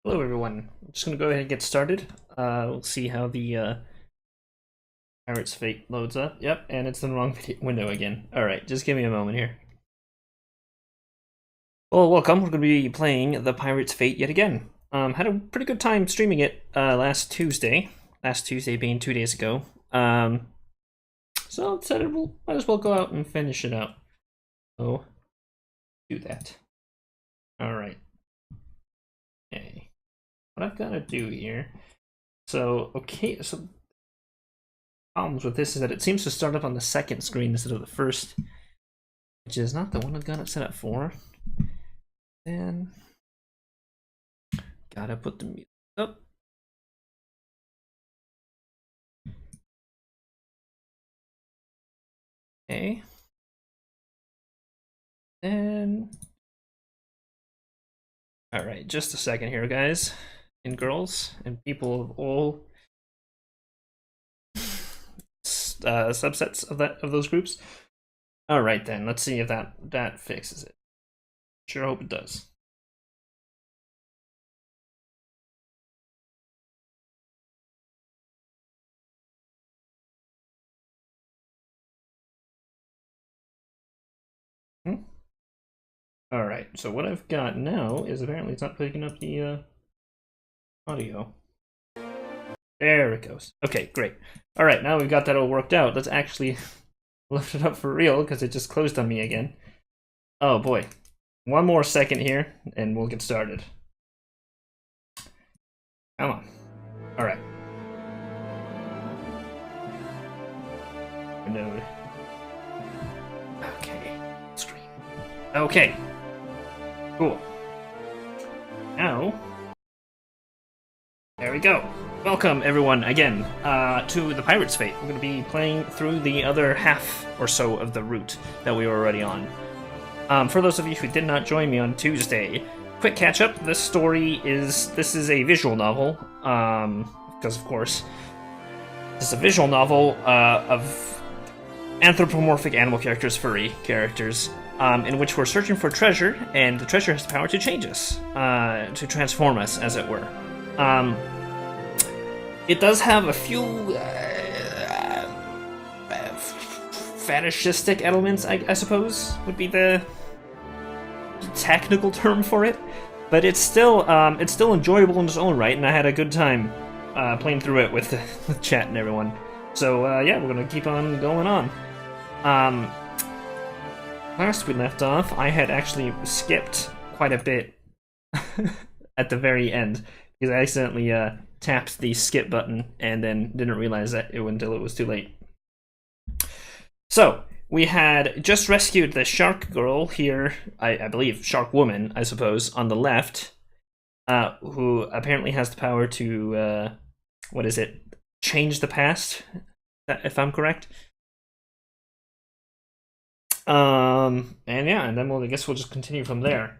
Hello, everyone. I'm just gonna go ahead and get started. We'll see how the Pirate's Fate loads up. Yep, and it's in the wrong window again. Alright, just give me a moment here. Well, welcome. We're gonna be playing the Pirate's Fate yet again. Had a pretty good time streaming it last Tuesday. Last Tuesday being 2 days ago. So I decided we'll might as well go out and finish it out. So, do that. Alright. Okay. What I've got to do here. So problems with this is that it seems to start up on the second screen instead of the first, which is not the one I've got it set up for. Then gotta put the music up. Okay. Then all right, just a second here, guys and girls and people of all subsets of those groups. All right, then let's see if that fixes it. Sure hope it does. All right, so what I've got now is apparently it's not picking up the audio. There it goes. Okay, great. All right, now we've got that all worked out. Let's actually lift it up for real because it just closed on me again. Oh boy. One more second here and we'll get started. Come on. All right. Node. Okay. Screen. Okay. Cool. Now, there we go. Welcome, everyone, again, to the Pirate's Fate. We're going to be playing through the other half or so of the route that we were already on. For those of you who did not join me on Tuesday, quick catch-up. This is a visual novel, because, of course, this is a visual novel of anthropomorphic animal characters, furry characters, in which we're searching for treasure, and the treasure has the power to change us, to transform us, as it were. It does have a few fetishistic elements, I suppose, would be the technical term for it, but it's still enjoyable in its own right, and I had a good time playing through it with chat and everyone. So yeah, we're gonna keep on going on. Last we left off, I had actually skipped quite a bit at the very end because I accidentally tapped the skip button and then didn't realize that until it was too late. So we had just rescued the shark girl here, I believe shark woman, I suppose, on the left, who apparently has the power to what is it? Change the past, if I'm correct. And yeah, and then I guess we'll just continue from there.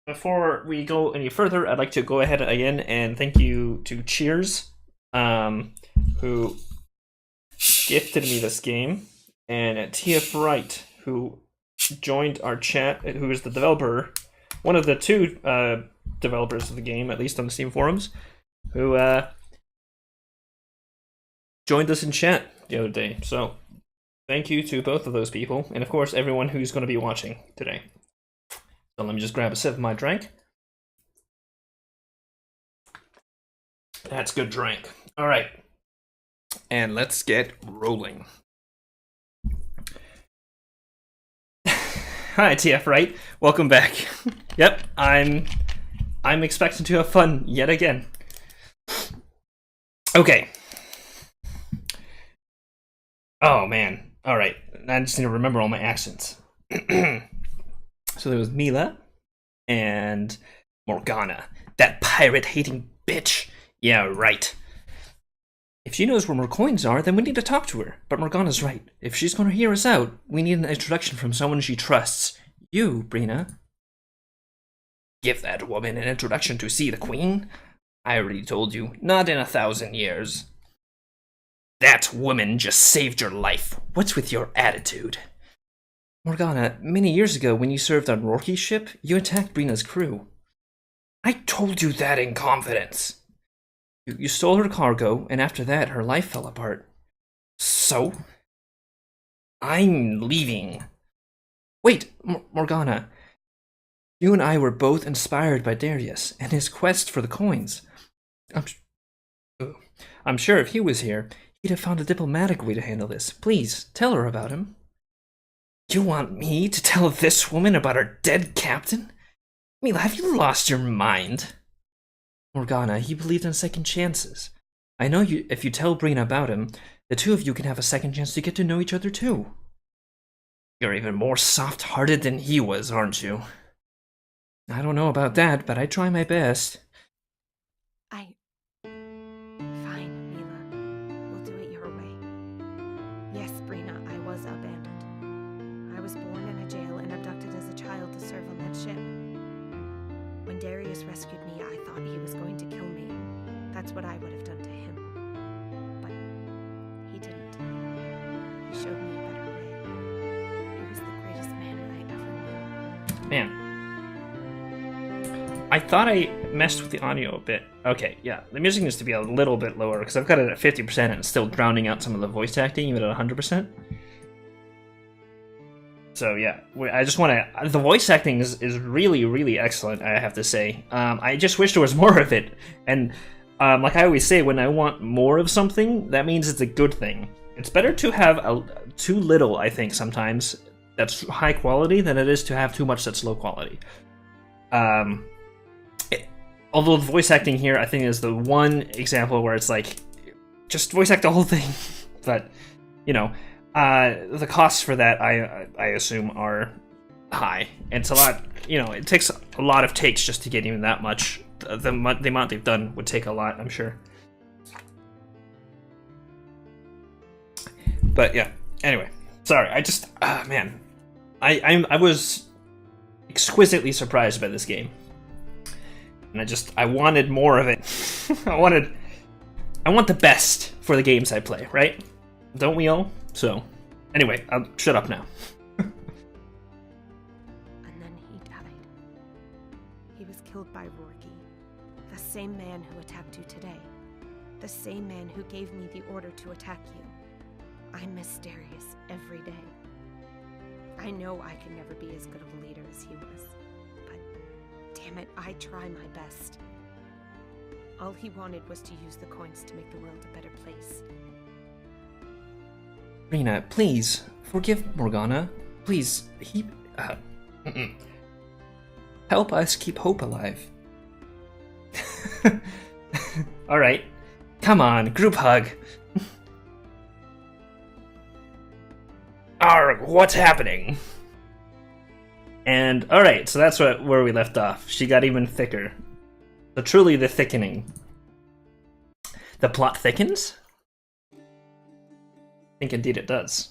Before we go any further, I'd like to go ahead again and thank you to Cheers, who gifted me this game, and TF Wright, who joined our chat, who is the developer, one of the two developers of the game, at least on the Steam forums, who joined us in chat the other day. So thank you to both of those people, and of course everyone who's going to be watching today. So let me just grab a sip of my drink. That's good drink. All right, and let's get rolling. Hi, TF Wright. Welcome back. Yep, I'm expecting to have fun yet again. Okay. Oh man. All right. I just need to remember all my accents. So there was Mila and Morgana, that pirate-hating bitch. Yeah, right. If she knows where more coins are, then we need to talk to her. But Morgana's right. If she's going to hear us out, we need an introduction from someone she trusts. You, Brina. Give that woman an introduction to see the queen? I already told you, not in 1,000 years. That woman just saved your life. What's with your attitude? Morgana, many years ago when you served on Rorke's ship, you attacked Brina's crew. I told you that in confidence. You stole her cargo, and after that, her life fell apart. So? I'm leaving. Wait, Morgana. You and I were both inspired by Darius and his quest for the coins. I'm sure if he was here, he'd have found a diplomatic way to handle this. Please, tell her about him. You want me to tell this woman about our dead captain? Mila, have you lost your mind? Morgana, he believed in second chances. I know if you tell Brina about him, the two of you can have a second chance to get to know each other too. You're even more soft-hearted than he was, aren't you? I don't know about that, but I try my best. Fine, Mila. We'll do it your way. Yes, Brina, I was abandoned. I was born in a jail and abducted as a child to serve on that ship. When Darius rescued me, I thought he was going to kill me. That's what I would have done to him. But he didn't. He showed me a better way. He was the greatest man I ever knew. Man. I thought I messed with the audio a bit. Okay, yeah. The music needs to be a little bit lower, because I've got it at 50% and it's still drowning out some of the voice acting, even at 100%. So yeah, I just want to... The voice acting is really, really excellent, I have to say. I just wish there was more of it. And like I always say, when I want more of something, that means it's a good thing. It's better to have too little, I think, sometimes, that's high quality, than it is to have too much that's low quality. Although the voice acting here, I think, is the one example where it's like, just voice act the whole thing. But, you know, the costs for that, I assume, are high. And it's a lot, you know, it takes a lot of takes just to get even that much. The amount they've done would take a lot, I'm sure. But yeah, anyway, sorry, I just, man, I was exquisitely surprised by this game. And I wanted more of it. I want the best for the games I play, right? Don't we all? So, anyway, I'll shut up now. And then he died. He was killed by Rorky, the same man who attacked you today. The same man who gave me the order to attack you. I miss Darius every day. I know I can never be as good of a leader as he was. Damn it, I try my best. All he wanted was to use the coins to make the world a better place. Brina, please, forgive Morgana. Please, help us keep hope alive. Alright, come on, group hug. Arrgh, what's happening? And, alright, so that's where we left off. She got even thicker. So truly the thickening. The plot thickens? I think indeed it does.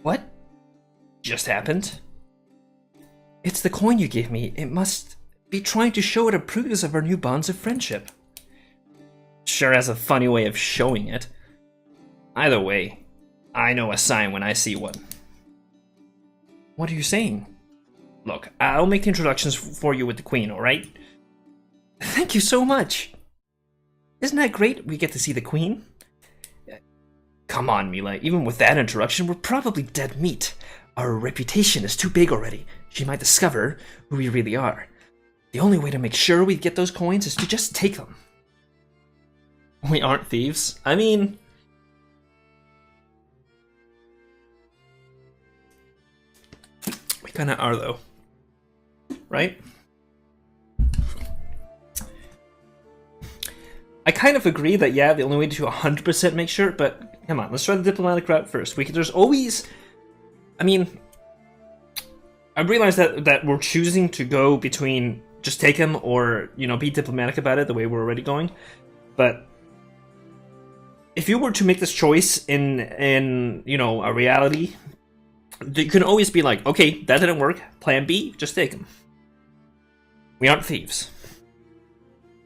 What just happened? It's the coin you gave me. It must be trying to show it approves of our new bonds of friendship. Sure has a funny way of showing it. Either way, I know a sign when I see one. What are you saying? Look, I'll make introductions for you with the Queen, alright? Thank you so much! Isn't that great? We get to see the Queen? Come on, Mila, even with that introduction, we're probably dead meat. Our reputation is too big already. She might discover who we really are. The only way to make sure we get those coins is to just take them. We aren't thieves. I mean... we kinda are, though. Right? I kind of agree that, yeah, the only way to 100% make sure, but come on, let's try the diplomatic route first. There's always... I mean... I realize that we're choosing to go between just take him or, you know, be diplomatic about it the way we're already going. But if you were to make this choice in you know, a reality, you can always be like, okay, that didn't work. Plan B, just take him. We aren't thieves.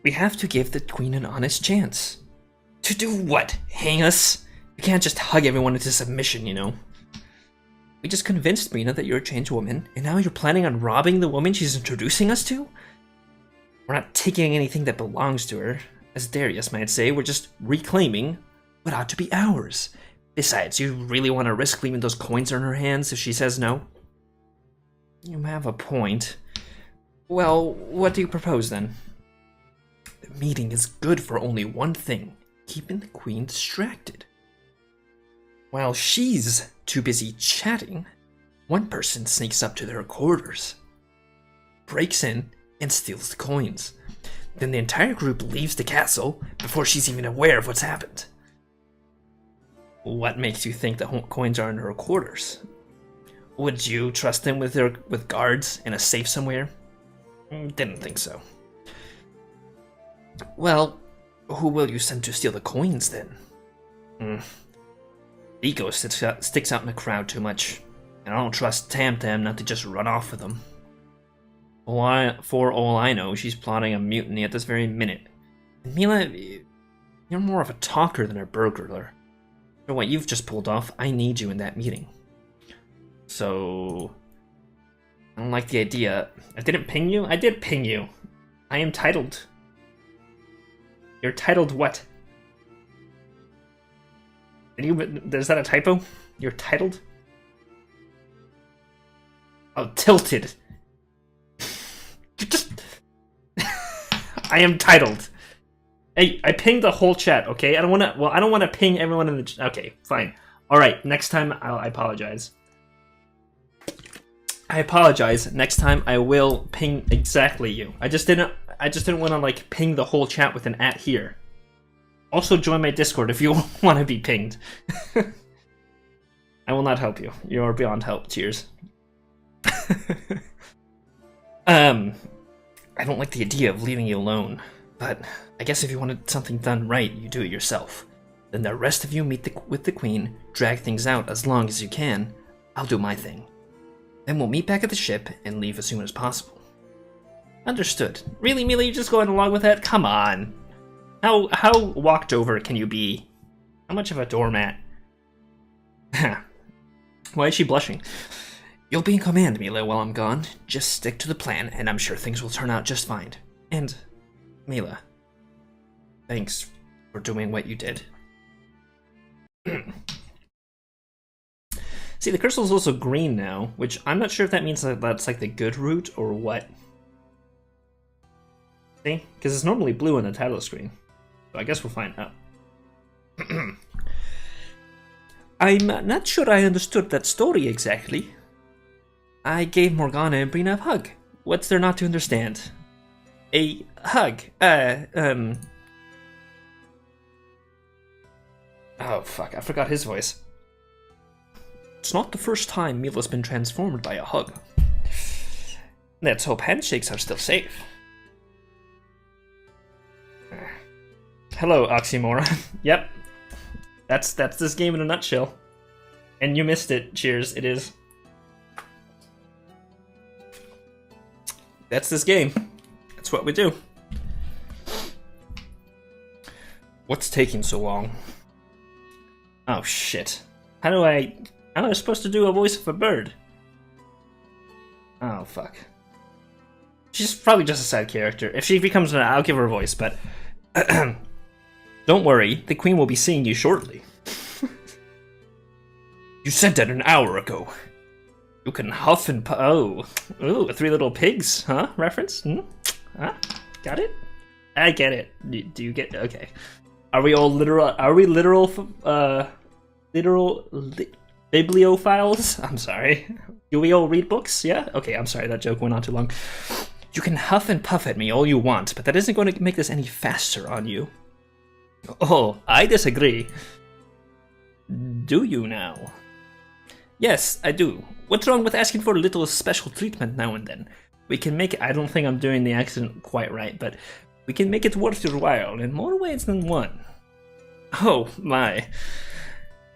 We have to give the Queen an honest chance. To do what? Hang us? You can't just hug everyone into submission, you know. We just convinced Brina that you're a changed woman, and now you're planning on robbing the woman she's introducing us to? We're not taking anything that belongs to her, as Darius might say. We're just reclaiming what ought to be ours. Besides, you really want to risk leaving those coins in her hands if she says no? You have a point. Well, what do you propose then? The meeting is good for only one thing, keeping the queen distracted. While she's too busy chatting, one person sneaks up to their quarters, breaks in, and steals the coins. Then the entire group leaves the castle before she's even aware of what's happened. What makes you think the coins are in her quarters? Would you trust them with guards in a safe somewhere? Didn't think so. Well, who will you send to steal the coins then? Ego sticks out in the crowd too much, and I don't trust Tam Tam not to just run off with them. For all I know, she's plotting a mutiny at this very minute. And Mila, you're more of a talker than a burglar. For what you've just pulled off, I need you in that meeting. So, I don't like the idea. I didn't ping you? I did ping you. I am titled. You're titled what? Is that a typo? You're titled? Oh, tilted. You just... I am titled. Hey, I pinged the whole chat, okay? I don't want to ping everyone in the... Okay, fine. Alright, next time I apologize. I apologize. Next time I will ping exactly you. I just didn't want to like ping the whole chat with an @ here. Also join my Discord if you want to be pinged. I will not help you. You are beyond help. Cheers. I don't like the idea of leaving you alone, but I guess if you wanted something done right, you do it yourself. Then the rest of you meet with the queen, drag things out as long as you can. I'll do my thing. Then we'll meet back at the ship and leave as soon as possible. Understood. Really, Mila, you just going along with that? Come on. How walked over can you be? How much of a doormat? Why is she blushing? You'll be in command, Mila, while I'm gone. Just stick to the plan, and I'm sure things will turn out just fine. And, Mila, thanks for doing what you did. See, the crystal's also green now, which I'm not sure if that means that that's like the good route or what. See? Because it's normally blue on the title screen. So I guess we'll find out. I'm not sure I understood that story exactly. I gave Morgana and Brina a hug. What's there not to understand? A hug. Oh fuck, I forgot his voice. It's not the first time Mila's been transformed by a hug. Let's hope handshakes are still safe. Hello, Oxymoron. Yep. That's this game in a nutshell. And you missed it. Cheers, it is. That's this game. That's what we do. What's taking so long? Oh shit. How am I supposed to do a voice of a bird? Oh fuck. She's probably just a side character. If she becomes an, I'll give her a voice, but don't worry, the queen will be seeing you shortly. You said that an hour ago. You can huff and ooh, Three Little Pigs, huh? Reference? Huh? Got it? I get it. Do you get? Okay. Are we literal bibliophiles? I'm sorry. Do we all read books? Yeah? Okay, I'm sorry, that joke went on too long. You can huff and puff at me all you want, but that isn't going to make this any faster on you. Oh, I disagree. Do you now? Yes, I do. What's wrong with asking for a little special treatment now and then? We can make it, I don't think I'm doing the accent quite right, but we can make it worth your while in more ways than one. Oh, my.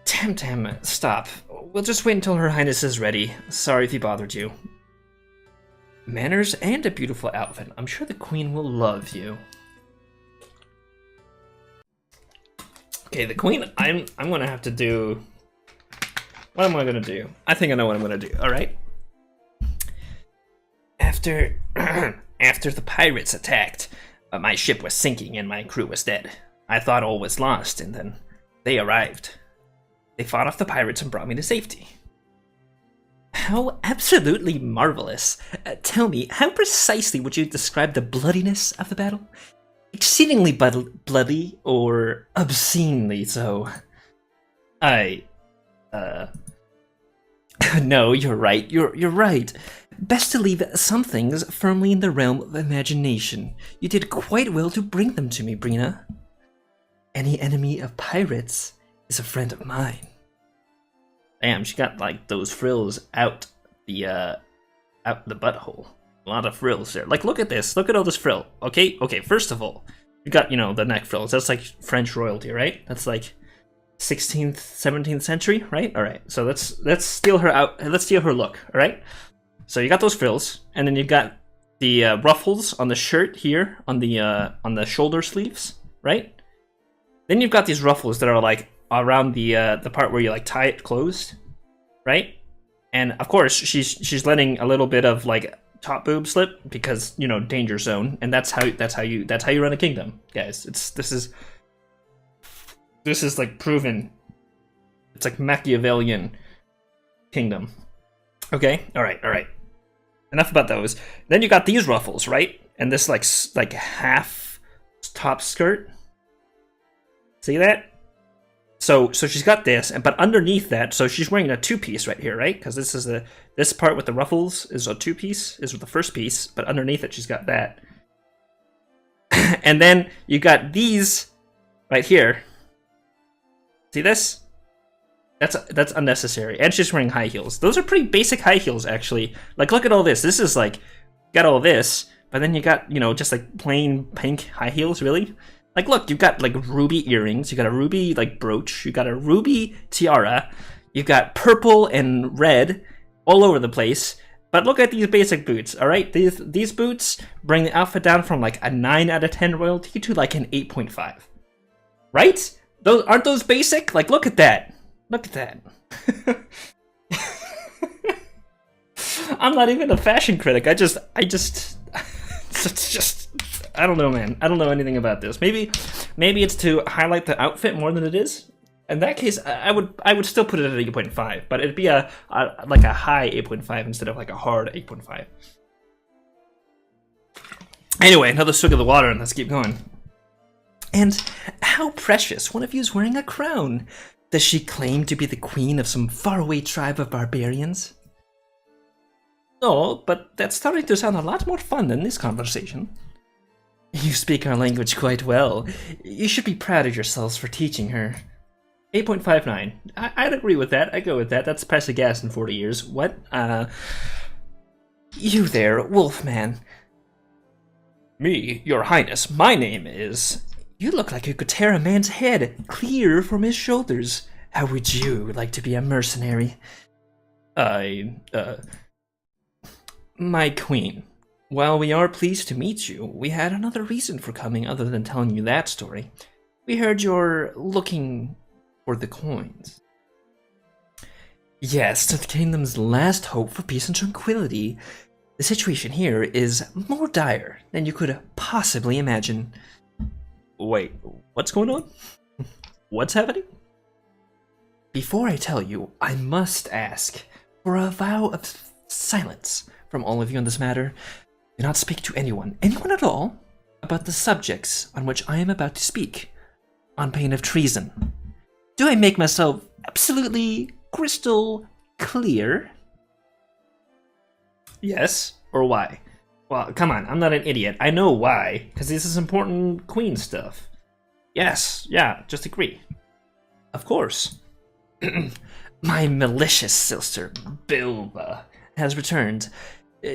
Tam Tam, stop. We'll just wait until Her Highness is ready. Sorry if he bothered you. Manners and a beautiful outfit. I'm sure the Queen will love you. Okay, the Queen, I'm gonna have to do... What am I gonna do? I think I know what I'm gonna do, alright? After After the pirates attacked, my ship was sinking and my crew was dead. I thought all was lost, and then they arrived. They fought off the pirates and brought me to safety. How absolutely marvelous. Tell me, how precisely would you describe the bloodiness of the battle? Exceedingly bloody, or obscenely so? No, you're right. You're right. Best to leave some things firmly in the realm of imagination. You did quite well to bring them to me, Brina. Any enemy of pirates is a friend of mine. Damn, she got like those frills out the butthole. A lot of frills there. Like, look at this. Look at all this frill. Okay, first of all, you got, the neck frills. That's like French royalty, right? That's like 16th, 17th century, right? All right. So let's steal her out. Let's steal her look, all right? So you got those frills, and then you got the ruffles on the shirt here, on the shoulder sleeves, right? Then you've got these ruffles that are like around the part where you like tie it closed, right? And of course, she's letting a little bit of like top boob slip because danger zone, and that's how you run a kingdom, guys. This is like proven. It's like Machiavellian kingdom. Okay, all right. Enough about those. Then you got these ruffles, right? And this like half top skirt. See that? So she's got this, but underneath that, so she's wearing a two-piece right here, right? Because this part with the ruffles is a two-piece, is the first piece, but underneath it she's got that. And then you got these right here. See this? That's unnecessary. And she's wearing high heels. Those are pretty basic high heels, actually. Like, look at all this. This is like, got all this, but then you got, just like plain pink high heels, really? Like, look, you've got like ruby earrings, you got a ruby like brooch, you got a ruby tiara, you've got purple and red all over the place. But look at these basic boots, all right? These boots bring the outfit down from like a 9 out of 10 royalty to like an 8.5. Right? Aren't those basic? Like, look at that. Look at that. I'm not even a fashion critic. It's just I don't know, man. I don't know anything about this. Maybe it's to highlight the outfit more than it is. In that case, I would still put it at 8.5, but it'd be a high 8.5 instead of like a hard 8.5. Anyway, another swig of the water, and let's keep going. And how precious! One of you is wearing a crown. Does she claim to be the queen of some faraway tribe of barbarians? No, but that's starting to sound a lot more fun than this conversation. You speak our language quite well. You should be proud of yourselves for teaching her. 8.59. I'd agree with that. I go with that. That's price of gas in 40 years. What? You there, Wolfman. Me, your highness. My name is... You look like you could tear a man's head clear from his shoulders. How would you like to be a mercenary? My queen. While we are pleased to meet you, we had another reason for coming other than telling you that story. We heard you're looking for the coins. Yes, the kingdom's last hope for peace and tranquility. The situation here is more dire than you could possibly imagine. Wait, what's going on? What's happening? Before I tell you, I must ask for a vow of silence from all of you on this matter. Do not speak to anyone at all, about the subjects on which I am about to speak, on pain of treason. Do I make myself absolutely crystal clear? Yes, or why? Well, come on, I'm not an idiot. I know why, because this is important queen stuff. Yes, yeah, just agree. Of course. My malicious sister, Bilba, has returned.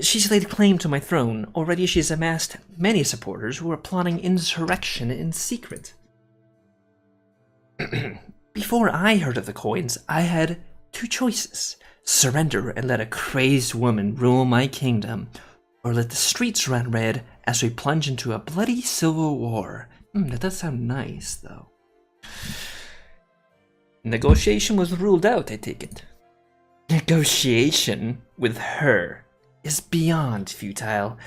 She's laid claim to my throne. Already she's amassed many supporters who are plotting insurrection in secret. Before I heard of the coins, I had two choices. Surrender and let a crazed woman rule my kingdom, or let the streets run red as we plunge into a bloody civil war. That does sound nice, though. Negotiation was ruled out, I take it. Negotiation with her is beyond futile.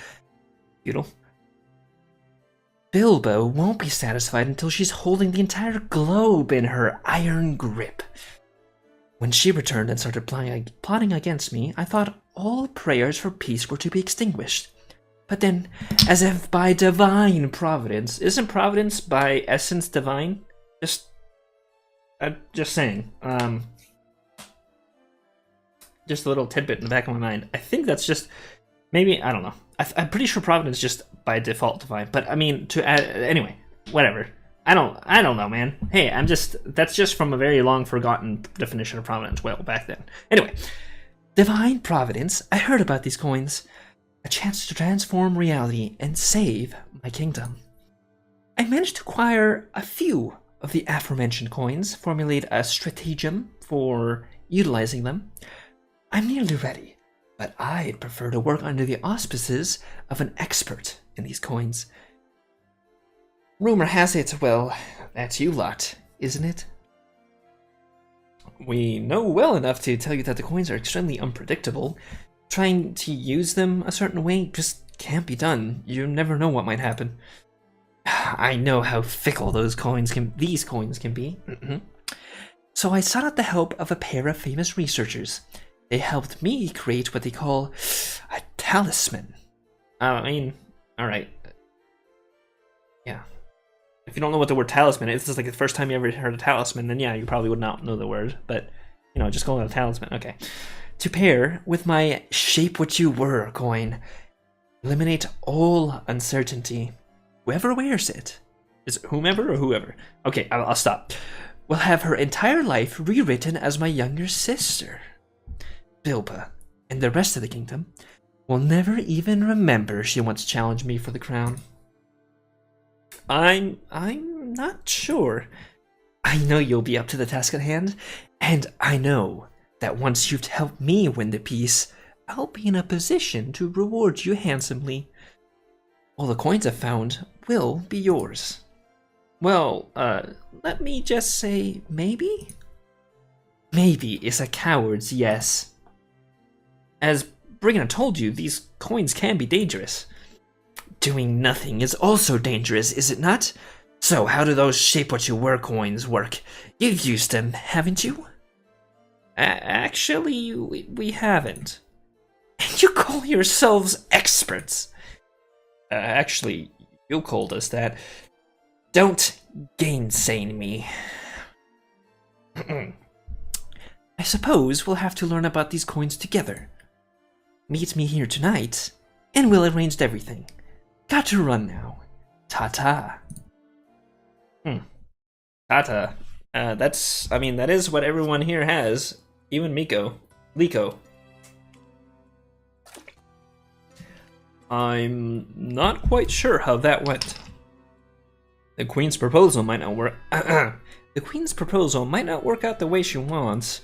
Beetle. Bilbo won't be satisfied until she's holding the entire globe in her iron grip. When she returned and started plotting against me, I thought all prayers for peace were to be extinguished. But then, as if by divine providence, isn't providence by essence divine? Just saying. Just a little tidbit in the back of my mind. I think that's just, maybe, I don't know. I'm pretty sure providence is just by default divine. But I mean, to add, anyway, whatever. I don't know, man. Hey, that's just from a very long forgotten definition of providence well back then. Anyway, divine providence, I heard about these coins. A chance to transform reality and save my kingdom. I managed to acquire a few of the aforementioned coins, formulate a stratagem for utilizing them. I'm nearly ready, but I'd prefer to work under the auspices of an expert in these coins. Rumor has it, well, that's you lot, isn't it? We know well enough to tell you that the coins are extremely unpredictable. Trying to use them a certain way just can't be done. You never know what might happen. I know how fickle these coins can be. So I sought out the help of a pair of famous researchers. They helped me create what they call a talisman. I mean, alright. Yeah. If you don't know what the word talisman is, this is like the first time you ever heard a talisman, then yeah, you probably would not know the word. But, you know, just call it a talisman. Okay. To pair with my Shape What You Were coin. Eliminate all uncertainty. Whoever wears it. Is it whomever or whoever? Okay, I'll stop. Will have her entire life rewritten as my younger sister. Bilba and the rest of the kingdom will never even remember she once challenged me for the crown. I'm not sure. I know you'll be up to the task at hand, and I know that once you've helped me win the peace, I'll be in a position to reward you handsomely. All the coins I've found will be yours. Well, let me just say, maybe? Maybe is a coward's yes. As Brigna told you, these coins can be dangerous. Doing nothing is also dangerous, is it not? So how do those Shape What You Were coins work? You've used them, haven't you? Actually, we haven't. And you call yourselves experts? Actually, you called us that. Don't gainsay me. I suppose we'll have to learn about these coins together. Meet me here tonight, and we'll arrange everything. Got to run now. Ta-ta. Ta-ta. That is what everyone here has. Even Liko. I'm not quite sure how that went. The Queen's proposal might not work. The Queen's proposal might not work out the way she wants,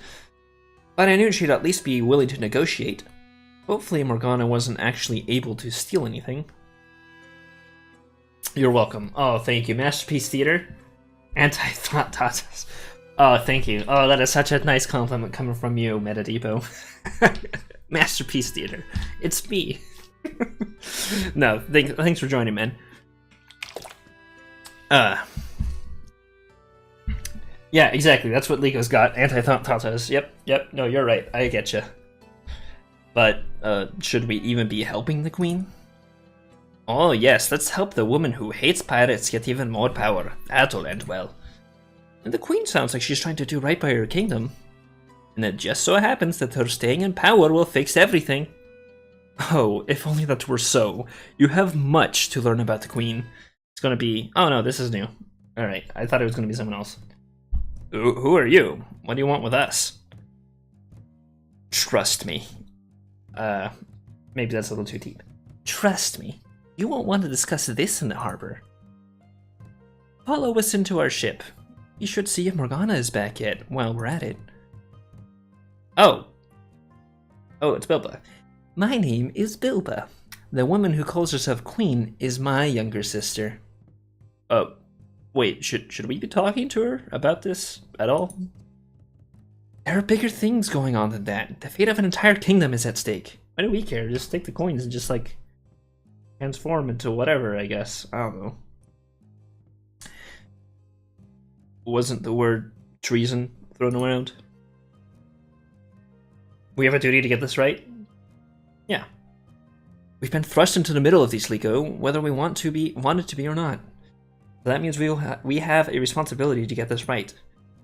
but I knew she'd at least be willing to negotiate. Hopefully Morgana wasn't actually able to steal anything. You're welcome. Oh, thank you. Masterpiece Theater? Anti-thought tatas. Oh, thank you. Oh, that is such a nice compliment coming from you, Metadepot. Masterpiece Theater. It's me. No, thanks for joining, man. Yeah, exactly. That's what Liko's got. Anti-thought tatas. Yep. No, you're right. I getcha. But, should we even be helping the Queen? Oh yes, let's help the woman who hates pirates get even more power. That'll end well. And the Queen sounds like she's trying to do right by her kingdom. And it just so happens that her staying in power will fix everything. Oh, if only that were so. You have much to learn about the Queen. It's gonna be... Oh no, this is new. Alright, I thought it was gonna be someone else. Who are you? What do you want with us? Trust me. Maybe that's a little too deep. Trust me. You won't want to discuss this in the harbor. Follow us into our ship. You should see if Morgana is back yet while we're at it. Oh, it's Bilba. My name is Bilba. The woman who calls herself Queen is my younger sister. Oh, wait, should we be talking to her about this at all? There are bigger things going on than that. The fate of an entire kingdom is at stake. Why do we care? Just take the coins and just, like, transform into whatever, I guess. I don't know. Wasn't the word treason thrown around? We have a duty to get this right? Yeah. We've been thrust into the middle of these, Liko, whether we want it to be or not. So that means we have a responsibility to get this right.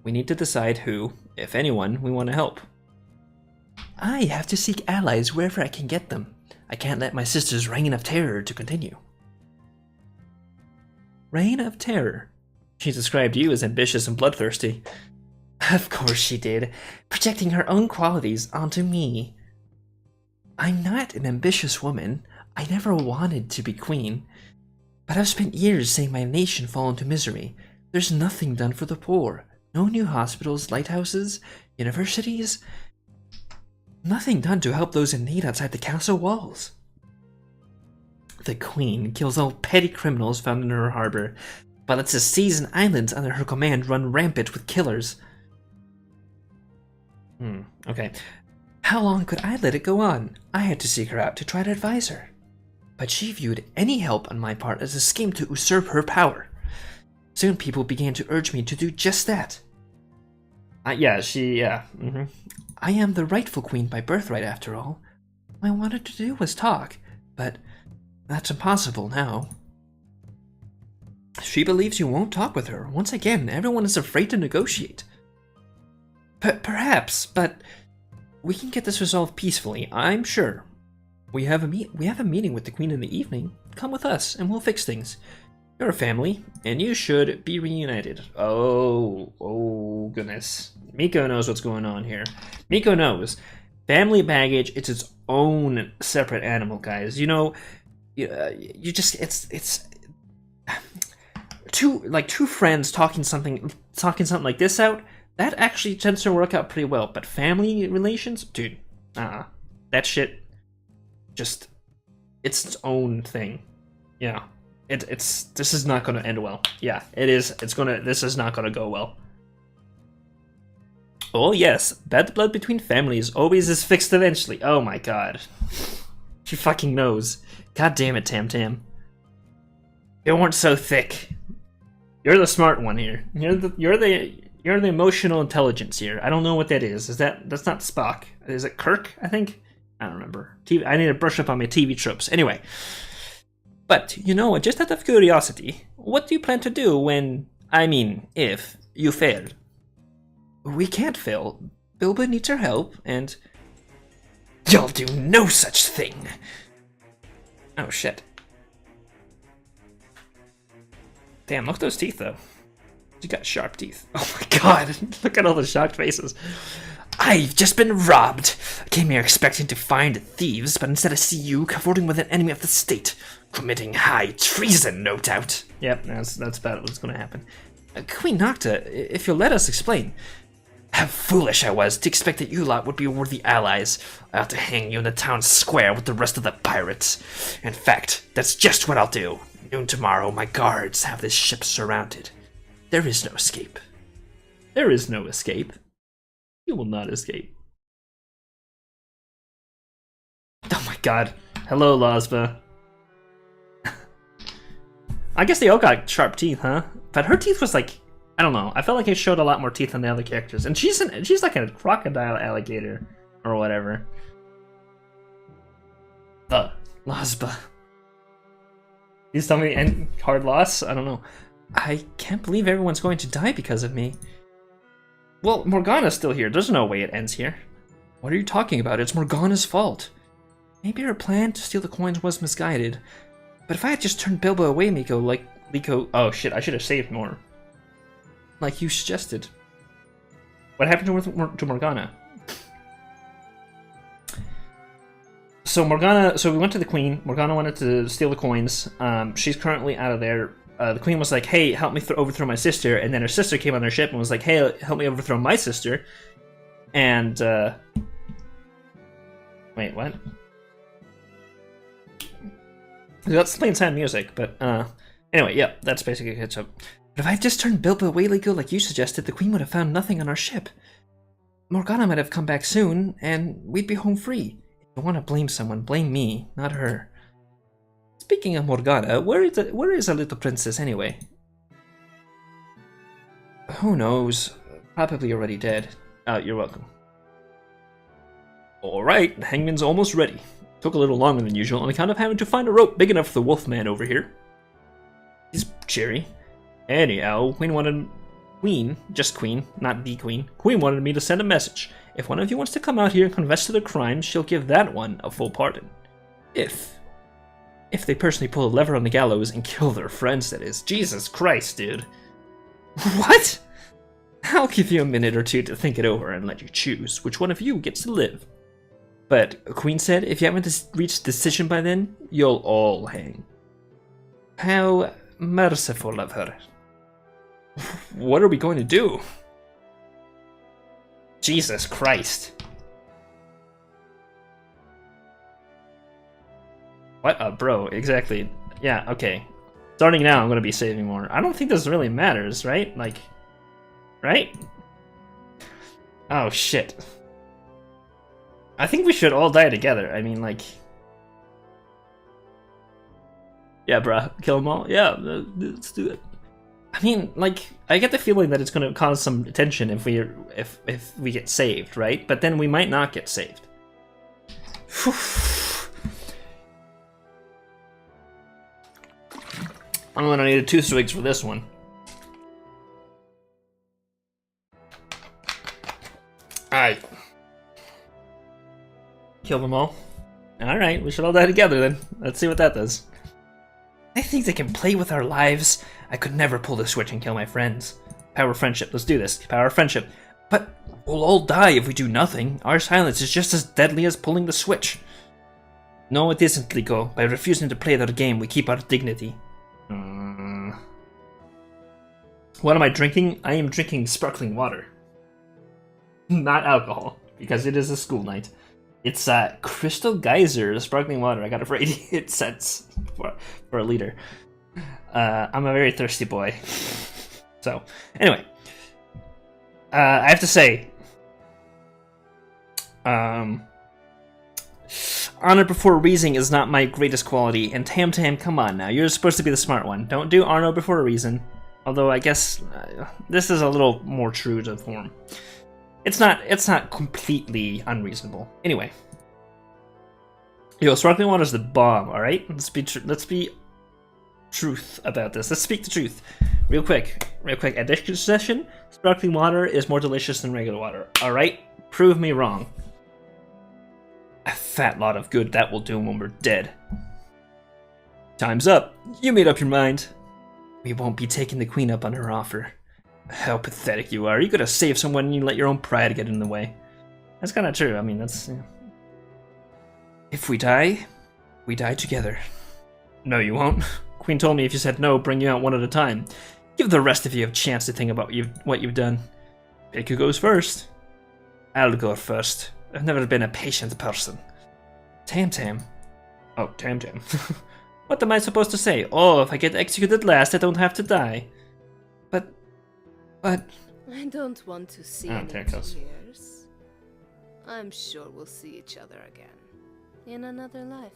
We need to decide who, if anyone, we want to help. I have to seek allies wherever I can get them. I can't let my sister's reign of terror to continue. Reign of terror? She described you as ambitious and bloodthirsty. Of course she did, projecting her own qualities onto me. I'm not an ambitious woman. I never wanted to be queen. But I've spent years seeing my nation fall into misery. There's nothing done for the poor. No new hospitals, lighthouses, universities. Nothing done to help those in need outside the castle walls. The queen kills all petty criminals found in her harbor, but lets the seas and islands under her command run rampant with killers. Okay. How long could I let it go on? I had to seek her out to try to advise her. But she viewed any help on my part as a scheme to usurp her power. Soon people began to urge me to do just that. I am the rightful queen by birthright, after all. All I wanted to do was talk, but that's impossible now. She believes you won't talk with her. Once again, everyone is afraid to negotiate. Perhaps, but we can get this resolved peacefully, I'm sure. We have a meeting with the queen in the evening. Come with us, and we'll fix things. You're a family, and you should be reunited. Oh goodness. Miko knows what's going on here. Miko knows. Family baggage, it's its own separate animal, guys. You know, you just, it's two friends talking something like this out, that actually tends to work out pretty well. But family relations, dude, that shit, just, it's its own thing. Yeah, this is not going to end well. Yeah, it is. This is not going to go well. Oh yes, bad blood between families always is fixed eventually. Oh my god, she fucking knows. God damn it, Tam Tam. You weren't so thick. You're the smart one here. You're the emotional intelligence here. I don't know what that is. That's not Spock? Is it Kirk? I think. I don't remember. I need to brush up on my TV tropes. Anyway, but just out of curiosity, what do you plan to do if you fail? We can't fail. Bilbo needs our help, and you'll do no such thing. Oh shit. Damn, look at those teeth, though. You got sharp teeth. Oh my god, look at all the shocked faces. I've just been robbed. I came here expecting to find thieves, but instead I see you cavorting with an enemy of the state. Committing high treason, no doubt. Yep, that's about what's going to happen. Queen Nocta, if you'll let us explain. How foolish I was to expect that you lot would be worthy allies. I ought to hang you in the town square with the rest of the pirates. In fact, that's just what I'll do. Noon tomorrow, my guards have this ship surrounded. There is no escape. There is no escape. You will not escape. Oh my god. Hello, Lazba. I guess they all got sharp teeth, huh? But her teeth was like, I don't know. I felt like it showed a lot more teeth than the other characters. And she's like a crocodile alligator or whatever. Lazba. You tell me and hard loss? I don't know. I can't believe everyone's going to die because of me. Well, Morgana's still here. There's no way it ends here. What are you talking about? It's Morgana's fault. Maybe her plan to steal the coins was misguided. But if I had just turned Bilbo away, Liko... Oh shit, I should have saved more. Like you suggested. What happened to Morgana? So we went to the queen. Morgana wanted to steal the coins. She's currently out of there. The queen was like, hey, help me overthrow my sister. And then her sister came on their ship and was like, hey, help me overthrow my sister. And, wait, what? That's playing sad music, but, anyway, yeah, that's basically a catch up. But if I had just turned Bilbo away legal like you suggested, the queen would have found nothing on our ship. Morgana might have come back soon, and we'd be home free. If you want to blame someone, blame me, not her. It's speaking of Morgana, where is our little princess anyway? Who knows? Probably already dead. You're welcome. Alright, the hangman's almost ready. Took a little longer than usual on account of having to find a rope big enough for the wolfman over here. He's cheery. Anyhow, just Queen, not the Queen. Queen wanted me to send a message. If one of you wants to come out here and confess to the crimes, she'll give that one a full pardon. If they personally pull a lever on the gallows and kill their friends, that is. Jesus Christ, dude. What? I'll give you a minute or two to think it over and let you choose which one of you gets to live. But Queen said if you haven't reached a decision by then, you'll all hang. How merciful of her. What are we going to do? Jesus Christ. What? Bro, exactly. Yeah, okay. Starting now, I'm going to be saving more. I don't think this really matters, right? Like, right? Oh, shit. I think we should all die together. I mean, like... Yeah, bruh. Kill them all? Yeah, let's do it. I mean, like, I get the feeling that it's going to cause some tension if we get saved, right? But then we might not get saved. I'm gonna need 2 swigs for this one. Alright. Kill them all. Alright, we should all die together then. Let's see what that does. I think they can play with our lives. I could never pull the switch and kill my friends. Power of friendship, let's do this. Power of friendship. But we'll all die if we do nothing. Our silence is just as deadly as pulling the switch. No, it isn't, Liko. By refusing to play their game, we keep our dignity. What am I drinking? I am drinking sparkling water. Not alcohol, because it is a school night. It's Crystal Geyser sparkling water. I got it for 88 cents for a liter. I'm a very thirsty boy. So, anyway. I have to say, honor before reason is not my greatest quality, and Tam Tam, come on now, you're supposed to be the smart one. Don't do honor before reason. Although I guess this is a little more true to form. It's not completely unreasonable. Anyway, yo, sparkling water is the bomb. All right, let's be truth about this. Let's speak the truth, real quick. At this session, sparkling water is more delicious than regular water. All right, prove me wrong. A fat lot of good that will do when we're dead. Time's up. You made up your mind. We won't be taking the Queen up on her offer. How pathetic you are. You gotta save someone and you let your own pride get in the way. That's kinda true. I mean, that's... Yeah. If we die together. No, you won't. Queen told me if you said no, bring you out one at a time. Give the rest of you a chance to think about what you've done. Pick who goes first. I'll go first. I've never been a patient person. Tam Tam. Oh, Tam Tam. What am I supposed to say? Oh, if I get executed last, I don't have to die. But... I don't want to see any tears. I'm sure we'll see each other again. In another life.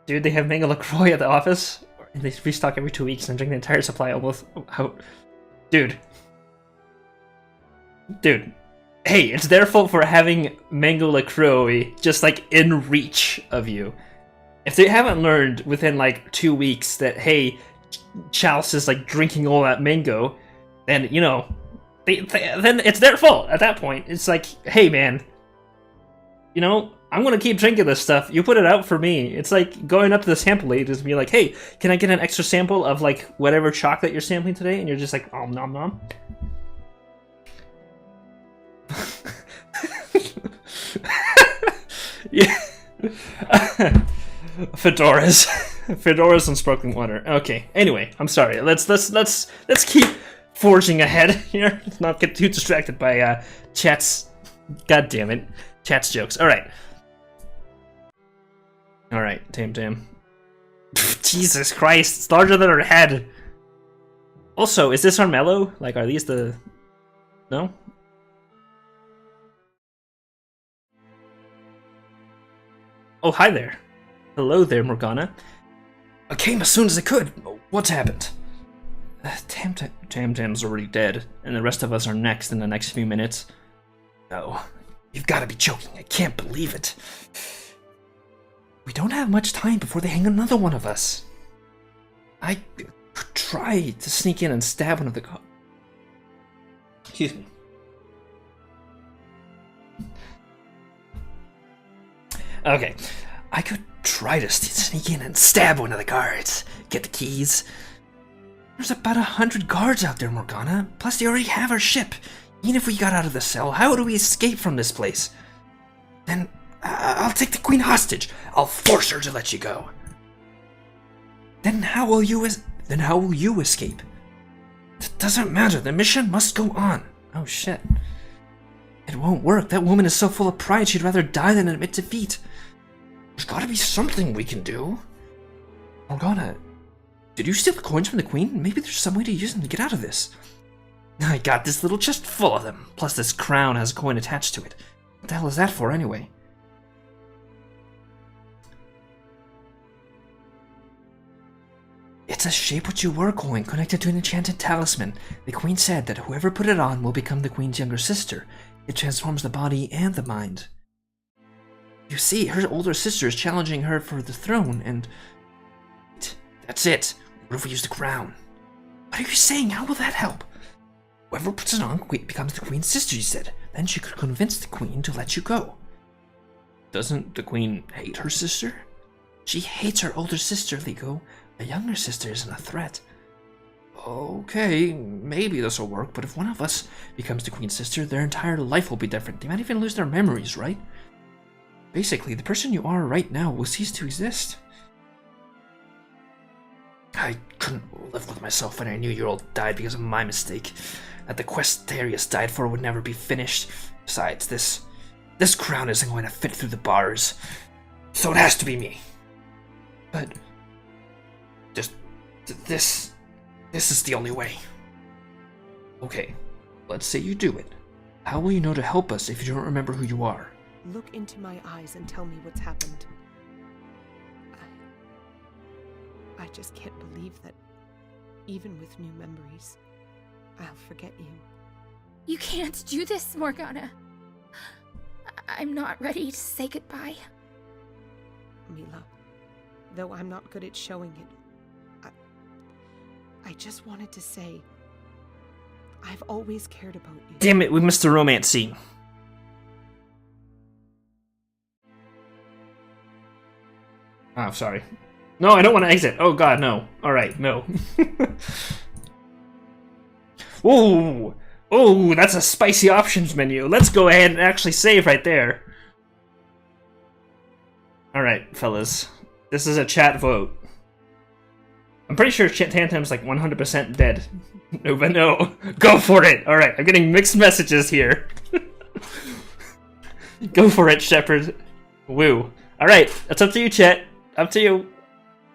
Dude, they have Mango LaCroix at the office? And they restock every 2 weeks and drink the entire supply almost out. Dude. Hey, it's their fault for having Mango LaCroix just, like, in reach of you. If they haven't learned within, like, 2 weeks that, hey, Chalice is, like, drinking all that mango, then, you know, then it's their fault at that point. It's like, hey, man, you know, I'm gonna keep drinking this stuff. You put it out for me. It's like going up to the sample aid and be like, hey, can I get an extra sample of, like, whatever chocolate you're sampling today? And you're just like, oh, nom nom. Yeah. Fedoras and sparkling water. Okay. Anyway, I'm sorry. Let's keep forging ahead here. Let's not get too distracted by chat's. God damn it, chat's jokes. All right. Tam Tam. Jesus Christ, it's larger than her head. Also, is this Armello? Like, are these the? No. Oh, hi there. Hello there, Morgana. I came as soon as I could. What's happened? Tam-Tam's already dead, and the rest of us are next in the next few minutes. Oh, you've got to be joking. I can't believe it. We don't have much time before they hang another one of us. I could try to sneak in and stab one of the Excuse me. Okay, I could try to sneak in and stab one of the guards. Get the keys. There's about 100 guards out there, Morgana. Plus, they already have our ship. Even if we got out of the cell, how do we escape from this place? Then I'll take the queen hostage. I'll force her to let you go. Then how will you escape? It doesn't matter. The mission must go on. Oh shit. It won't work. That woman is so full of pride she'd rather die than admit defeat. There's gotta be something we can do. Morgana, did you steal the coins from the queen? Maybe there's some way to use them to get out of this. I got this little chest full of them. Plus this crown has a coin attached to it. What the hell is that for anyway? It's a shape what you were coin connected to an enchanted talisman. The queen said that whoever put it on will become the queen's younger sister. It transforms the body and the mind. You see, her older sister is challenging her for the throne, and... That's it. What if we use the crown? What are you saying? How will that help? Whoever puts it on becomes the queen's sister, you said. Then she could convince the queen to let you go. Doesn't the queen hate her sister? She hates her older sister, Liko. A younger sister isn't a threat. Okay, maybe this will work, but if one of us becomes the queen's sister, their entire life will be different. They might even lose their memories, right? Basically, the person you are right now will cease to exist. I couldn't live with myself when I knew you all died because of my mistake. That the quest Darius died for would never be finished. Besides, this crown isn't going to fit through the bars. So it has to be me. But... This is the only way. Okay, let's say you do it. How will you know to help us if you don't remember who you are? Look into my eyes and tell me what's happened. I just can't believe that, even with new memories, I'll forget you. You can't do this, Morgana. I'm not ready to say goodbye. Mila, though I'm not good at showing it, I just wanted to say, I've always cared about you. Damn it, we missed the romance scene. Oh, sorry. No, I don't want to exit. Oh god, no. Alright, no. Ooh! Oh, that's a spicy options menu. Let's go ahead and actually save right there. Alright, fellas. This is a chat vote. I'm pretty sure Tam-Tam's like 100% dead. No, but no. Go for it! Alright, I'm getting mixed messages here. Go for it, Shepard. Woo. Alright, that's up to you, chat. Up to you.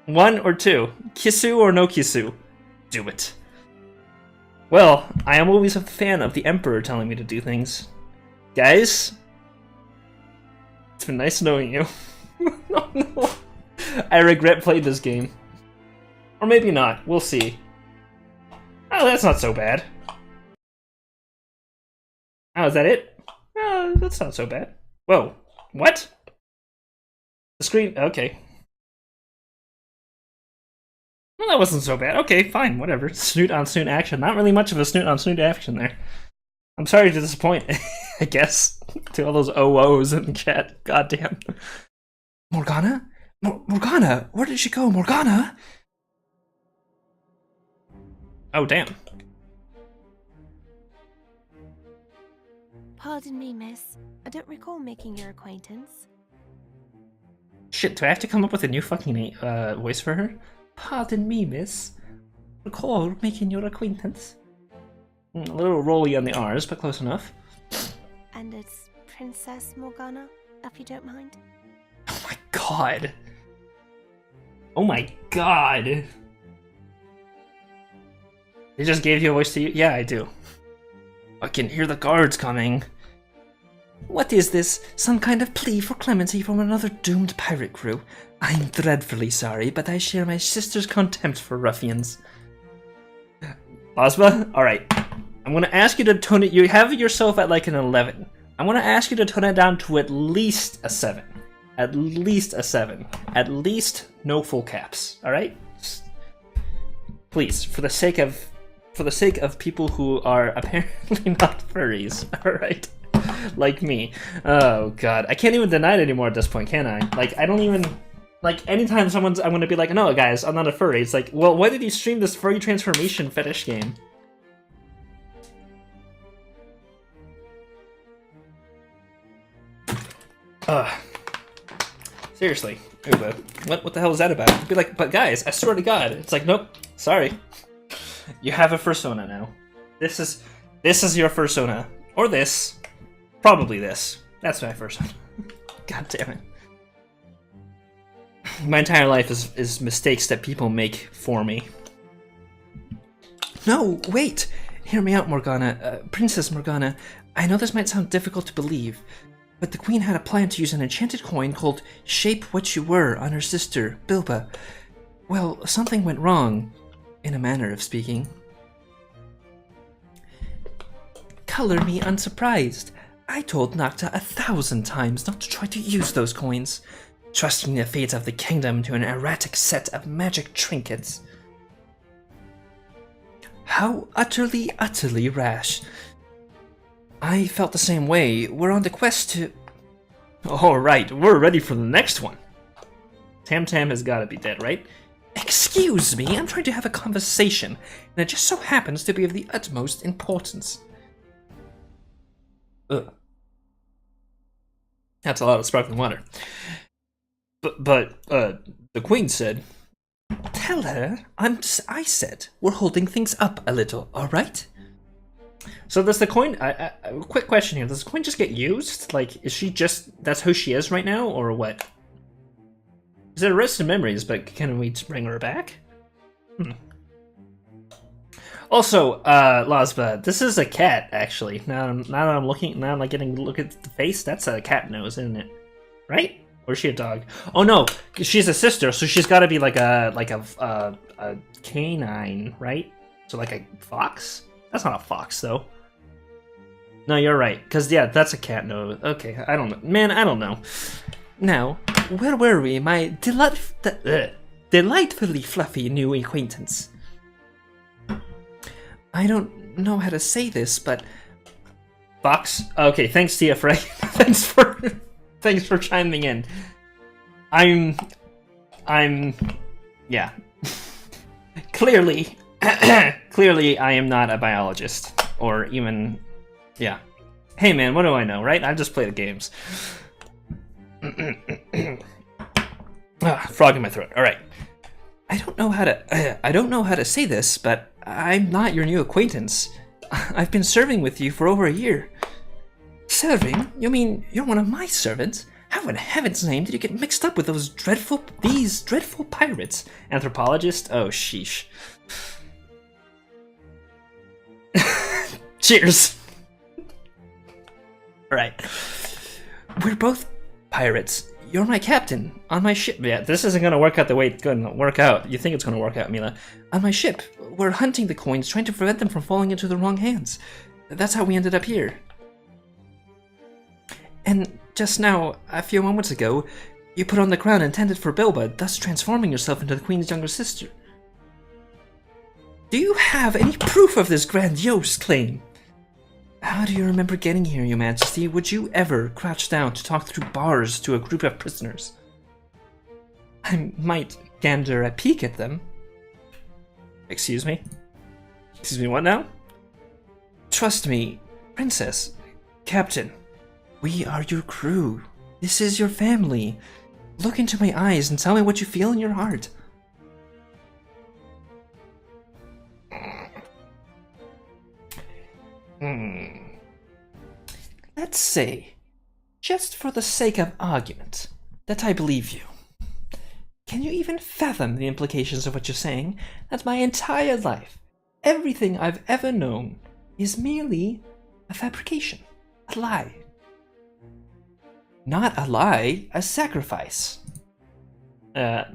1 or 2. Kisu or no Kisu? Do it. Well, I am always a fan of the Emperor telling me to do things. Guys, it's been nice knowing you. Oh no. I regret playing this game. Or maybe not. We'll see. Oh, that's not so bad. Oh, is that it? Oh, that's not so bad. Whoa. What? The screen... Okay. Well, that wasn't so bad. Okay, fine, whatever. Snoot-on-snoot action. Not really much of a snoot-on-snoot action there. I'm sorry to disappoint, I guess, to all those OOs in the chat. Goddamn. Morgana? Morgana? Where did she go? Morgana? Oh, damn. Pardon me, miss. I don't recall making your acquaintance. Shit, do I have to come up with a new fucking voice for her? Pardon me, miss. Recall making your acquaintance. A little rolly on the R's, but close enough. And it's Princess Morgana, if you don't mind. Oh my god. Oh my god. They just gave you a voice to you? Yeah, I do. I can hear the guards coming. What is this? Some kind of plea for clemency from another doomed pirate crew? I'm dreadfully sorry, but I share my sister's contempt for ruffians. Ozma, alright. I'm gonna ask you to tone it. You have yourself at like an 11. I'm gonna ask you to tone it down to at least a 7. At least a 7. At least no full caps. Alright? Please, for the sake of people who are apparently not furries, alright? Like me. Oh god. I can't even deny it anymore at this point, can I? Like, I don't even... Like, anytime I'm gonna be like, no guys, I'm not a furry, it's like, well, why did you stream this furry transformation fetish game? Seriously. What the hell is that about? I'd be like, but guys, I swear to god. It's like, nope, sorry. You have a fursona now. This is your fursona. Or this. Probably this. That's my fursona. God damn it. My entire life is mistakes that people make for me. No, wait! Hear me out, Morgana. Princess Morgana. I know this might sound difficult to believe, but the Queen had a plan to use an enchanted coin called Shape What You Were on her sister, Bilba. Well, something went wrong, in a manner of speaking. Color me unsurprised. I told Nocta 1,000 times not to try to use those coins, trusting the fate of the kingdom to an erratic set of magic trinkets. How utterly, utterly rash. I felt the same way. We're on the quest to... Alright, we're ready for the next one. Tam Tam has gotta be dead, right? Excuse me, I'm trying to have a conversation, and it just so happens to be of the utmost importance. Ugh. That's a lot of sparkling water. But the Queen said... Tell her, I said, we're holding things up a little, alright? So does the coin... quick question here, does the coin just get used? Like, is she just... That's who she is right now, or what? Is it erased in memories, but can we bring her back? Also, Lazba, this is a cat, actually. Now I'm looking... Now I'm like getting a look at the face. That's a cat nose, isn't it? Right? Or is she a dog? Oh no, she's a sister, so she's got to be like a canine, right? So like a fox? That's not a fox, though. No, you're right, because yeah, that's a cat nose. Okay, I don't know, man. I don't know. Now, where were we? My delightfully fluffy new acquaintance. I don't know how to say this, but fox. Okay, thanks, Tia Frey. Thanks for chiming in. Yeah. Clearly, I am not a biologist, or even, yeah. Hey man, what do I know, right? I just play the games. Frog in my throat. All right. I don't know how to say this, but I'm not your new acquaintance. I've been serving with you for over a year. Serving? You mean you're one of my servants? How in heaven's name did you get mixed up with these dreadful pirates? Anthropologist? Oh, sheesh. Cheers. Alright. We're both pirates. You're my captain on my ship. Yeah, this isn't gonna work out the way it's gonna work out. You think it's gonna work out, Mila. On my ship, we're hunting the coins, trying to prevent them from falling into the wrong hands. That's how we ended up here. And just now, a few moments ago, you put on the crown intended for Bilba, thus transforming yourself into the Queen's younger sister. Do you have any proof of this grandiose claim? How do you remember getting here, Your Majesty? Would you ever crouch down to talk through bars to a group of prisoners? I might gander a peek at them. Excuse me? Excuse me, what now? Trust me, Princess, Captain. We are your crew. This is your family. Look into my eyes and tell me what you feel in your heart. Let's say, just for the sake of argument, that I believe you. Can you even fathom the implications of what you're saying? That my entire life, everything I've ever known, is merely a fabrication, a lie. Not a lie, a sacrifice. Why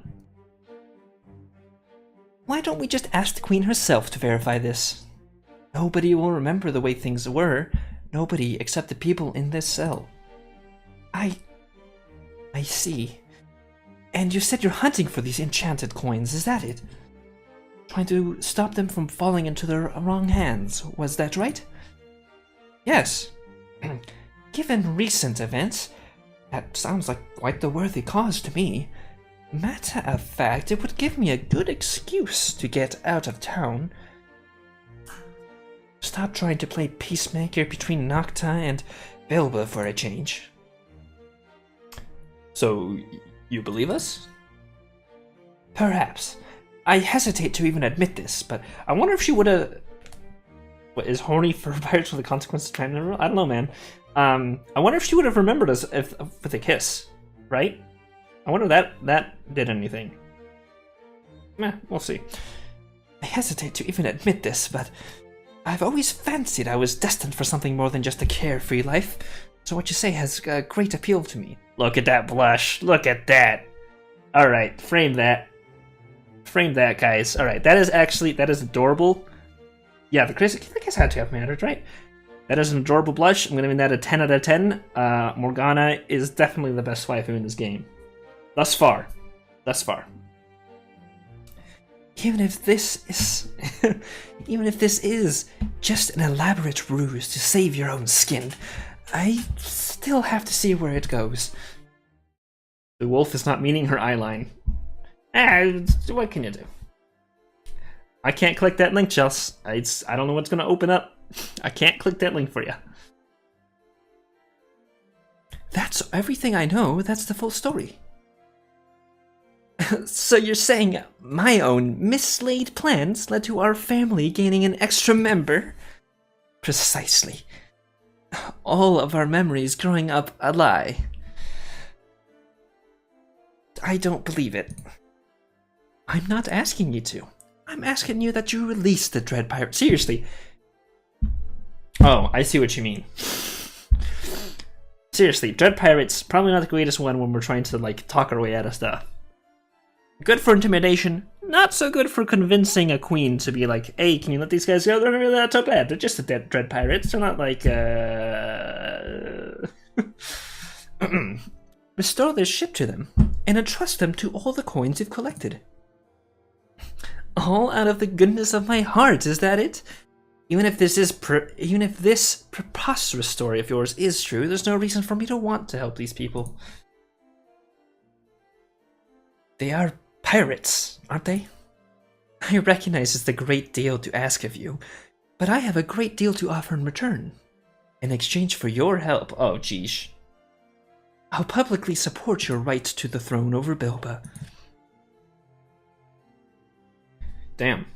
don't we just ask the Queen herself to verify this? Nobody will remember the way things were. Nobody except the people in this cell. I see. And you said you're hunting for these enchanted coins, is that it? Trying to stop them from falling into the wrong hands, was that right? Yes. Given recent events, that sounds like quite the worthy cause to me. Matter of fact, it would give me a good excuse to get out of town. Stop trying to play peacemaker between Nocta and Bilba for a change. So, you believe us? Perhaps. I hesitate to even admit this, but I wonder if she would've... What, is horny for Pirates with the Consequences Triangle? I don't know, man. I wonder if she would have remembered us with a kiss, right? I wonder if that did anything. Meh, we'll see. I hesitate to even admit this, but I've always fancied I was destined for something more than just a carefree life, so what you say has great appeal to me. Look at that blush, look at that! Alright, frame that. Frame that, guys. Alright, that is adorable. Yeah, the kiss had to have mattered, right? That is an adorable blush. I'm gonna give that a 10 out of 10. Morgana is definitely the best waifu in this game. Thus far. Even if this is just an elaborate ruse to save your own skin, I still have to see where it goes. The wolf is not meaning her eyeline. What can you do? I can't click that link, Chels. I don't know what's gonna open up. I can't click that link for you. That's everything I know. That's the full story. So you're saying my own mislaid plans led to our family gaining an extra member? Precisely. All of our memories growing up a lie. I don't believe it. I'm not asking you to. I'm asking you that you release the Dread Pirate. Seriously. Oh, I see what you mean. Seriously, Dread Pirate's probably not the greatest one when we're trying to, like, talk our way out of stuff. Good for intimidation, not so good for convincing a queen to be like, hey, can you let these guys go? They're not really that so bad. They're just the Dread Pirates. They're not like, Restore their ship to them, and entrust them to all the coins you've collected. All out of the goodness of my heart, is that it? Even if this preposterous story of yours is true, there's no reason for me to want to help these people. They are pirates, aren't they? I recognize it's a great deal to ask of you, but I have a great deal to offer in return. In exchange for your help, oh geesh. I'll publicly support your right to the throne over Bilba. Damn.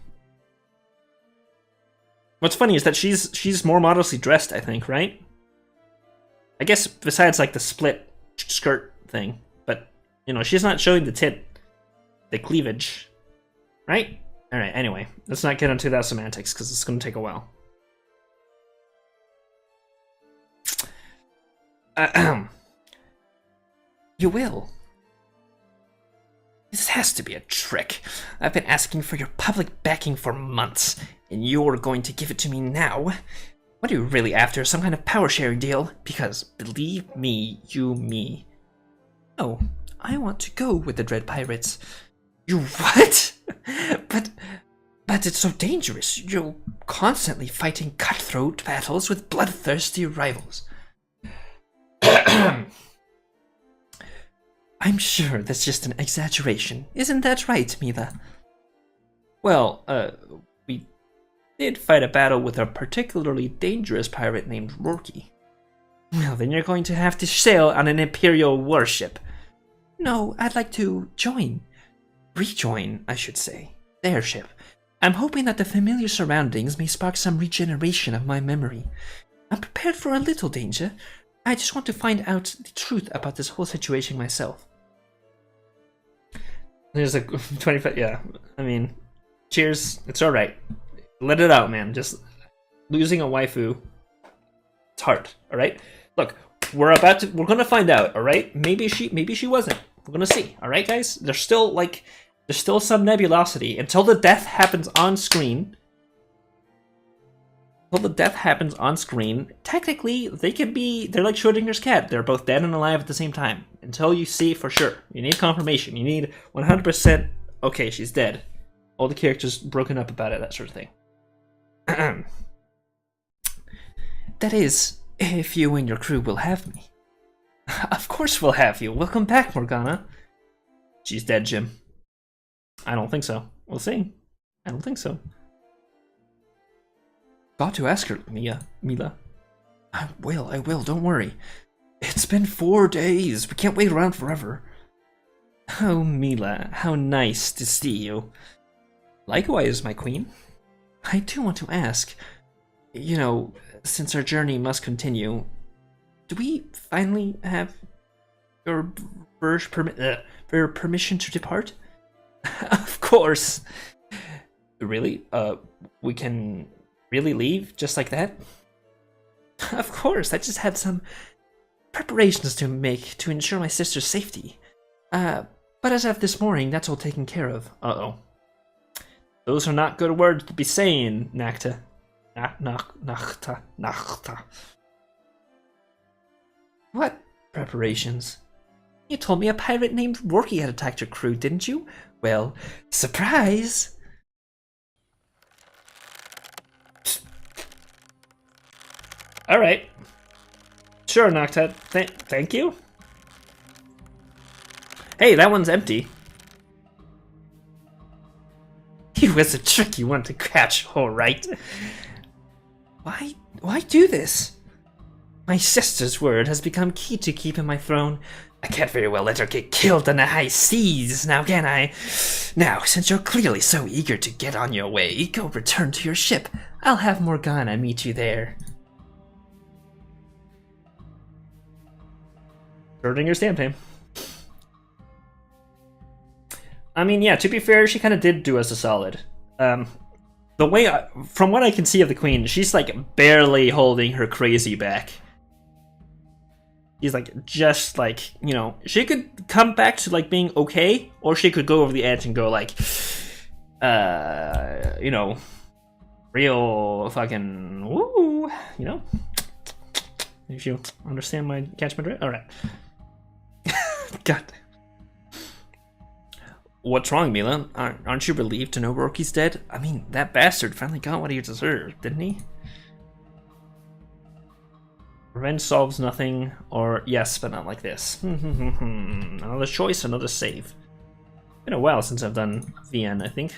What's funny is that she's more modestly dressed, I think, right? I guess besides like the split skirt thing, but you know, she's not showing the cleavage, right? All right. Anyway, let's not get into that semantics because it's going to take a while. You will. This has to be a trick. I've been asking for your public backing for months, and you're going to give it to me now? What are you really after? Some kind of power sharing deal? Because, believe me, Oh, I want to go with the Dread Pirates. You what? But it's so dangerous. You're constantly fighting cutthroat battles with bloodthirsty rivals. I'm sure that's just an exaggeration. Isn't that right, Mila? Well, we did fight a battle with a particularly dangerous pirate named Rorky. Well, then you're going to have to sail on an Imperial warship. No, I'd like to join. Rejoin, I should say. Their ship. I'm hoping that the familiar surroundings may spark some regeneration of my memory. I'm prepared for a little danger. I just want to find out the truth about this whole situation myself. There's a 25, yeah. I mean, cheers. It's alright. Let it out, man. Just losing a waifu, it's hard, alright? Look, we're gonna find out, alright? Maybe she wasn't. We're gonna see, alright guys? There's still some nebulosity until the death happens on screen. Technically, they're like Schrodinger's cat. They're both dead and alive at the same time. Until you see for sure. You need confirmation. You need 100%, okay, she's dead. All the characters broken up about it, that sort of thing. That is, if you and your crew will have me. Of course we'll have you. Welcome back, Morgana. She's dead, Jim. I don't think so. We'll see. I don't think so. Got to ask her, Mila. I will, don't worry. It's been 4 days. We can't wait around forever. Oh, Mila, how nice to see you. Likewise, my queen. I do want to ask, you know, since our journey must continue, do we finally have your permission to depart? Of course. Really? We can really leave just like that? Of course, I just had some preparations to make to ensure my sister's safety. But as of this morning, that's all taken care of. Uh-oh. Those are not good words to be saying, Nocta. Nocta. What preparations? You told me a pirate named Rourke had attacked your crew, didn't you? Well, surprise! Alright. Sure, Nocta. Thank you. Hey, that one's empty. He was a tricky one to catch, alright. Why do this? My sister's word has become key to keeping my throne. I can't very well let her get killed on the high seas, now can I? Now, since you're clearly so eager to get on your way, go return to your ship. I'll have Morgana meet you there. Schrodinger's damn. I mean, yeah, to be fair, she kind of did do us a solid. The way, from what I can see of the queen, she's like barely holding her crazy back. She's like, just like, you know, she could come back to like being okay, or she could go over the edge and go like, you know, real fucking woo, you know? If you understand my catchment, right? Alright. God. What's wrong, Mila? Aren't you relieved to know Rourke's dead? I mean, that bastard finally got what he deserved, didn't he? Revenge solves nothing, or yes, but not like this. Another choice, another save. Been a while since I've done VN, I think.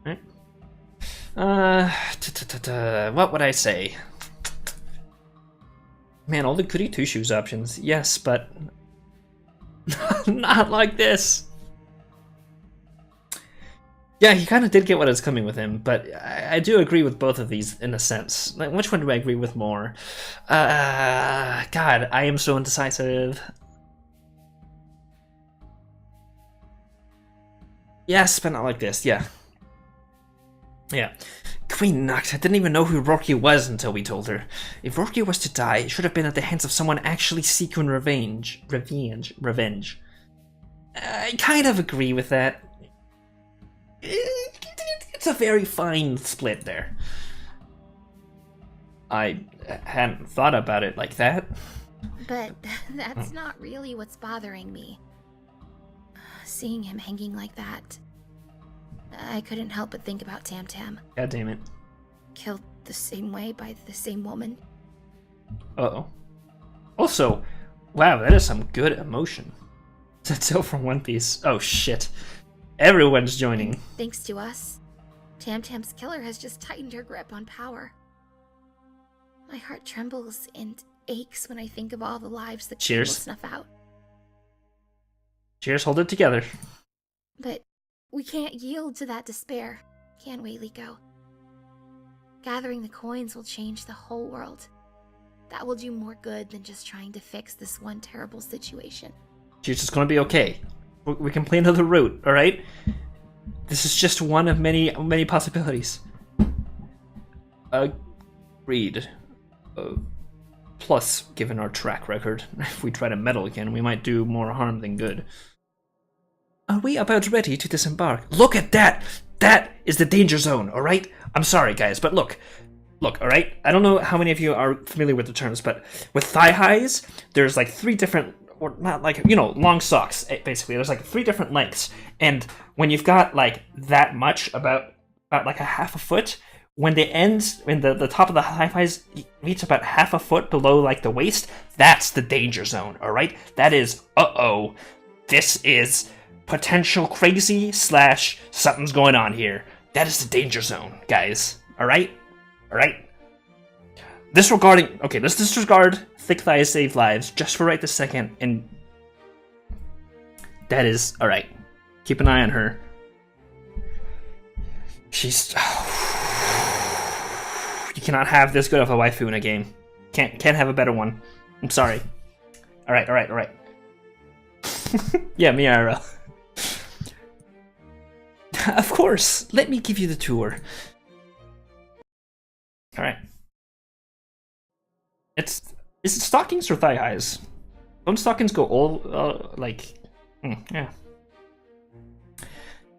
Right. What would I say? Man, all the goody two-shoes options. Yes, but not like this. Yeah, he kind of did get what is coming with him, but I do agree with both of these in a sense. Like, which one do I agree with more? God, I am so indecisive. Yes, but not like this, yeah. Yeah. Queen Nocta didn't even know who Rourke was until we told her. If Rourke was to die, it should have been at the hands of someone actually seeking revenge. I kind of agree with that. It's a very fine split there. I hadn't thought about it like that. But that's not really what's bothering me. Seeing him hanging like that, I couldn't help but think about Tam Tam. God damn it. Killed the same way by the same woman. Uh-oh. Also, wow, that is some good emotion. That's all from One Piece. Oh shit. Everyone's joining. And thanks to us, Tam Tam's killer has just tightened her grip on power. My heart trembles and aches when I think of all the lives that she will snuff out. Cheers, hold it together. But we can't yield to that despair, can we, Liko? Gathering the coins will change the whole world. That will do more good than just trying to fix this one terrible situation. Cheers, it's gonna be okay. We can play another route, alright? This is just one of many possibilities. Agreed. Plus, given our track record, if we try to meddle again, we might do more harm than good. Are we about ready to disembark? Look at that! That is the danger zone, alright? I'm sorry, guys, but look, alright? I don't know how many of you are familiar with the terms, but with thigh highs, there's like 3 different, or not like, you know, long socks, basically. There's like 3 different lengths. And when you've got like that much, about like a half a foot, when they end, when the top of the thigh highs reach about half a foot below like the waist, that's the danger zone, alright? That is, uh-oh, this is potential crazy / something's going on here. That is the danger zone, guys. Alright? Alright? Disregarding... Okay, let's disregard thick thighs save lives just for right this second, and... That is... Alright. Keep an eye on her. She's... You cannot have this good of a waifu in a game. Can't have a better one. I'm sorry. Alright. Yeah, me IRL. Of course, let me give you the tour. Alright. Is it stockings or thigh highs? Don't stockings go all, yeah.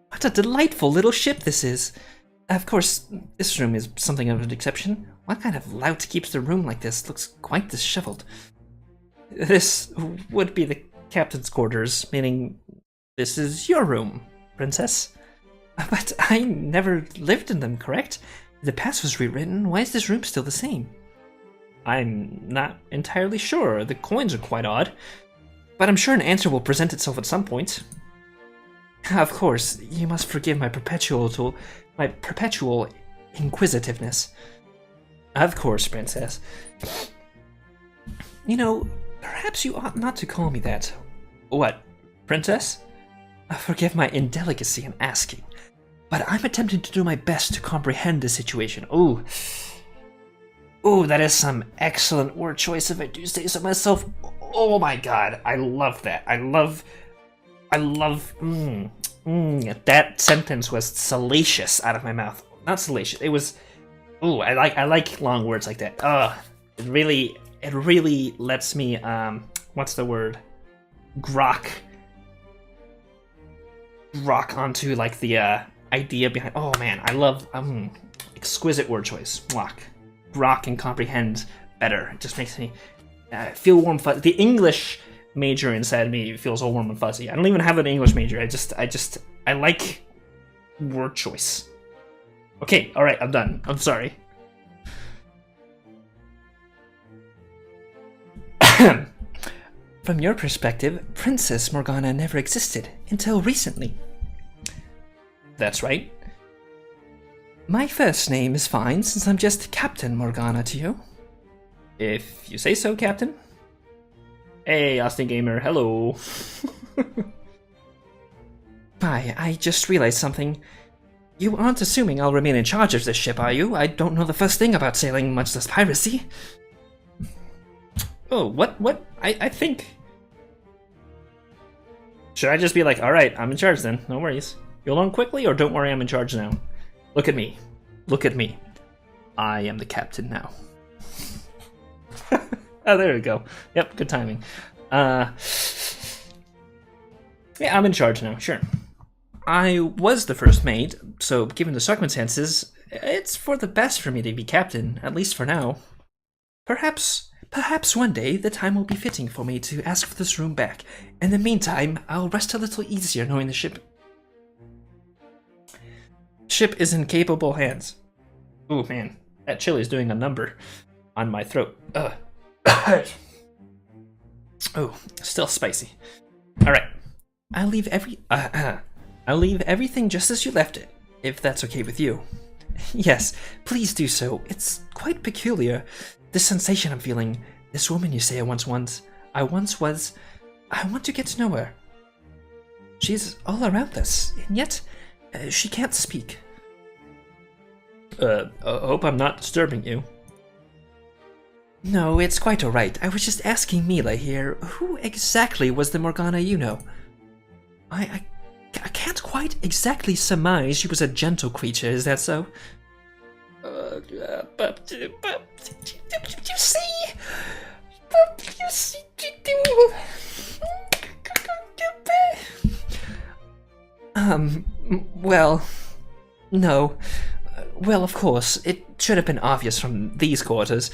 What a delightful little ship this is. Of course, this room is something of an exception. What kind of lout keeps the room like this? Looks quite disheveled. This would be the captain's quarters, meaning this is your room, princess. But I never lived in them, correct? The past was rewritten. Why is this room still the same? I'm not entirely sure. The coins are quite odd. But I'm sure an answer will present itself at some point. Of course, you must forgive my perpetual inquisitiveness. Of course, princess. You know, perhaps you ought not to call me that. What, princess? Forgive my indelicacy in asking, but I'm attempting to do my best to comprehend the situation. Ooh, that is some excellent word choice if I do say so myself. Oh my god, I love that. I love, that sentence was salacious out of my mouth. Not salacious, it was, ooh, I like long words like that. It really lets me, what's the word? Grok onto like the idea behind. Oh man, I love exquisite word choice. Grok and comprehend better. It just makes me feel warm fuzzy. The English major inside me feels all warm and fuzzy. I don't even have an English major. I like word choice. Okay, all right, I'm done. I'm sorry. From your perspective, Princess Morgana never existed until recently. That's right. My first name is fine, since I'm just Captain Morgana to you. If you say so, Captain. Hey, Austin Gamer, hello. Hi, I just realized something. You aren't assuming I'll remain in charge of this ship, are you? I don't know the first thing about sailing, much less piracy. Oh, what? I think... Should I just be like, alright, I'm in charge then, no worries. You'll learn quickly, or don't worry, I'm in charge now. Look at me. Look at me. I am the captain now. Oh, there we go. Yep, good timing. Yeah, I'm in charge now, sure. I was the first mate, so given the circumstances, it's for the best for me to be captain, at least for now. Perhaps one day the time will be fitting for me to ask for this room back. In the meantime, I'll rest a little easier knowing the ship is in capable hands. Ooh, man, that chili's doing a number on my throat. Oh, still spicy. All right, I'll leave everything just as you left it, if that's okay with you. Yes, please do so. It's quite peculiar. This sensation I'm feeling, this woman you say I once was, I want to get to know her. She's all around us, and yet she can't speak. Hope I'm not disturbing you. No, it's quite alright. I was just asking Mila here, who exactly was the Morgana you know? I can't quite exactly surmise she was a gentle creature, is that so? But you see? Well, no. Well, of course, it should have been obvious from these quarters.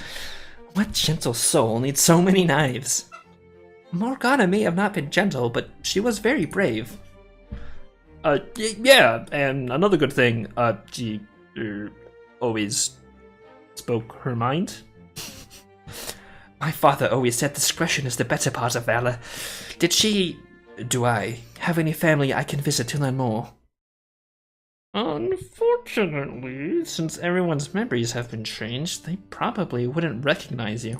What gentle soul needs so many knives? Morgana may have not been gentle, but she was very brave. Yeah, and another good thing, she always spoke her mind. My father always said discretion is the better part of valor. Do I have any family I can visit to learn more? Unfortunately, since everyone's memories have been changed, they probably wouldn't recognize you.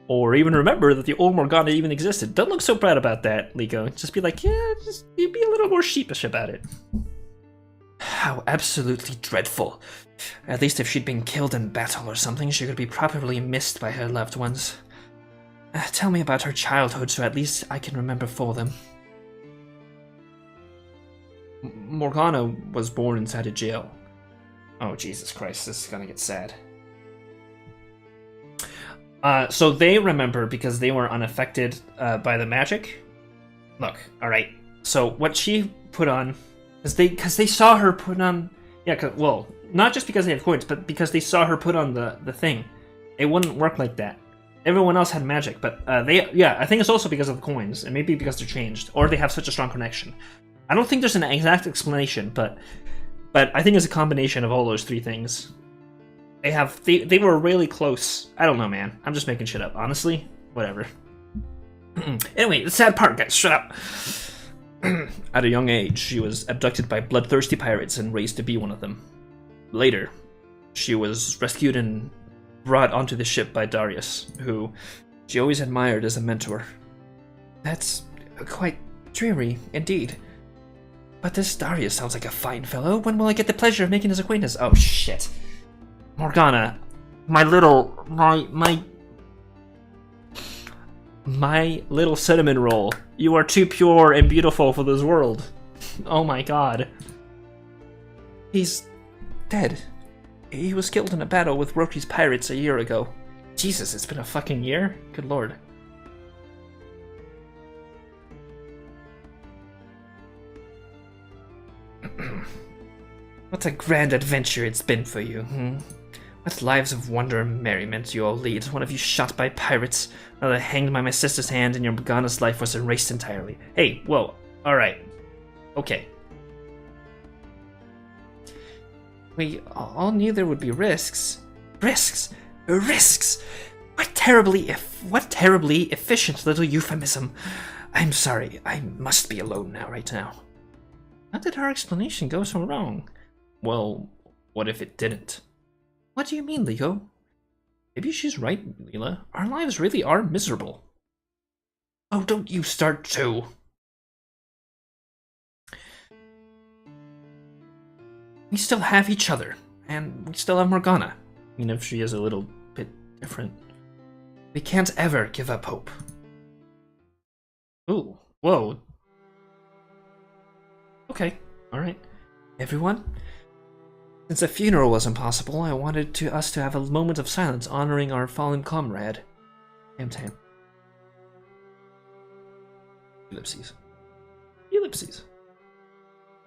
Or even remember that the old Morgana even existed. Don't look so proud about that, Liko. Just be like, yeah, just be a little more sheepish about it. How absolutely dreadful. At least if she'd been killed in battle or something, she could be properly missed by her loved ones. Tell me about her childhood so at least I can remember for them. Morgana was born inside a jail. Oh, Jesus Christ, this is gonna get sad. So they remember because they were unaffected by the magic. Look, alright. So what she put on, because they saw her put on, well, not just because they have coins, but because they saw her put on the thing. It wouldn't work like that. Everyone else had magic, but I think it's also because of the coins, and maybe because they're changed, or they have such a strong connection. I don't think there's an exact explanation, but I think it's a combination of all those three things. They were really close. I don't know, man. I'm just making shit up. Honestly, whatever. Anyway, the sad part, guys. Shut up. At a young age, she was abducted by bloodthirsty pirates and raised to be one of them. Later, she was rescued and brought onto the ship by Darius, who she always admired as a mentor. That's quite dreary, indeed. But this Darius sounds like a fine fellow. When will I get the pleasure of making his acquaintance? Oh, shit. Morgana, my little cinnamon roll. You are too pure and beautiful for this world. Oh my god. He's dead. He was killed in a battle with Roki's pirates a year ago. Jesus, it's been a fucking year? Good lord. What a grand adventure it's been for you, What lives of wonder and merriment you all lead. One of you shot by pirates, another hanged by my sister's hand, and your Morgana's life was erased entirely. Hey, whoa, alright. Okay. We all knew there would be risks. Risks? Risks! What terribly efficient little euphemism. I'm sorry, I must be alone now, right now. How did our explanation go so wrong? Well, what if it didn't? What do you mean, Liko? Maybe she's right, Leela. Our lives really are miserable. Oh, don't you start too. We still have each other, and we still have Morgana. Even if she is a little bit different. We can't ever give up hope. Ooh, whoa. Okay, alright. Everyone? Since a funeral was impossible, I wanted us to have a moment of silence honoring our fallen comrade. Tamtam. Ellipses. Ellipses.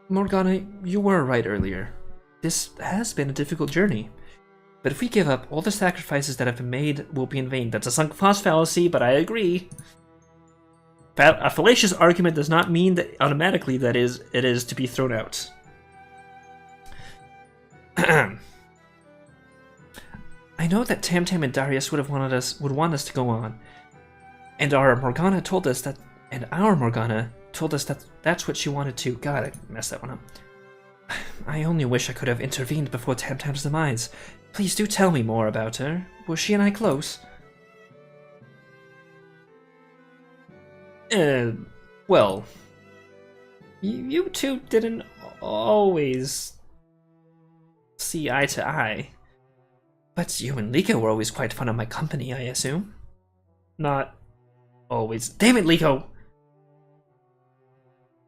Morgana, you were right earlier. This has been a difficult journey. But if we give up, all the sacrifices that have been made will be in vain. That's a sunk cost fallacy, but I agree. A fallacious argument does not mean that automatically it is to be thrown out. I know that Tamtam and Darius would want us to go on, and our Morgana told us that that's what she wanted to. God, I messed that one up. I only wish I could have intervened before Tamtam's demise. Please do tell me more about her. Was she and I close? Well, you two didn't always see eye to eye. But you and Liko were always quite fond of my company, I assume? Not always. Damn it, Liko!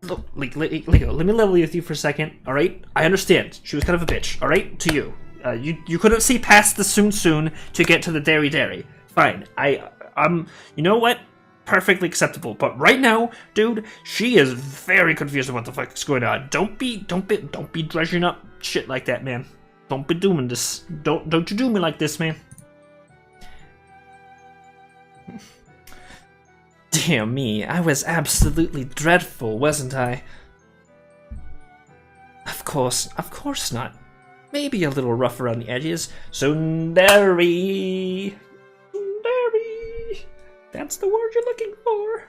Look, Liko, let me level with you for a second, alright? I understand. She was kind of a bitch, alright? To you. You couldn't see past the soon to get to the dairy. Fine. You know what? Perfectly acceptable. But right now, dude, she is very confused about what the fuck is going on. Don't be dredging up shit like that, man. Don't be doing this. Don't you do me like this, man. Dear me, I was absolutely dreadful, wasn't I? Of course not. Maybe a little rough around the edges. Tsundere. That's the word you're looking for.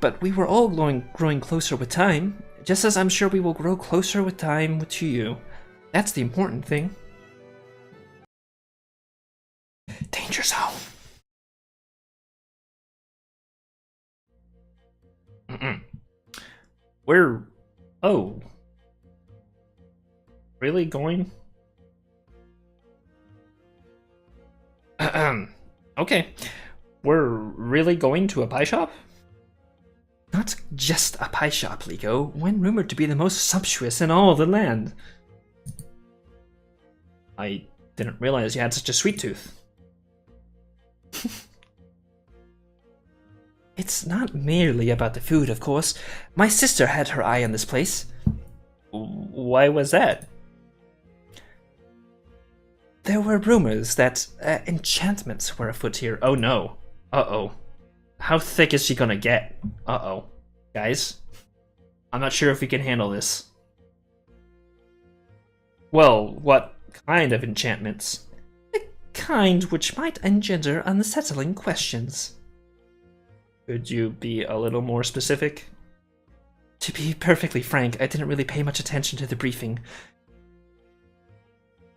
But we were all growing closer with time, just as I'm sure we will grow closer with time to you. That's the important thing. Danger zone. We're... Oh. Really going? Okay. We're really going to a pie shop? Not just a pie shop, Liko. When rumored to be the most sumptuous in all the land. I didn't realize you had such a sweet tooth. It's not merely about the food, of course. My sister had her eye on this place. Why was that? There were rumors that enchantments were afoot here. Oh no. Uh-oh. How thick is she gonna get? Uh-oh. Guys, I'm not sure if we can handle this. Well, what kind of enchantments? The kind which might engender unsettling questions. Could you be a little more specific? To be perfectly frank, I didn't really pay much attention to the briefing.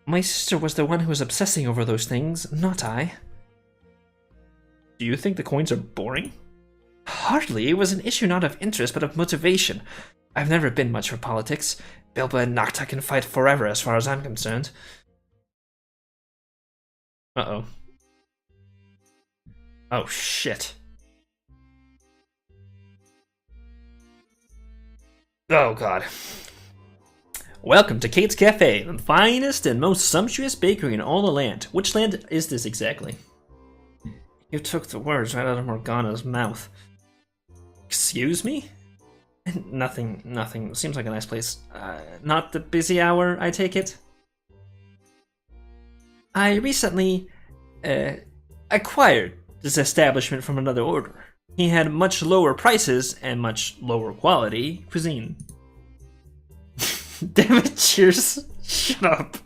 My sister was the one who was obsessing over those things, not I. Do you think the coins are boring? Hardly. It was an issue not of interest, but of motivation. I've never been much for politics. Bilba and Nocta can fight forever as far as I'm concerned. Uh-oh. Oh, shit. Oh, God. Welcome to Kate's Cafe, the finest and most sumptuous bakery in all the land. Which land is this exactly? You took the words right out of Morgana's mouth. Excuse me? Nothing. Seems like a nice place. Not the busy hour, I take it? I recently, acquired this establishment from another order. He had much lower prices and much lower quality cuisine. Damn it, cheers. Shut up.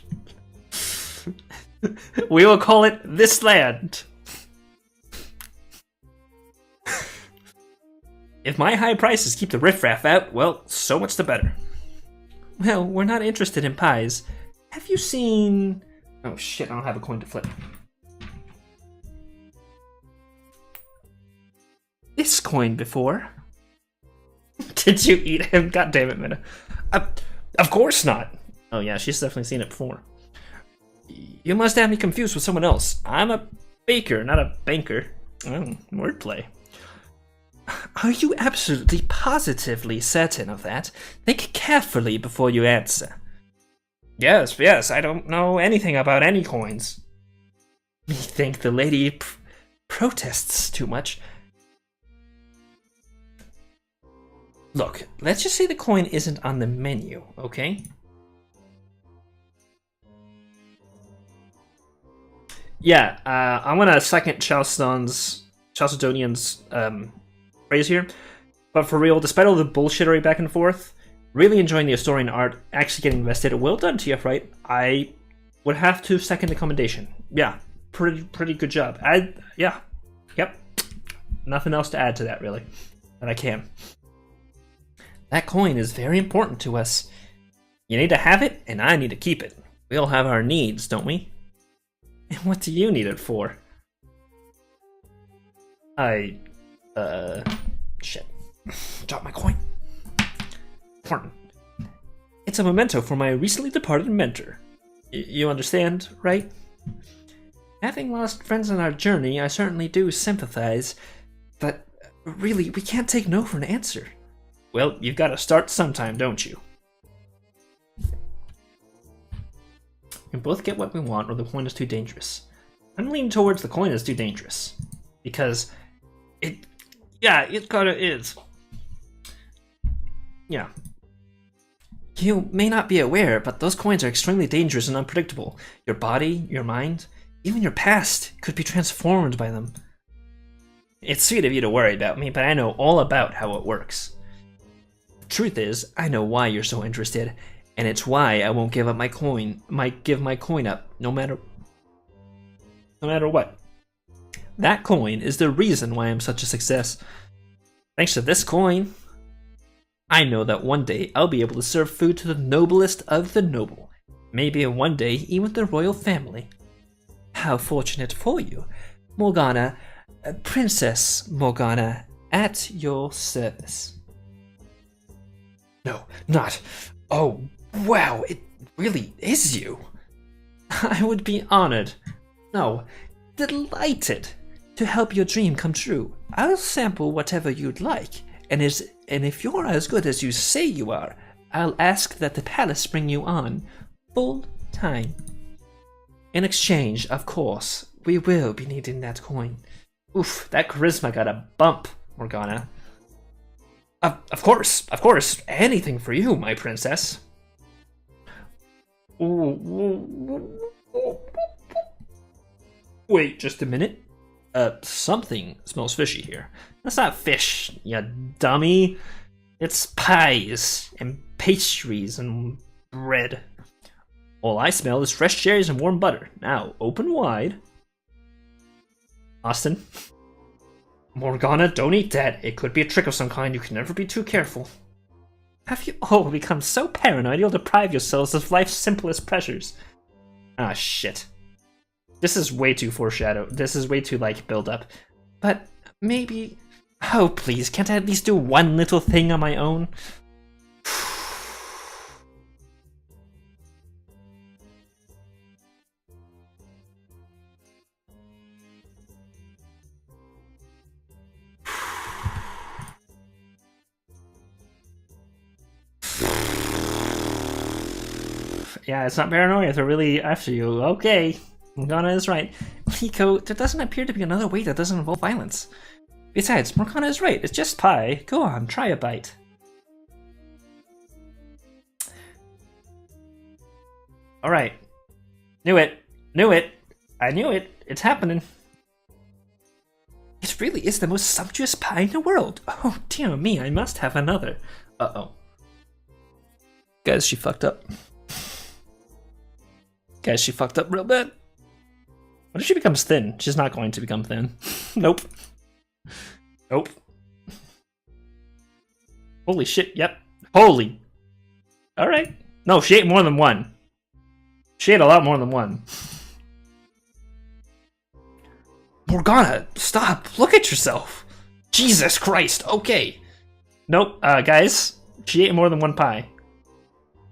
We will call it this land. If my high prices keep the riffraff out, well, so much the better. Well, we're not interested in pies. Have you seen... Oh shit, I don't have a coin to flip. This coin before? Did you eat him? God damn it, Minna. Of course not. Oh yeah, she's definitely seen it before. You must have me confused with someone else. I'm a baker, not a banker. Oh, wordplay. Are you absolutely positively certain of that? Think carefully before you answer. Yes, I don't know anything about any coins. Me think the lady protests too much. Look, let's just say the coin isn't on the menu, okay? Yeah, I'm gonna second Chalcedonian's phrase here. But for real, despite all the bullshittery back and forth, really enjoying the historian art, actually getting invested. Well done, TF Right. I would have to second the commendation. Yeah, pretty good job. Yep. Nothing else to add to that, really, that I can. That coin is very important to us. You need to have it, and I need to keep it. We all have our needs, don't we? And what do you need it for? Shit. Drop my coin. Important. It's a memento for my recently departed mentor. You understand, right? Having lost friends on our journey, I certainly do sympathize. But really, we can't take no for an answer. Well, you've got to start sometime, don't you? We both get what we want, or the coin is too dangerous. I'm leaning towards the coin is too dangerous. Because it kinda is. Yeah. You may not be aware, but those coins are extremely dangerous and unpredictable. Your body, your mind, even your past could be transformed by them. It's sweet of you to worry about me, but I know all about how it works. The truth is, I know why you're so interested, and it's why I won't give up my coin. Give my coin up, no matter what. That coin is the reason why I'm such a success. Thanks to this coin, I know that one day I'll be able to serve food to the noblest of the noble. Maybe one day even the royal family. How fortunate for you, Morgana, Princess Morgana, at your service. No, not. Oh, wow, it really is you. I would be honored. No, delighted to help your dream come true. I'll sample whatever you'd like, and if you're as good as you say you are, I'll ask that the palace bring you on full time. In exchange, of course, we will be needing that coin. Oof, that charisma got a bump, Morgana. Of course, anything for you, my princess. Wait just a minute. Something smells fishy here. That's not fish, you dummy. It's pies and pastries and bread. All I smell is fresh cherries and warm butter. Now, open wide. Austin? Morgana, don't eat that. It could be a trick of some kind. You can never be too careful. Have you all become so paranoid you'll deprive yourselves of life's simplest pleasures? Ah, shit. This is way too foreshadowed. This is way too, build up. But maybe... Oh, please, can't I at least do one little thing on my own? Yeah, it's not paranoia, they're really after you. Okay, Morgana is right. Liko, there doesn't appear to be another way that doesn't involve violence. Besides, Morgana is right, it's just pie. Go on, try a bite. Alright. Knew it. I knew it. It's happening. It really is the most sumptuous pie in the world. Oh, dear me, I must have another. Uh-oh. Guys, she fucked up. Guys, she fucked up real bad. What if she becomes thin? She's not going to become thin. Nope. Nope. Holy shit, yep. Holy. Alright. No, she ate more than one. She ate a lot more than one. Morgana, stop. Look at yourself. Jesus Christ. Okay. Nope. Guys, she ate more than one pie.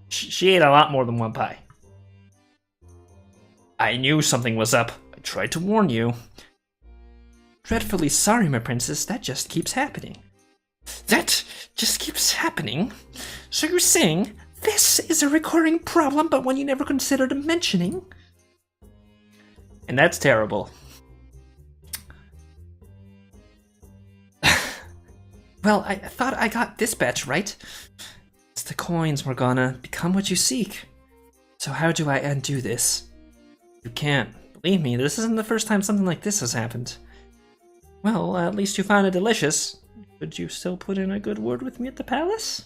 She ate a lot more than one pie. I knew something was up. I tried to warn you. Dreadfully sorry, my princess. That just keeps happening. That just keeps happening? So you're saying this is a recurring problem, but one you never considered mentioning? And that's terrible. Well, I thought I got this batch right. It's the coins, Morgana. Become what you seek. So how do I undo this? You can't. Believe me, this isn't the first time something like this has happened. Well, at least you found it delicious. Could you still put in a good word with me at the palace?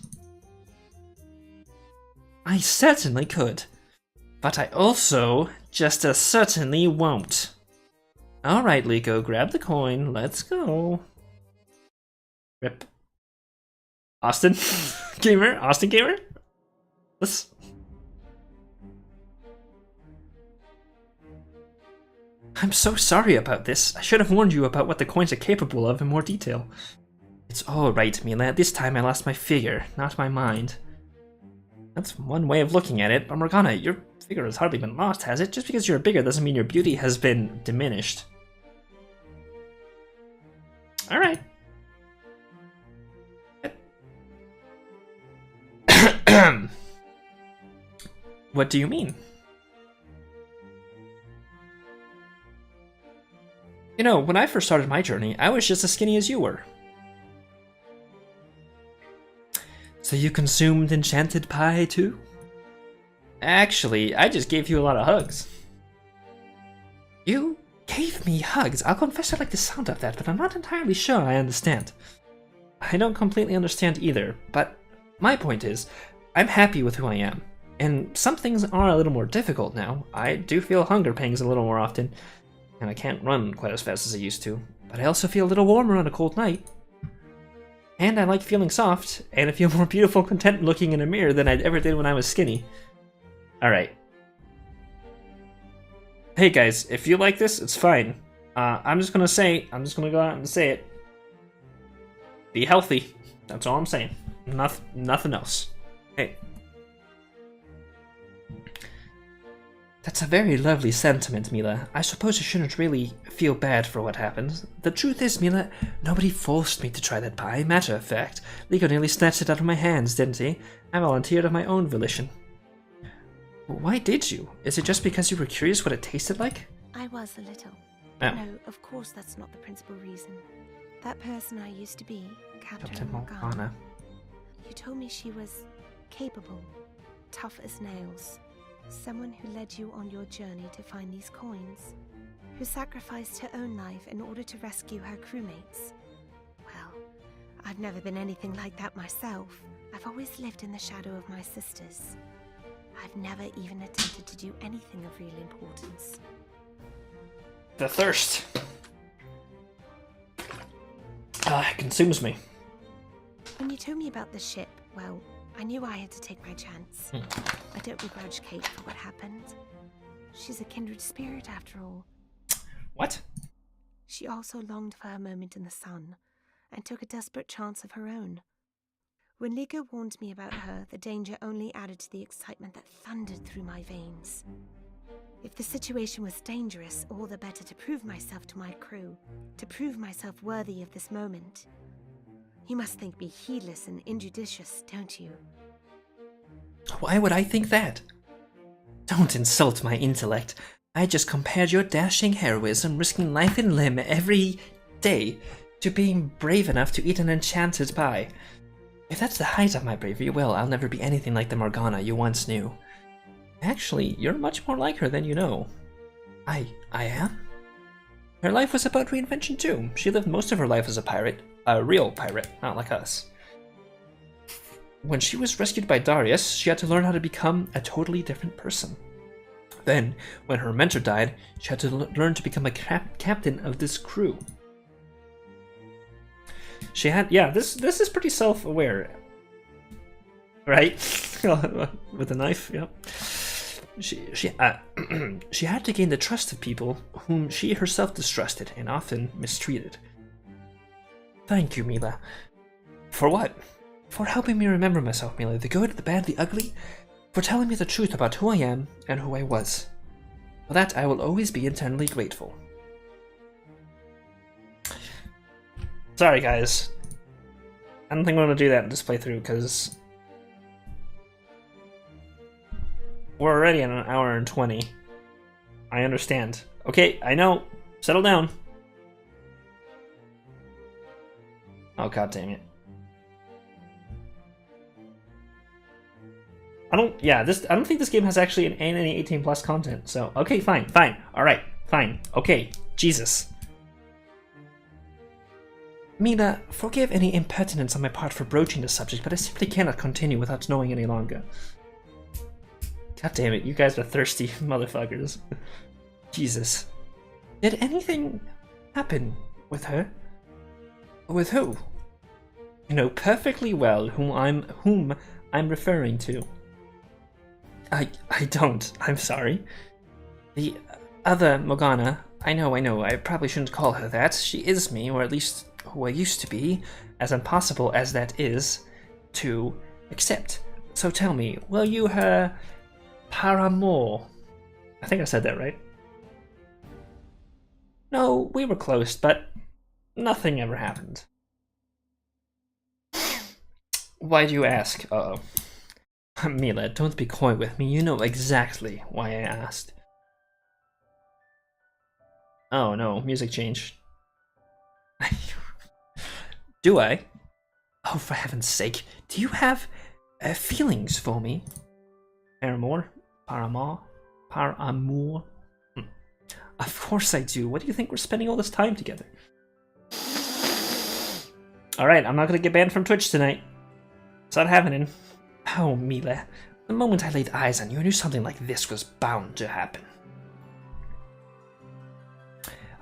I certainly could. But I also just as certainly won't. Alright, Liko, grab the coin. Let's go. Rip. Austin? Gamer? Austin Gamer? Let's... I'm so sorry about this. I should have warned you about what the coins are capable of in more detail. It's alright, Mila. This time I lost my figure, not my mind. That's one way of looking at it, but Morgana, your figure has hardly been lost, has it? Just because you're bigger doesn't mean your beauty has been diminished. Alright. What do you mean? You know, when I first started my journey, I was just as skinny as you were. So you consumed enchanted pie too? Actually, I just gave you a lot of hugs. You gave me hugs? I'll confess I like the sound of that, but I'm not entirely sure I understand. I don't completely understand either, but my point is, I'm happy with who I am. And some things are a little more difficult now. I do feel hunger pangs a little more often, and I can't run quite as fast as I used to. But I also feel a little warmer on a cold night. And I like feeling soft, and I feel more beautiful, content looking in a mirror than I ever did when I was skinny. Alright. Hey guys, if you like this, it's fine. I'm just gonna go out and say it. Be healthy. That's all I'm saying. Nothing else. Hey. That's a very lovely sentiment, Mila. I suppose you shouldn't really feel bad for what happened. The truth is, Mila, nobody forced me to try that pie. Matter of fact, Liko nearly snatched it out of my hands, didn't he? I volunteered of my own volition. Why did you? Is it just because you were curious what it tasted like? I was a little. Oh. No, of course that's not the principal reason. That person I used to be, Captain Morgana. Morgana. You told me she was capable, tough as nails. Someone who led you on your journey to find these coins. Who sacrificed her own life in order to rescue her crewmates. Well, I've never been anything like that myself. I've always lived in the shadow of my sisters. I've never even attempted to do anything of real importance. The thirst. It consumes me. When you told me about the ship, well, I knew I had to take my chance. I don't begrudge Kate for what happened. She's a kindred spirit after all. What? She also longed for her moment in the sun, and took a desperate chance of her own. When Liko warned me about her, the danger only added to the excitement that thundered through my veins. If the situation was dangerous, all the better to prove myself to my crew, to prove myself worthy of this moment. You must think me heedless and injudicious, don't you? Why would I think that? Don't insult my intellect. I just compared your dashing heroism, risking life and limb every day, to being brave enough to eat an enchanted pie. If that's the height of my bravery, well, I'll never be anything like the Morgana you once knew. Actually, you're much more like her than you know. I am? Her life was about reinvention too. She lived most of her life as a pirate. A real pirate, not like us. When she was rescued by Darius, she had to learn how to become a totally different person. Then, when her mentor died, she had to learn to become a captain of this crew. She had, yeah, this is pretty self-aware, right? With a knife, yeah. She had to gain the trust of people whom she herself distrusted and often mistreated. Thank you, Mila. For what? For helping me remember myself, Mila, the good, the bad, the ugly. For telling me the truth about who I am and who I was. For that, I will always be eternally grateful. Sorry, guys. I don't think I'm going to do that in this playthrough, because we're already at an hour and 20. I understand. Okay, I know. Settle down. Oh, god dang it. I don't think this game has actually any 18 plus content, so okay, fine, alright, fine, okay, Jesus. Mina, forgive any impertinence on my part for broaching the subject, but I simply cannot continue without knowing any longer. God damn it, you guys are thirsty motherfuckers. Jesus. Did anything happen with her? With who? You know perfectly well whom I'm referring to. I don't. I'm sorry. The other Morgana. I know. I probably shouldn't call her that. She is me, or at least who I used to be, as impossible as that is to accept. So tell me, were you her paramour? I think I said that right. No, we were close, but nothing ever happened. Why do you ask? Uh-oh. Mila, don't be coy with me. You know exactly why I asked. Oh no, music changed. Do I? Oh, for heaven's sake. Do you have feelings for me? Paramour? Paramour? Paramour? Of course I do. What do you think we're spending all this time together? Alright, I'm not gonna get banned from Twitch tonight. It's not happening. Oh, Mila. The moment I laid eyes on you, I knew something like this was bound to happen.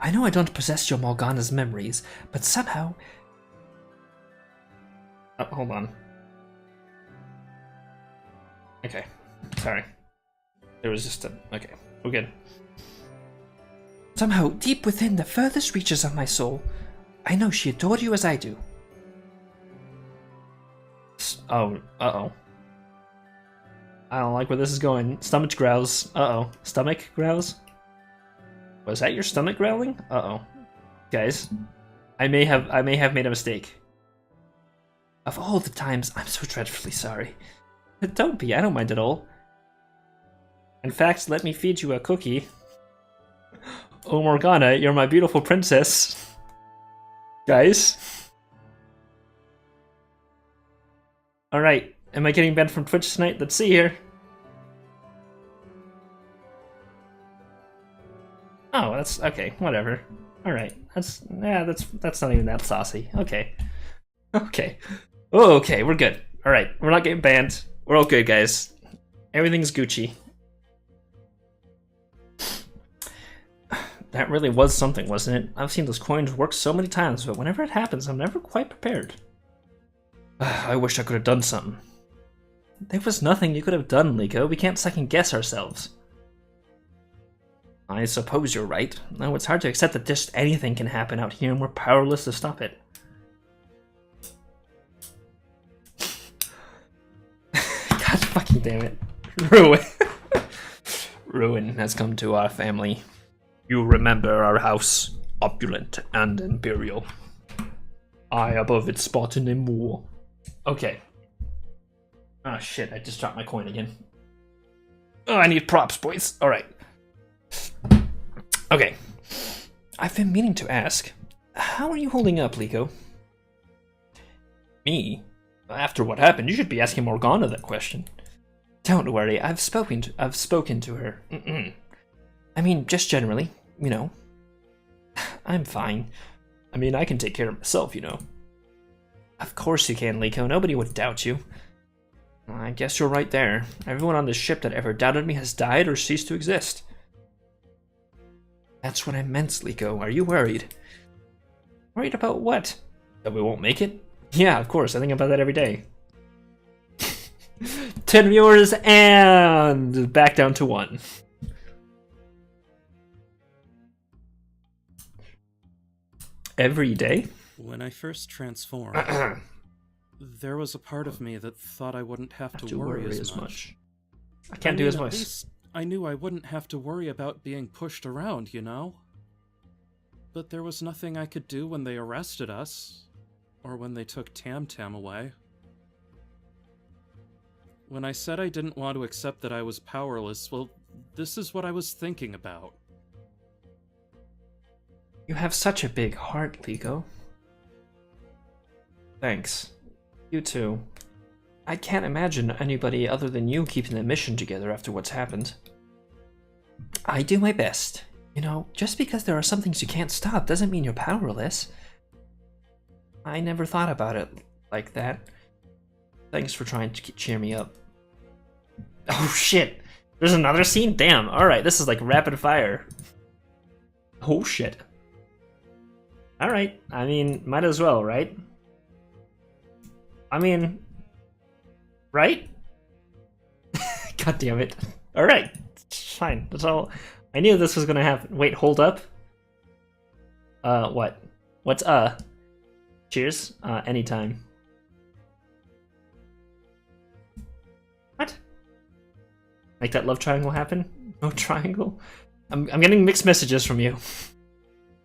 I know I don't possess your Morgana's memories, but somehow... Oh, hold on. Okay. Sorry. There was just a... Okay, we're good. Somehow, deep within the furthest reaches of my soul, I know she adored you as I do. Oh, uh-oh. I don't like where this is going. Stomach growls. Uh-oh. Stomach growls? Was that your stomach growling? Uh-oh. Guys, I may have made a mistake. Of all the times, I'm so dreadfully sorry. But don't be, I don't mind at all. In fact, let me feed you a cookie. Oh, Morgana, you're my beautiful princess. Guys. Alright, am I getting banned from Twitch tonight? Let's see here. Oh, that's okay, whatever. Alright, that's not even that saucy. Okay. Okay. Oh, okay, we're good. Alright, we're not getting banned. We're all good, guys. Everything's Gucci. That really was something, wasn't it? I've seen those coins work so many times, but whenever it happens, I'm never quite prepared. I wish I could have done something. There was nothing you could have done, Liko. We can't second guess ourselves. I suppose you're right. Now it's hard to accept that just anything can happen out here and we're powerless to stop it. God fucking damn it. Ruin. Ruin has come to our family. You remember our house, opulent and imperial. I above it spot in a moor. Okay. Oh shit, I just dropped my coin again. Oh, I need props, boys. Alright. Okay. I've been meaning to ask, how are you holding up, Liko? Me? After what happened, you should be asking Morgana that question. Don't worry, I've spoken to her. I mean, just generally, you know. I'm fine. I mean, I can take care of myself, you know. Of course you can, Liko. Nobody would doubt you. I guess you're right there. Everyone on this ship that ever doubted me has died or ceased to exist. That's what I meant, Liko. Are you worried? Worried about what? That we won't make it? Yeah, of course. I think about that every day. 10 viewers and back down to 1. Every day? When I first transformed, there was a part of me that thought I wouldn't have to worry as much. I can't do as much. At least I knew I wouldn't have to worry about being pushed around, you know? But there was nothing I could do when they arrested us, or when they took Tam Tam away. When I said I didn't want to accept that I was powerless, well, this is what I was thinking about. You have such a big heart, Liko. Thanks. You too. I can't imagine anybody other than you keeping the mission together after what's happened. I do my best. You know, just because there are some things you can't stop doesn't mean you're powerless. I never thought about it like that. Thanks for trying to cheer me up. Oh shit! There's another scene? Damn, alright, this is like rapid fire. Oh shit. Alright, I mean, might as well, right? I mean, right? God damn it. Alright, fine, that's all. I knew this was gonna happen. Wait, hold up. What? What's Cheers? Anytime. What? Make that love triangle happen? No triangle? I'm getting mixed messages from you.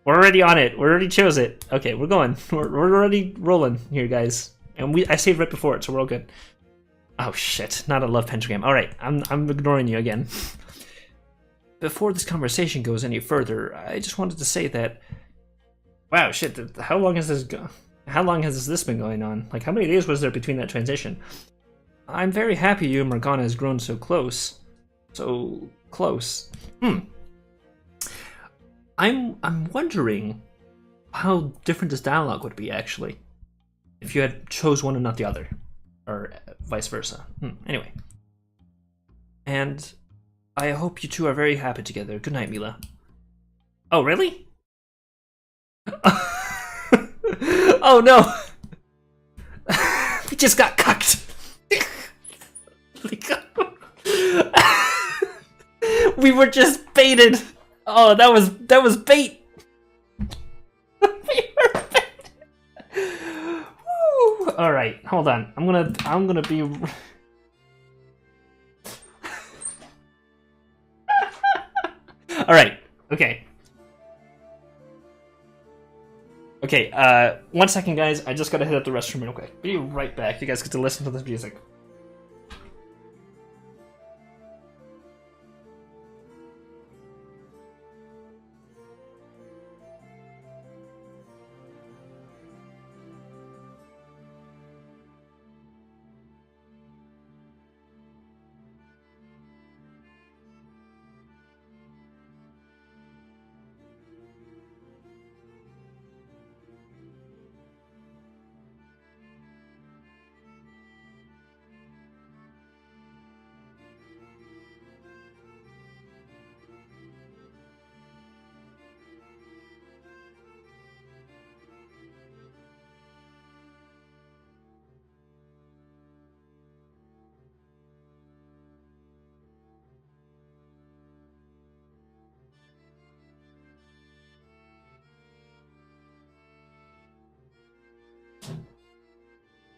We're already on it. We already chose it. Okay, we're going. We're already rolling here, guys. And I saved right before it, so we're all good. Oh shit! Not a love pentagram. All right, I'm ignoring you again. before this conversation goes any further, I just wanted to say that, wow, shit, how long has this been going on? Like, how many days was there between that transition? I'm very happy you and Morgana has grown so close. So close. I'm wondering how different this dialogue would be, actually, if you had chose one and not the other, or vice versa. Anyway. And I hope you two are very happy together. Good night, Mila. Oh, really? Oh, no! We just got cucked! We were just baited! Oh, that was bait! We were baited! Woo. All right, hold on. I'm gonna be. All right. Okay. Okay. 1 second, guys. I just gotta hit up the restroom real quick. Be right back. You guys get to listen to this music.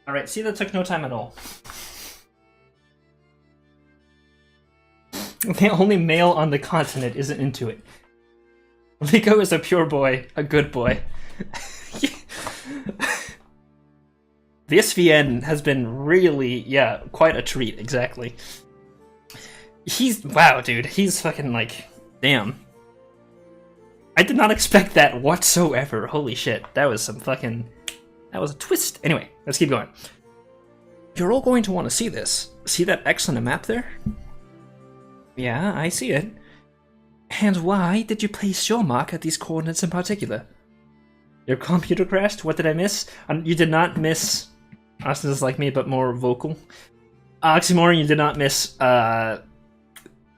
Alright, see, that took no time at all. The only male on the continent isn't into it. Liko is a pure boy, a good boy. The SVN has been really, yeah, quite a treat, exactly. Wow, dude, he's fucking like, damn. I did not expect that whatsoever, holy shit, that was a twist. Anyway, let's keep going. You're all going to want to see this. See that X on the map there? Yeah, I see it. And why did you place your mark at these coordinates in particular? Your computer crashed? What did I miss? You did not miss... Austin is like me, but more vocal. Oxymoron, you did not miss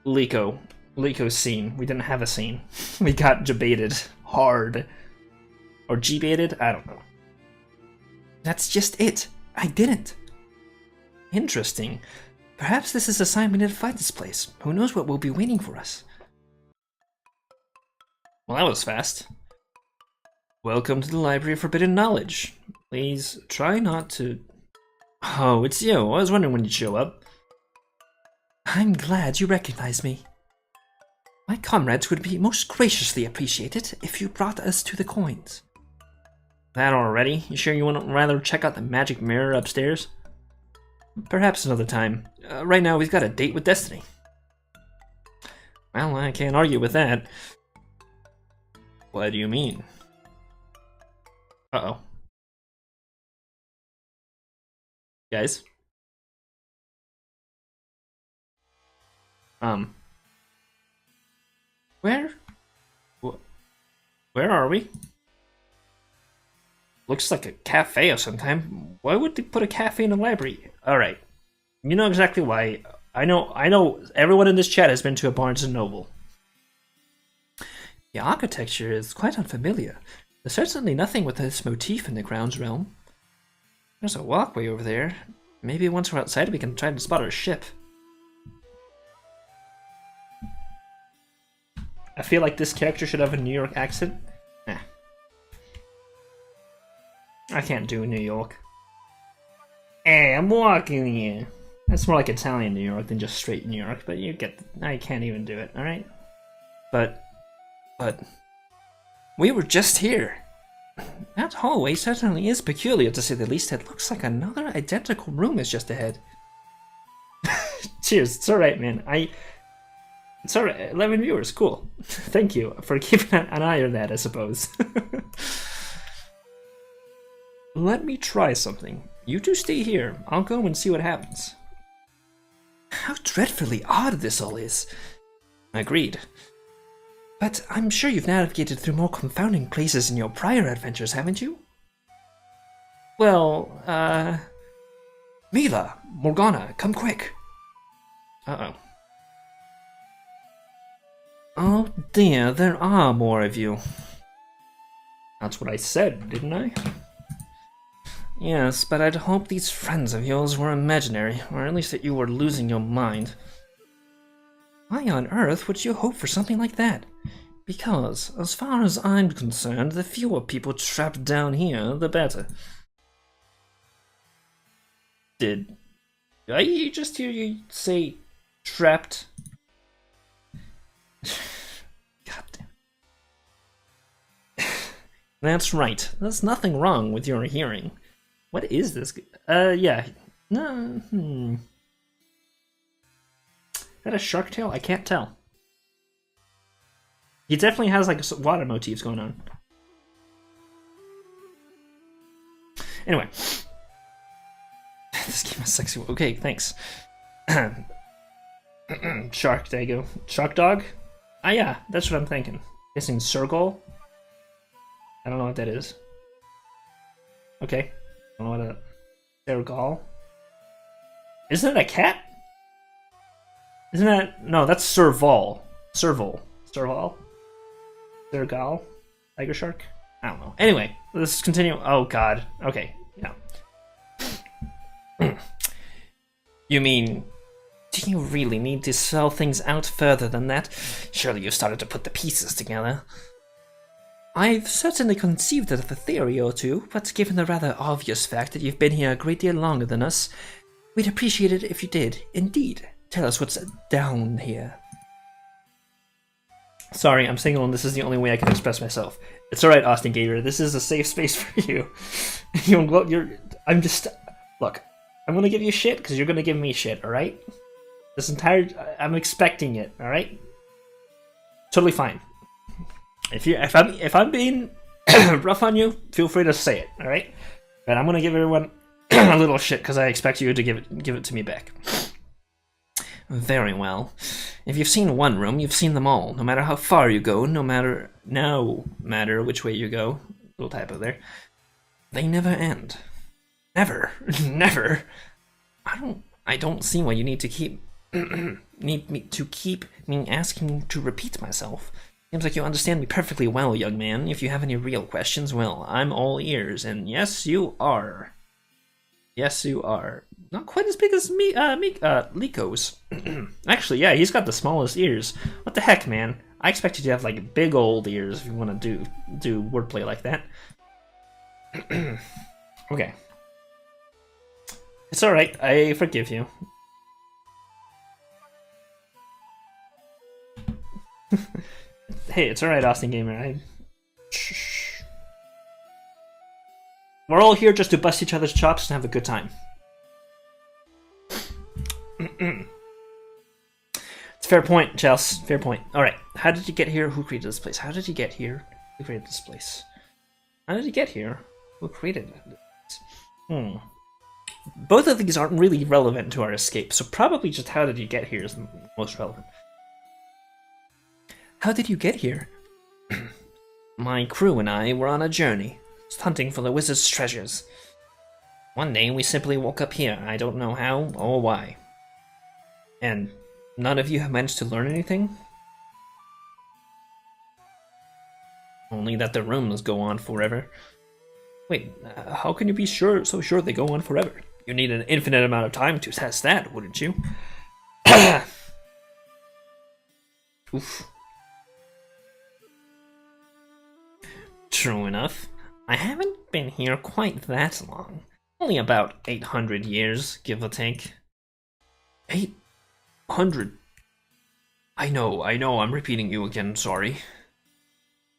Liko's scene. We didn't have a scene. We got G-baited hard. Or G-baited? I don't know. That's just it. I didn't. Interesting. Perhaps this is a sign we need to find this place. Who knows what will be waiting for us. Well, that was fast. Welcome to the Library of Forbidden Knowledge. Please try not to... Oh, it's you. I was wondering when you'd show up. I'm glad you recognize me. My comrades would be most graciously appreciated if you brought us to the coins. That already? You sure you wouldn't rather check out the magic mirror upstairs? Perhaps another time. Right now we've got a date with Destiny. Well, I can't argue with that. What do you mean? Uh-oh. Guys? Where are we? Looks like a cafe of some kind. Why would they put a cafe in a library? Alright. You know exactly why. I know everyone in this chat has been to a Barnes & Noble. The architecture is quite unfamiliar. There's certainly nothing with this motif in the grounds realm. There's a walkway over there. Maybe once we're outside we can try to spot our ship. I feel like this character should have a New York accent. I can't do New York. Hey, I'm walking here. That's more like Italian New York than just straight New York, but you get... I can't even do it, alright? But... We were just here. That hallway certainly is peculiar, to say the least. It looks like another identical room is just ahead. Cheers, it's alright, man. It's alright, 11 viewers, cool. Thank you for keeping an eye on that, I suppose. Let me try something. You two stay here. I'll go and see what happens. How dreadfully odd this all is. Agreed. But I'm sure you've navigated through more confounding places in your prior adventures, haven't you? Well, Mila, Morgana, come quick. Uh-oh. Oh dear, there are more of you. That's what I said, didn't I? Yes, but I'd hope these friends of yours were imaginary, or at least that you were losing your mind. Why on earth would you hope for something like that? Because, as far as I'm concerned, the fewer people trapped down here, the better. Did I just hear you say trapped? God damn. That's right. There's nothing wrong with your hearing. What is this? Yeah. No. Is that a shark tail? I can't tell. He definitely has like water motifs going on. Anyway. This game is sexy. Okay, thanks. Shark, there you go. Shark dog? Ah, yeah, that's what I'm thinking. Guessing Sergol? I don't know what that is. Okay. I don't know what a Sergol. Isn't it a cat? Isn't that... No, that's Serval. Serval. Serval? Sergal? Tiger shark? I don't know. Anyway, let's continue. Oh, God. Okay, yeah. You mean... Do you really need to spell things out further than that? Surely you started to put the pieces together. I've certainly conceived of a theory or two, but given the rather obvious fact that you've been here a great deal longer than us, we'd appreciate it if you did, indeed, tell us what's down here. Sorry, I'm single and this is the only way I can express myself. It's alright, Austin Gator, this is a safe space for you. Look, I'm gonna give you shit because you're gonna give me shit, alright? I'm expecting it, alright? Totally fine. If I'm being rough on you, feel free to say it, alright? But I'm gonna give everyone a little shit because I expect you to give it to me back. Very well. If you've seen one room, you've seen them all. No matter how far you go, no matter which way you go, little typo there, they never end. Never, never. I don't see why you need to keep me asking to repeat myself. Seems like you understand me perfectly well, young man. If you have any real questions, well, I'm all ears, and yes, you are. Yes, you are. Not quite as big as Liko's. Actually, yeah, he's got the smallest ears. What the heck, man? I expect you to have, like, big old ears if you want to do wordplay like that. Okay. It's alright, I forgive you. Hey, it's alright, Austin Gamer. We're all here just to bust each other's chops and have a good time. It's a fair point, Chels. Fair point. Alright, how did you get here? Who created this place? How did you get here? Who created this place? How did you get here? Who created this? Both of these aren't really relevant to our escape, so probably just how did you get here is the most relevant. How did you get here? My crew and I were on a journey, hunting for the wizard's treasures. One day we simply woke up here, I don't know how or why. And none of you have managed to learn anything? Only that the rooms go on forever. Wait, how can you be so sure they go on forever? You need an infinite amount of time to test that, wouldn't you? Oof. True enough. I haven't been here quite that long. Only about 800 years, give or take. 800? I know, I'm repeating you again, sorry.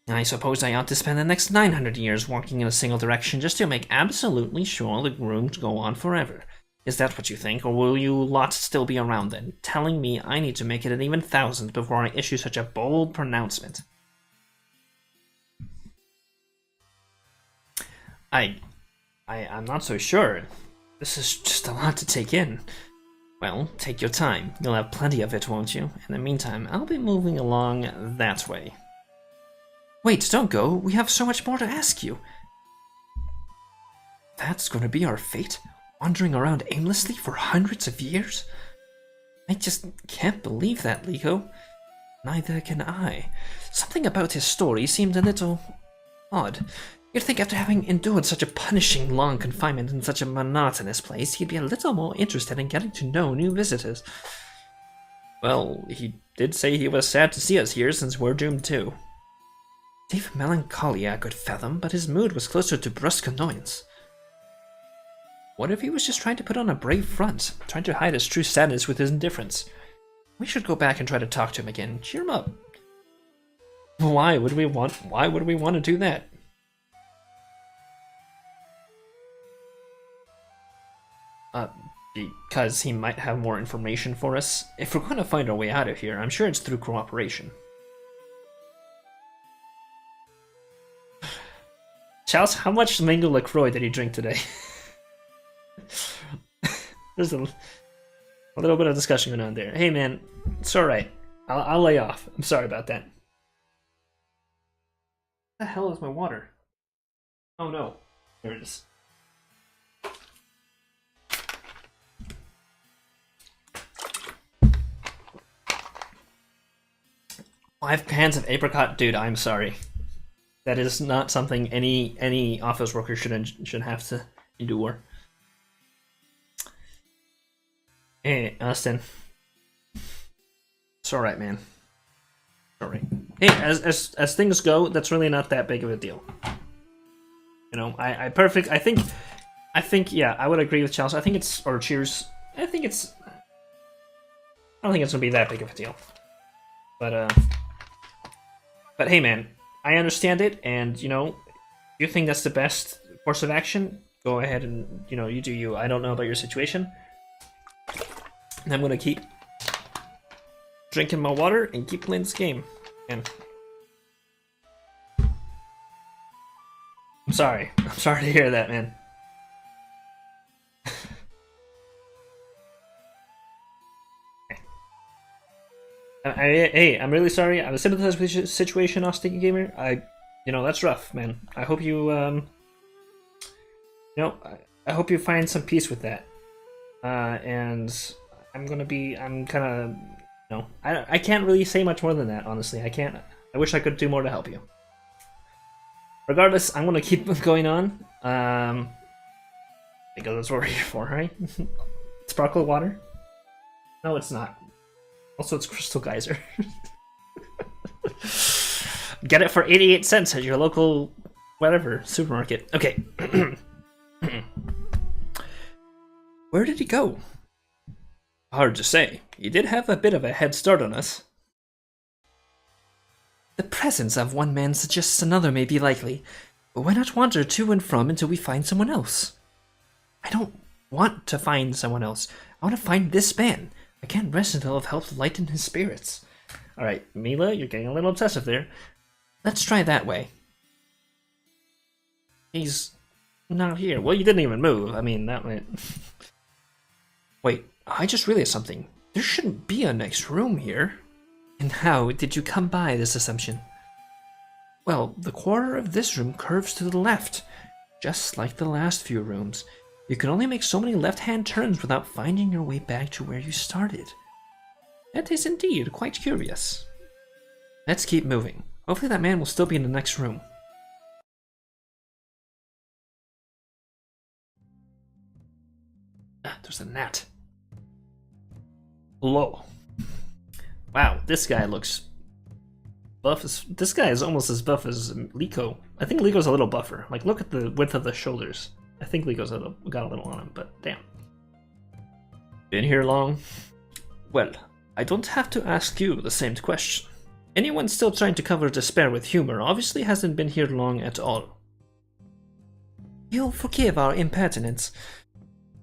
I suppose I ought to spend the next 900 years walking in a single direction just to make absolutely sure the rooms go on forever. Is that what you think, or will you lot still be around then, telling me I need to make it an even thousand before I issue such a bold pronouncement? I'm not so sure. This is just a lot to take in. Well, take your time. You'll have plenty of it, won't you? In the meantime, I'll be moving along that way. Wait, don't go. We have so much more to ask you. That's going to be our fate? Wandering around aimlessly for hundreds of years? I just can't believe that, Liko. Neither can I. Something about his story seemed a little odd. You'd think after having endured such a punishing long confinement in such a monotonous place, he'd be a little more interested in getting to know new visitors. Well, he did say he was sad to see us here since we're doomed too. Deep melancholy I could fathom, but his mood was closer to brusque annoyance. What if he was just trying to put on a brave front, trying to hide his true sadness with his indifference? We should go back and try to talk to him again, cheer him up. Why would we want to do that? Because he might have more information for us. If we're going to find our way out of here, I'm sure it's through cooperation. Charles, how much Mango LaCroix did he drink today? There's a little bit of discussion going on there. Hey man, it's alright. I'll lay off. I'm sorry about that. What the hell is my water? Oh no. There it is. Five cans of apricot, dude. I'm sorry. That is not something any office worker should have to endure. Hey, Austin. It's alright, man. Alright. Hey, as things go, that's really not that big of a deal. You know, I think yeah, I would agree with Chelsea. I think it's Cheers. I don't think it's gonna be that big of a deal. But hey, man, I understand it, and you know, you think that's the best course of action. Go ahead and you do you. I don't know about your situation. And I'm gonna keep drinking my water and keep playing this game. And I'm sorry to hear that, man. Hey, I'm really sorry. I was sympathizing with your situation, Austin Gamer. That's rough, man. I hope you, I hope you find some peace with that. And I'm kind of, I can't really say much more than that, honestly. I can't. I wish I could do more to help you. Regardless, I'm gonna keep going on. Because that's what we're here for, right? Sparkle water? No, it's not. Also, it's Crystal Geyser. Get it for 88 cents at your local, whatever, supermarket. Okay. Where did he go? Hard to say. He did have a bit of a head start on us. The presence of one man suggests another may be likely. But why not wander to and from until we find someone else? I don't want to find someone else. I want to find this man. I can't rest until I've helped lighten his spirits. Alright, Mila, you're getting a little obsessive there. Let's try that way. He's not here. Well, you didn't even move. I mean, that might... Wait, I just realized something. There shouldn't be a next room here. And how did you come by this assumption? Well, the corner of this room curves to the left, just like the last few rooms. You can only make so many left-hand turns without finding your way back to where you started. That is indeed quite curious. Let's keep moving. Hopefully that man will still be in the next room. Ah, there's a gnat. Hello. Wow, this guy looks buff as... This guy is almost as buff as Liko. I think Liko's a little buffer. Like, look at the width of the shoulders. I think Liko's got a little on him, but damn. Been here long? Well, I don't have to ask you the same question. Anyone still trying to cover despair with humor obviously hasn't been here long at all. You'll forgive our impertinence.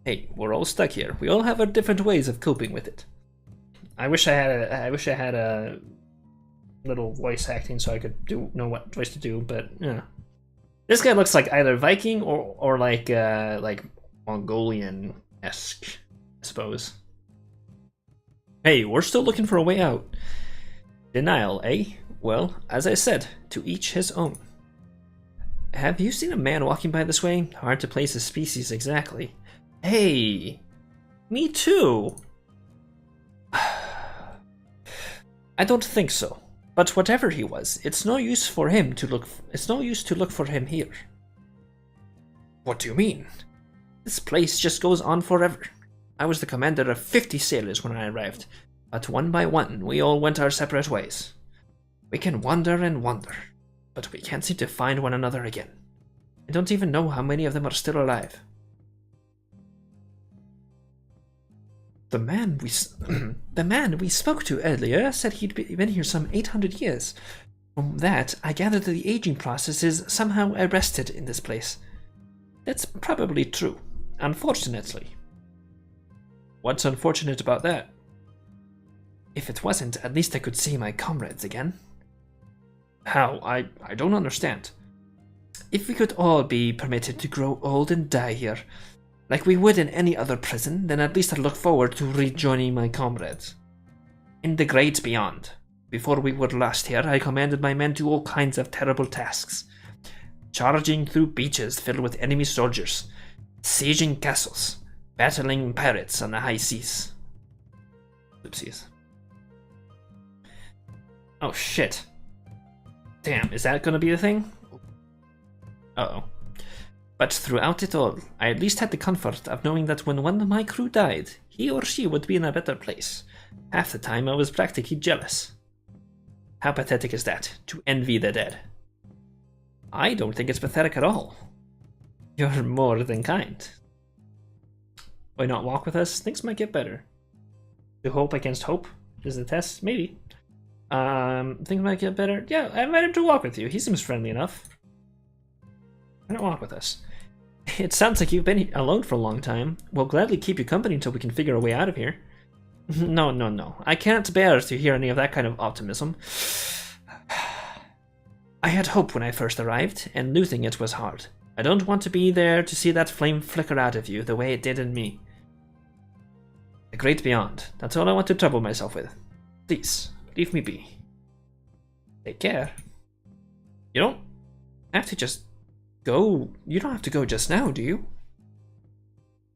Hey, we're all stuck here. We all have our different ways of coping with it. I wish I had a little voice acting so I could know what voice to do, but yeah. This guy looks like either Viking or like Mongolian-esque, I suppose. Hey, we're still looking for a way out. Denial, eh? Well, as I said, to each his own. Have you seen a man walking by this way? Hard to place his species exactly. Hey, me too. I don't think so. But whatever he was, it's no use for him to look. It's no use to look for him here. What do you mean? This place just goes on forever. I was the commander of 50 sailors when I arrived, but one by one we all went our separate ways. We can wander and wander, but we can't seem to find one another again. I don't even know how many of them are still alive. The man we spoke to earlier said he'd been here some 800 years. From that, I gathered that the aging process is somehow arrested in this place. That's probably true, unfortunately. What's unfortunate about that? If it wasn't, at least I could see my comrades again. How? I don't understand. If we could all be permitted to grow old and die here, like we would in any other prison, then at least I'd look forward to rejoining my comrades. In the great beyond, before we were lost here, I commanded my men to all kinds of terrible tasks. Charging through beaches filled with enemy soldiers, sieging castles, battling pirates on the high seas. Oopsies. Oh shit. Damn, is that gonna be the thing? Uh-oh. But throughout it all, I at least had the comfort of knowing that when one of my crew died, he or she would be in a better place. Half the time I was practically jealous. How pathetic is that, to envy the dead? I don't think it's pathetic at all. You're more than kind. Why not walk with us? Things might get better. To hope against hope is the test? Maybe. Things might get better. Yeah, I invite him to walk with you. He seems friendly enough. Why not walk with us? It sounds like you've been alone for a long time. We'll gladly keep you company until we can figure a way out of here. No. I can't bear to hear any of that kind of optimism. I had hope when I first arrived, and losing it was hard. I don't want to be there to see that flame flicker out of you the way it did in me. The great beyond. That's all I want to trouble myself with. Please, leave me be. Take care. You don't have to just go. You don't have to go just now, do you?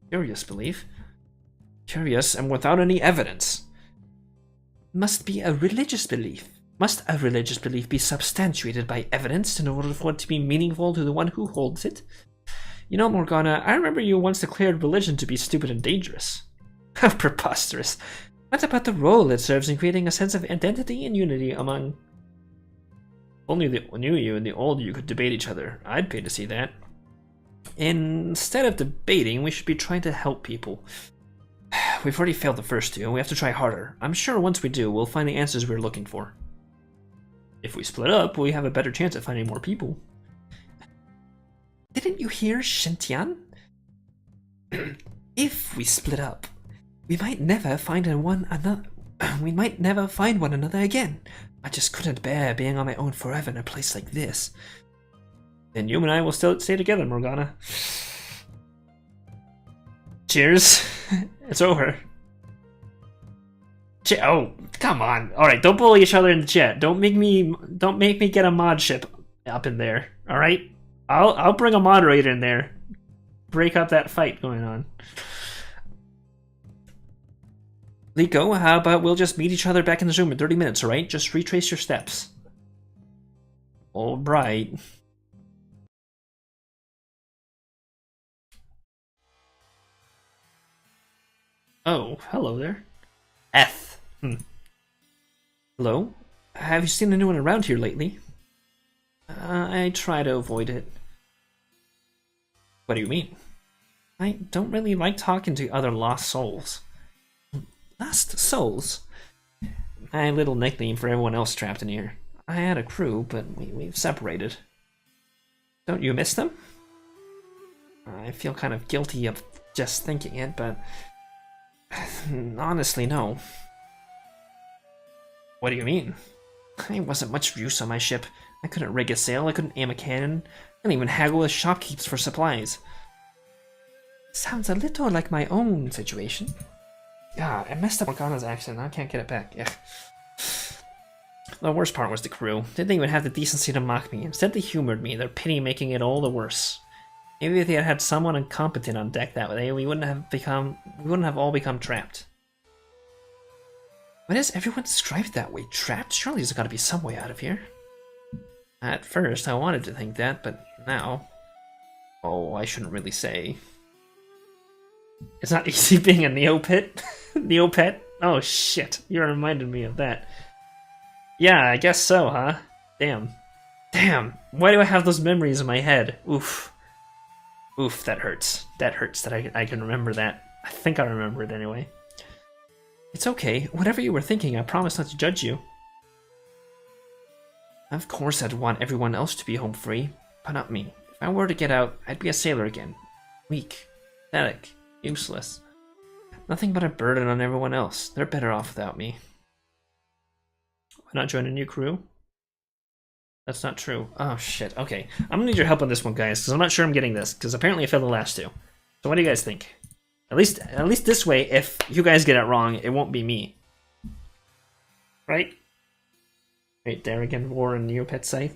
Curious belief. Curious and without any evidence. Must be a religious belief. Must a religious belief be substantiated by evidence in order for it to be meaningful to the one who holds it? You know, Morgana, I remember you once declared religion to be stupid and dangerous. How preposterous. What about the role it serves in creating a sense of identity and unity among... If only the new you and the old you could debate each other. I'd pay to see that. Instead of debating, we should be trying to help people. We've already failed the first two, and we have to try harder. I'm sure once we do, we'll find the answers we're looking for. If we split up, we have a better chance at finding more people. Didn't you hear Shintian? If we split up, we might never find one another. We might never find one another again. I just couldn't bear being on my own forever in a place like this. Then you and I will still stay together, Morgana. Cheers. It's over. Oh, come on. Alright, don't bully each other in the chat. Don't make me get a mod ship up in there. Alright? I'll bring a moderator in there. Break up that fight going on. Liko, how about we'll just meet each other back in the Zoom in 30 minutes, alright? Just retrace your steps. Alright. Oh, hello there. Hello? Have you seen anyone around here lately? I try to avoid it. What do you mean? I don't really like talking to other lost souls. Lost souls? My little nickname for everyone else trapped in here. I had a crew, but we've separated. Don't you miss them? I feel kind of guilty of just thinking it, but honestly, no. What do you mean? I wasn't much use on my ship. I couldn't rig a sail, I couldn't aim a cannon, I couldn't even haggle with shopkeepers for supplies. Sounds a little like my own situation. Ah, I messed up Morgana's accent, I can't get it back. Ugh. The worst part was the crew. They didn't even have the decency to mock me. Instead they humored me, their pity making it all the worse. Maybe if they had had someone incompetent on deck that way, we wouldn't have all become trapped. Why does everyone describe it that way? Trapped? Surely there's gotta be some way out of here. At first, I wanted to think that, but now... Oh, I shouldn't really say. It's not easy being a Neopet? Neopet? Oh shit, you reminded me of that. Yeah, I guess so, huh? Damn. Damn, why do I have those memories in my head? Oof. Oof, that hurts. That hurts that I can remember that. I think I remember it anyway. It's okay. Whatever you were thinking, I promise not to judge you. Of course I'd want everyone else to be home free, but not me. If I were to get out, I'd be a sailor again. Weak, pathetic, useless. Nothing but a burden on everyone else. They're better off without me. Why not join a new crew? That's not true. Oh shit, okay. I'm gonna need your help on this one, guys, because I'm not sure I'm getting this, because apparently I failed the last two. So what do you guys think? At least this way, if you guys get it wrong, it won't be me. Right? Wait, there again, War and Neopet site?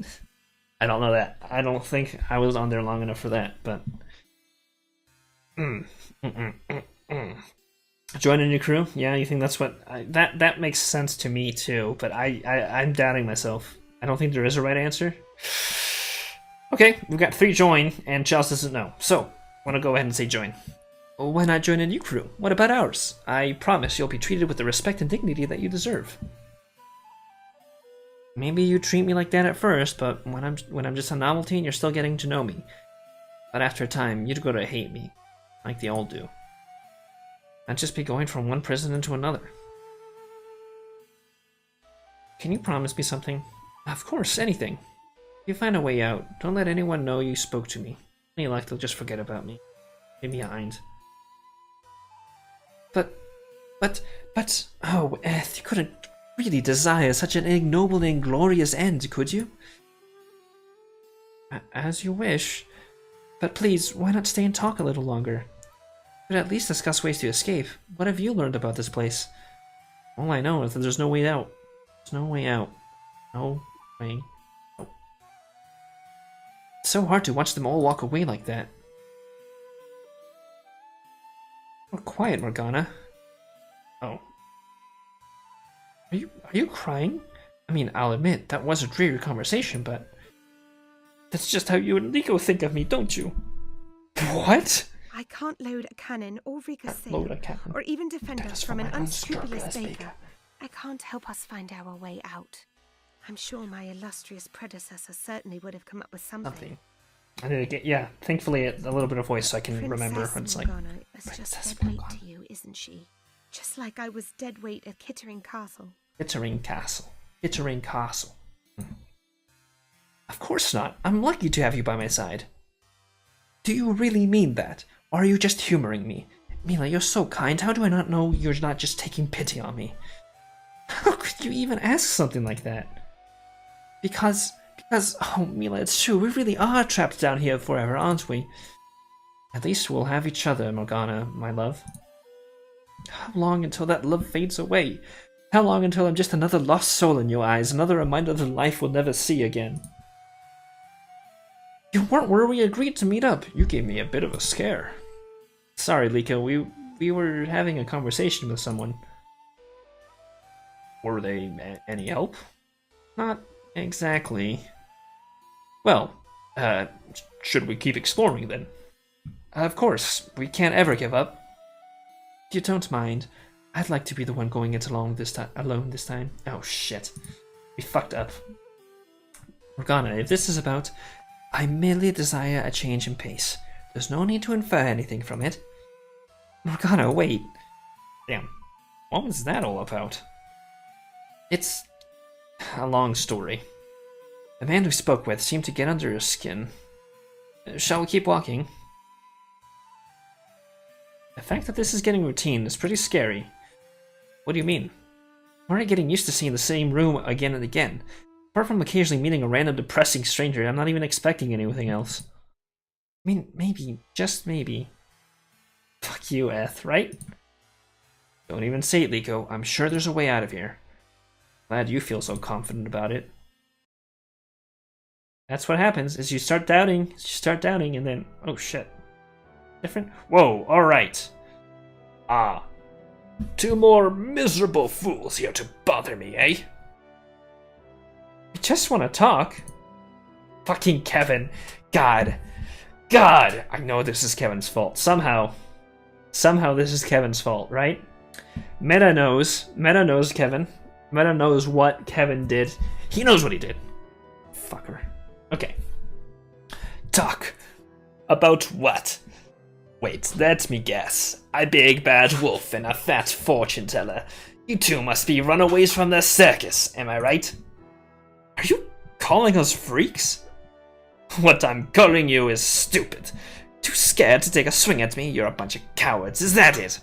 I don't know that. I don't think I was on there long enough for that, but... Join a new crew? Yeah, you think that's what... That makes sense to me, too, but I'm doubting myself. I don't think there is a right answer. Okay, we've got 3 join, and Charles doesn't know. So, I want to go ahead and say join. Well, why not join a new crew? What about ours? I promise you'll be treated with the respect and dignity that you deserve. Maybe you treat me like that at first, but when I'm just a novelty and you're still getting to know me. But after a time, you'd go to hate me, like they all do. I'd just be going from one prison into another. Can you promise me something? Of course, anything. If you find a way out, don't let anyone know you spoke to me. Any luck, they'll just forget about me. Leave me behind. But, oh, Eth, you couldn't really desire such an ignoble and inglorious end, could you? As you wish. But please, why not stay and talk a little longer? But at least discuss ways to escape. What have you learned about this place? All I know is that there's no way out. There's no way out. No way out. It's so hard to watch them all walk away like that. Oh, quiet, Morgana. Oh. Are you crying? I mean, I'll admit, that was a dreary conversation, but... That's just how you and Liko think of me, don't you? What? I can't load a cannon or rig a sail, or even defend us from an unscrupulous baker. I can't help us find our way out. I'm sure my illustrious predecessor certainly would have come up with something. I need to get, yeah, thankfully a little bit of voice so I can remember when it's like... Morgana is just dead weight to you, isn't she? Just like I was dead weight at Kittering Castle. Kittering Castle. Kittering Castle. Of course not. I'm lucky to have you by my side. Do you really mean that? Or are you just humoring me? Mila, you're so kind. How do I not know you're not just taking pity on me? How could you even ask something like that? Because, oh Mila, it's true. We really are trapped down here forever, aren't we? At least we'll have each other, Morgana, my love. How long until that love fades away? How long until I'm just another lost soul in your eyes, another reminder of the life we'll never see again? You weren't where we agreed to meet up. You gave me a bit of a scare. Sorry, Liko, we were having a conversation with someone. Were they any help? Not exactly. Well, should we keep exploring then? Of course, we can't ever give up. If you don't mind, I'd like to be the one going it alone this time. Oh shit. We fucked up. Morgana, if this is about... I merely desire a change in pace. There's no need to infer anything from it. Morgana, wait. Damn. What was that all about? It's a long story. The man we spoke with seemed to get under your skin. Shall we keep walking? The fact that this is getting routine is pretty scary. What do you mean? I'm already getting used to seeing the same room again and again. Apart from occasionally meeting a random depressing stranger, I'm not even expecting anything else. I mean, maybe, just maybe. Fuck you, Eth, right? Don't even say it, Liko. I'm sure there's a way out of here. Glad you feel so confident about it. That's what happens, is you start doubting, and then, oh shit. Different? Whoa, alright. Ah. 2 more miserable fools here to bother me, eh? I just want to talk. Fucking Kevin. God. I know this is Kevin's fault. Somehow this is Kevin's fault, right? Meta knows Kevin. Meta knows what Kevin did. He knows what he did. Fucker. Okay. Talk. About what? Wait, let me guess. A big bad wolf and a fat fortune teller. You two must be runaways from the circus, am I right? Are you calling us freaks? What I'm calling you is stupid. Too scared to take a swing at me? You're a bunch of cowards, is that it?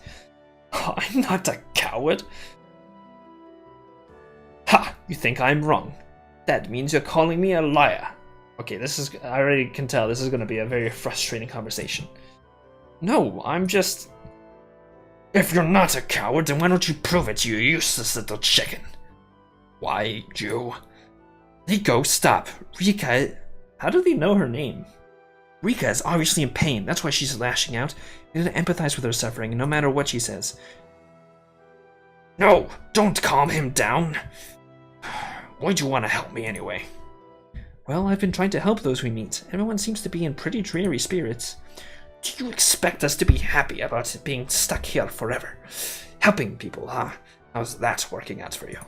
Oh, I'm not a coward. Ha! You think I'm wrong. That means you're calling me a liar. Okay, I already can tell this is going to be a very frustrating conversation. No, I'm just... If you're not a coward, then why don't you prove it, you useless little chicken? Why, you... Liko, stop. Rika... How do they know her name? Rika is obviously in pain, that's why she's lashing out. You need to empathize with her suffering, no matter what she says. No, don't calm him down. Why'd you want to help me anyway? Well, I've been trying to help those we meet. Everyone seems to be in pretty dreary spirits. Do you expect us to be happy about being stuck here forever? Helping people, huh? How's that working out for you?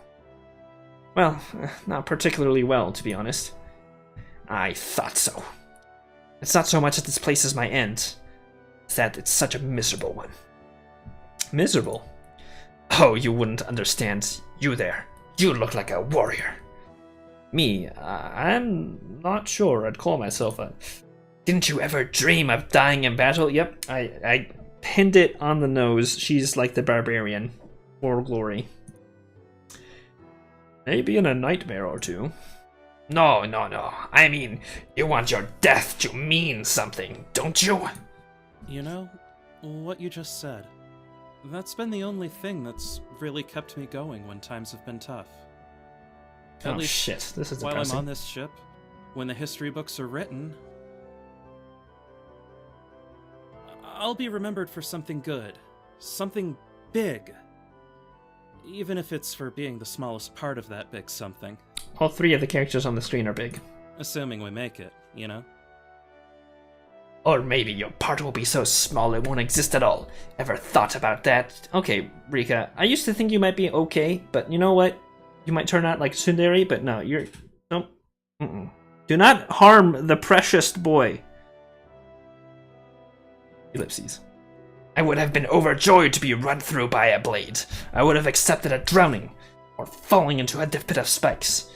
Well, not particularly well, to be honest. I thought so. It's not so much that this place is my end, it's that it's such a miserable one. Miserable? Oh, you wouldn't understand. You there. You look like a warrior. Me, I'm not sure I'd call myself a... Didn't you ever dream of dying in battle? Yep, I pinned it on the nose. She's like the barbarian. For glory. Maybe in a nightmare or two. No. I mean, you want your death to mean something, don't you? You know, what you just said. That's been the only thing that's really kept me going when times have been tough. At least shit, this is while depressing. I'm on this ship, when the history books are written, I'll be remembered for something good. Something big. Even if it's for being the smallest part of that big something. All 3 of the characters on the screen are big. Assuming we make it, you know? Or maybe your part will be so small it won't exist at all. Ever thought about that? Okay, Rika, I used to think you might be okay, but you know what? You might turn out like Tsundere, but no, you're... Nope. Do not harm the precious boy. Ellipses. I would have been overjoyed to be run through by a blade. I would have accepted a drowning, or falling into a pit of spikes.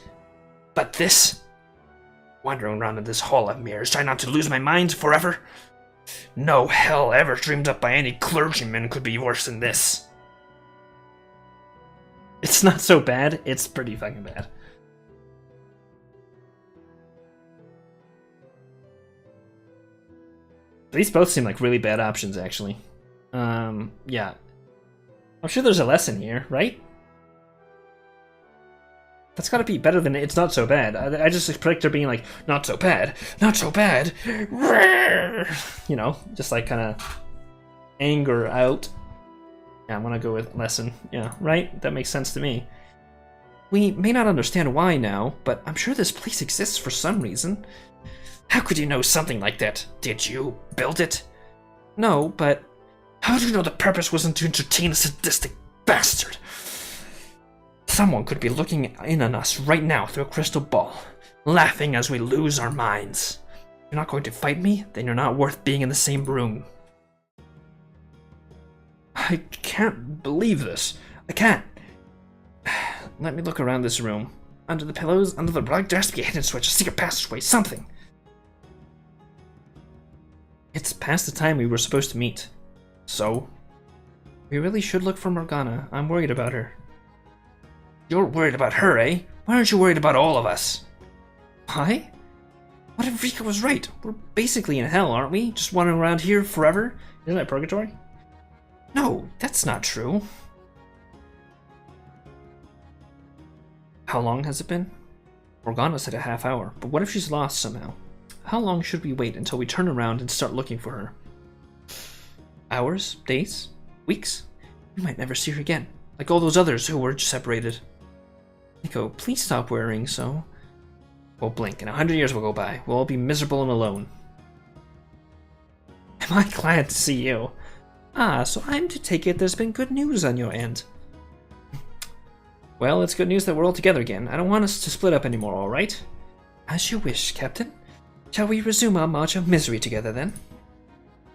But this? Wandering around in this hall of mirrors, trying not to lose my mind forever? No hell ever dreamed up by any clergyman could be worse than this. It's not so bad, it's pretty fucking bad. These both seem like really bad options, actually. Yeah. I'm sure there's a lesson here, right? That's gotta be better than it's not so bad. I just expect her being like, not so bad, not so bad. You know, just like kind of anger out. Yeah, I'm gonna go with lesson. Yeah, right? That makes sense to me. We may not understand why now, but I'm sure this place exists for some reason. How could you know something like that? Did you build it? No, but how do you know the purpose wasn't to entertain a sadistic bastard? Someone could be looking in on us right now through a crystal ball, laughing as we lose our minds. You're not going to fight me? Then you're not worth being in the same room. I can't believe this. I can't. Let me look around this room. Under the pillows, under the rug, there has to be a hidden switch, a secret passageway, something. It's past the time we were supposed to meet. So, We really should look for Morgana. I'm worried about her. You're worried about her, eh? Why aren't you worried about all of us? Why? What if Rika was right? We're basically in hell, aren't we? Just wandering around here forever? Isn't that purgatory? No, that's not true. How long has it been? Morgana said a half hour, but what if she's lost somehow? How long should we wait until we turn around and start looking for her? Hours? Days? Weeks? We might never see her again, like all those others who were separated. Nico, please stop worrying so. We'll blink, and 100 years will go by. We'll all be miserable and alone. Am I glad to see you? Ah, so I'm to take it there's been good news on your end. Well, it's good news that we're all together again. I don't want us to split up anymore, alright? As you wish, Captain. Shall we resume our march of misery together, then?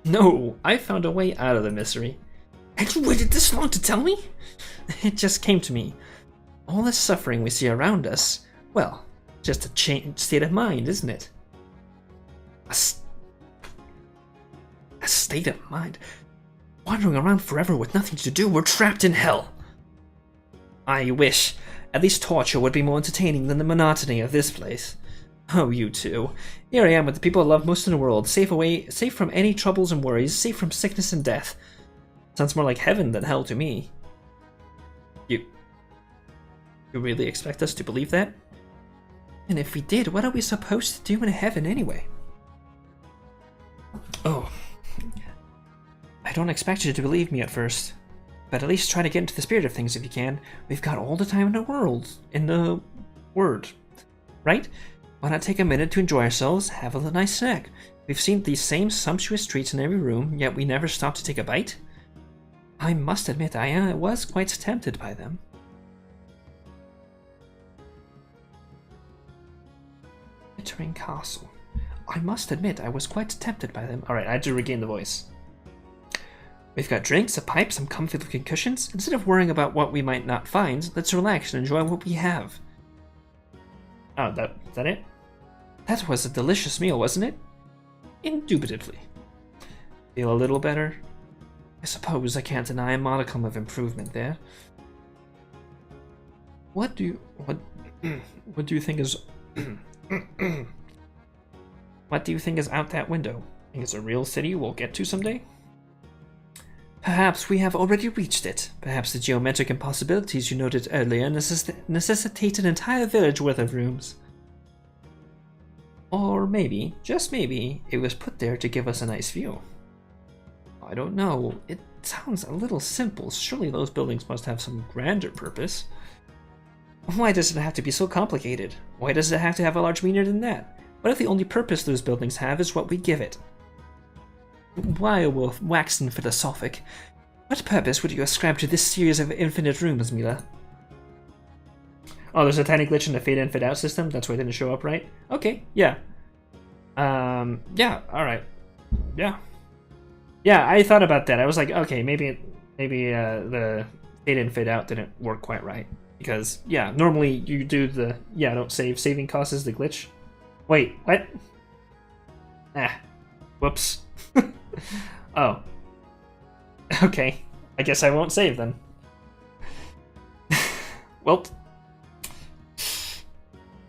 No, I found a way out of the misery. And you waited this long to tell me? It just came to me. All the suffering we see around us, well, just a changed state of mind, isn't it? A state of mind? Wandering around forever with nothing to do, we're trapped in hell. I wish. At least torture would be more entertaining than the monotony of this place. Oh, you two. Here I am with the people I love most in the world, safe from any troubles and worries, safe from sickness and death. Sounds more like heaven than hell to me. You really expect us to believe that? And if we did, what are we supposed to do in heaven anyway? Oh. I don't expect you to believe me at first. But at least try to get into the spirit of things if you can. We've got all the time in the world. In the word. Right? Why not take a minute to enjoy ourselves, have a nice snack? We've seen these same sumptuous treats in every room, yet we never stop to take a bite? I must admit, I was quite tempted by them. Entering castle. I must admit, I was quite tempted by them. Alright, I had to regain the voice. We've got drinks, a pipe, some comfy-looking cushions. Instead of worrying about what we might not find, let's relax and enjoy what we have. Oh, is that it? That was a delicious meal, wasn't it? Indubitably. Feel a little better? I suppose I can't deny a modicum of improvement there. What do you think is what do you think is out that window? Think it's a real city we'll get to someday? Perhaps we have already reached it. Perhaps the geometric impossibilities you noted earlier necessitate an entire village worth of rooms. Or maybe, just maybe, it was put there to give us a nice view. I don't know. It sounds a little simple. Surely those buildings must have some grander purpose. Why does it have to be so complicated? Why does it have to have a larger meaning than that? What if the only purpose those buildings have is what we give it? Why we're waxing philosophic. What purpose would you ascribe to this series of infinite rooms, Mila? Oh, there's a tiny glitch in the fade in, fade out system. That's why it didn't show up right. Okay, yeah. Yeah, alright. Yeah. Yeah, I thought about that. I was like, okay, maybe the fade in, fade out didn't work quite right. Because, yeah, normally you do the, don't save. Saving cost is the glitch. Wait, what? Whoops. Oh. Okay. I guess I won't save then. Well.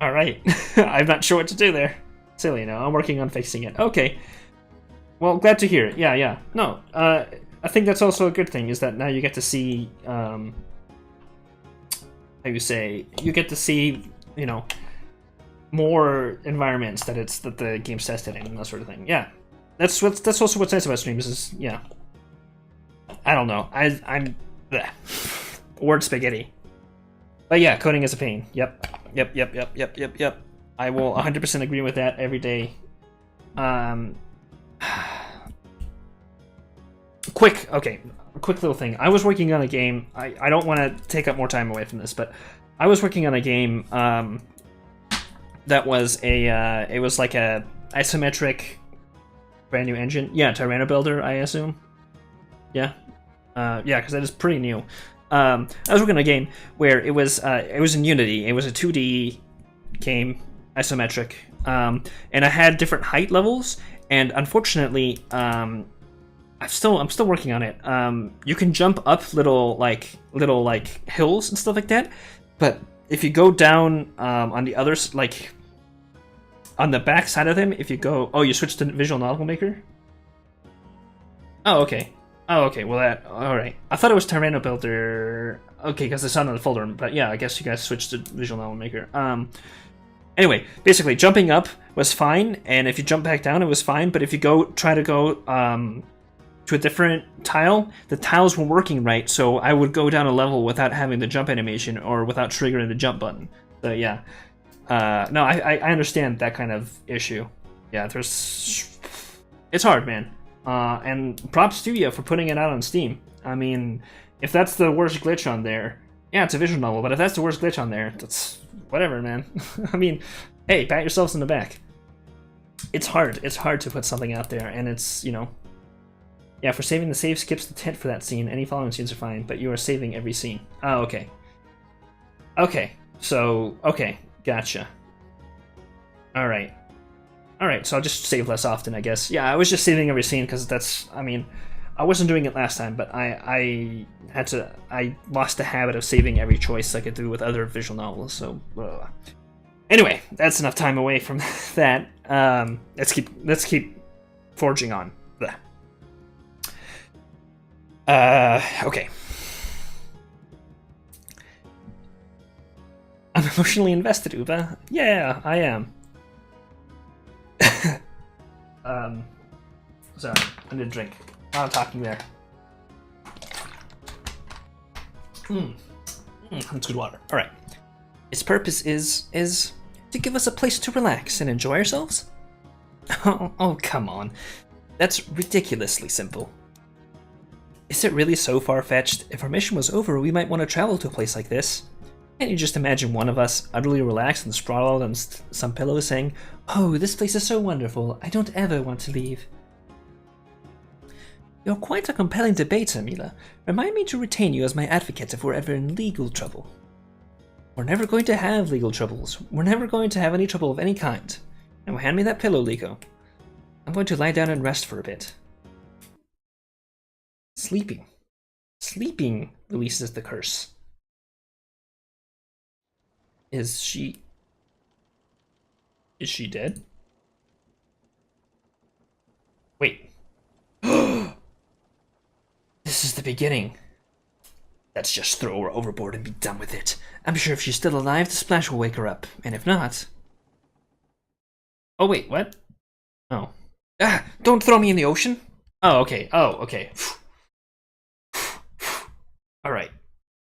Alright. I'm not sure what to do there. Silly, no. I'm working on fixing it. Okay. Well, glad to hear it. Yeah. No, I think that's also a good thing, is that now you get to see, how you say, you get to see, more environments that the game's tested in and that sort of thing. Yeah. That's also what's nice about streams is, I don't know. I'm bleh. Word spaghetti. But yeah, coding is a pain. Yep. I will 100% agree with that every day. Quick little thing. I was working on a game. I don't want to take up more time away from this, but I was working on a game that was it was like a isometric brand new engine. Yeah, Tyranno Builder, I assume. Yeah, because that is pretty new. I was working on a game where it was in Unity. It was a 2D game, isometric, and I had different height levels. And unfortunately, I'm still working on it. You can jump up little hills and stuff like that, but if you go down on the others, like on the back side of them, if you go, you switched to Visual Novel Maker. Oh, okay. Well, all right. I thought it was Tyranno Builder. Okay, because it's not on the folder. But yeah, I guess you guys switched to Visual Novel Maker. Anyway, basically, jumping up was fine, and if you jump back down, it was fine. But if you try to go to a different tile, the tiles weren't working right. So I would go down a level without having the jump animation or without triggering the jump button. So yeah, no, I understand that kind of issue. Yeah, it's hard, man. And props to you for putting it out on Steam. I mean, if that's the worst glitch on there, yeah, it's a visual novel, but if that's the worst glitch on there, that's whatever, man. I mean, hey, pat yourselves in the back. It's hard. It's hard to put something out there, and it's, yeah, for saving the save skips the tent for that scene. Any following scenes are fine, but you are saving every scene. Oh, okay. Okay, gotcha. Alright, so I'll just save less often, I guess. Yeah, I was just saving every scene because I wasn't doing it last time, but I lost the habit of saving every choice I could do with other visual novels, so... Anyway, that's enough time away from that. Let's keep forging on. Okay. I'm emotionally invested, Uva. Yeah, I am. Sorry, I need a drink. I'm talking there. That's good water. Alright. Its purpose is to give us a place to relax and enjoy ourselves? Oh, come on. That's ridiculously simple. Is it really so far-fetched? If our mission was over, we might want to travel to a place like this. Can't you just imagine one of us, utterly relaxed and sprawled on some pillow, saying, "Oh, this place is so wonderful, I don't ever want to leave." You're quite a compelling debater, Mila. Remind me to retain you as my advocate if we're ever in legal trouble. We're never going to have legal troubles. We're never going to have any trouble of any kind. Now hand me that pillow, Liko. I'm going to lie down and rest for a bit. Sleeping. Sleeping releases the curse. Is she dead? Wait. This is the beginning. Let's just throw her overboard and be done with it. I'm sure if she's still alive, the splash will wake her up. And if not... Oh, wait, what? Oh. Ah! Don't throw me in the ocean! Oh, okay. Alright.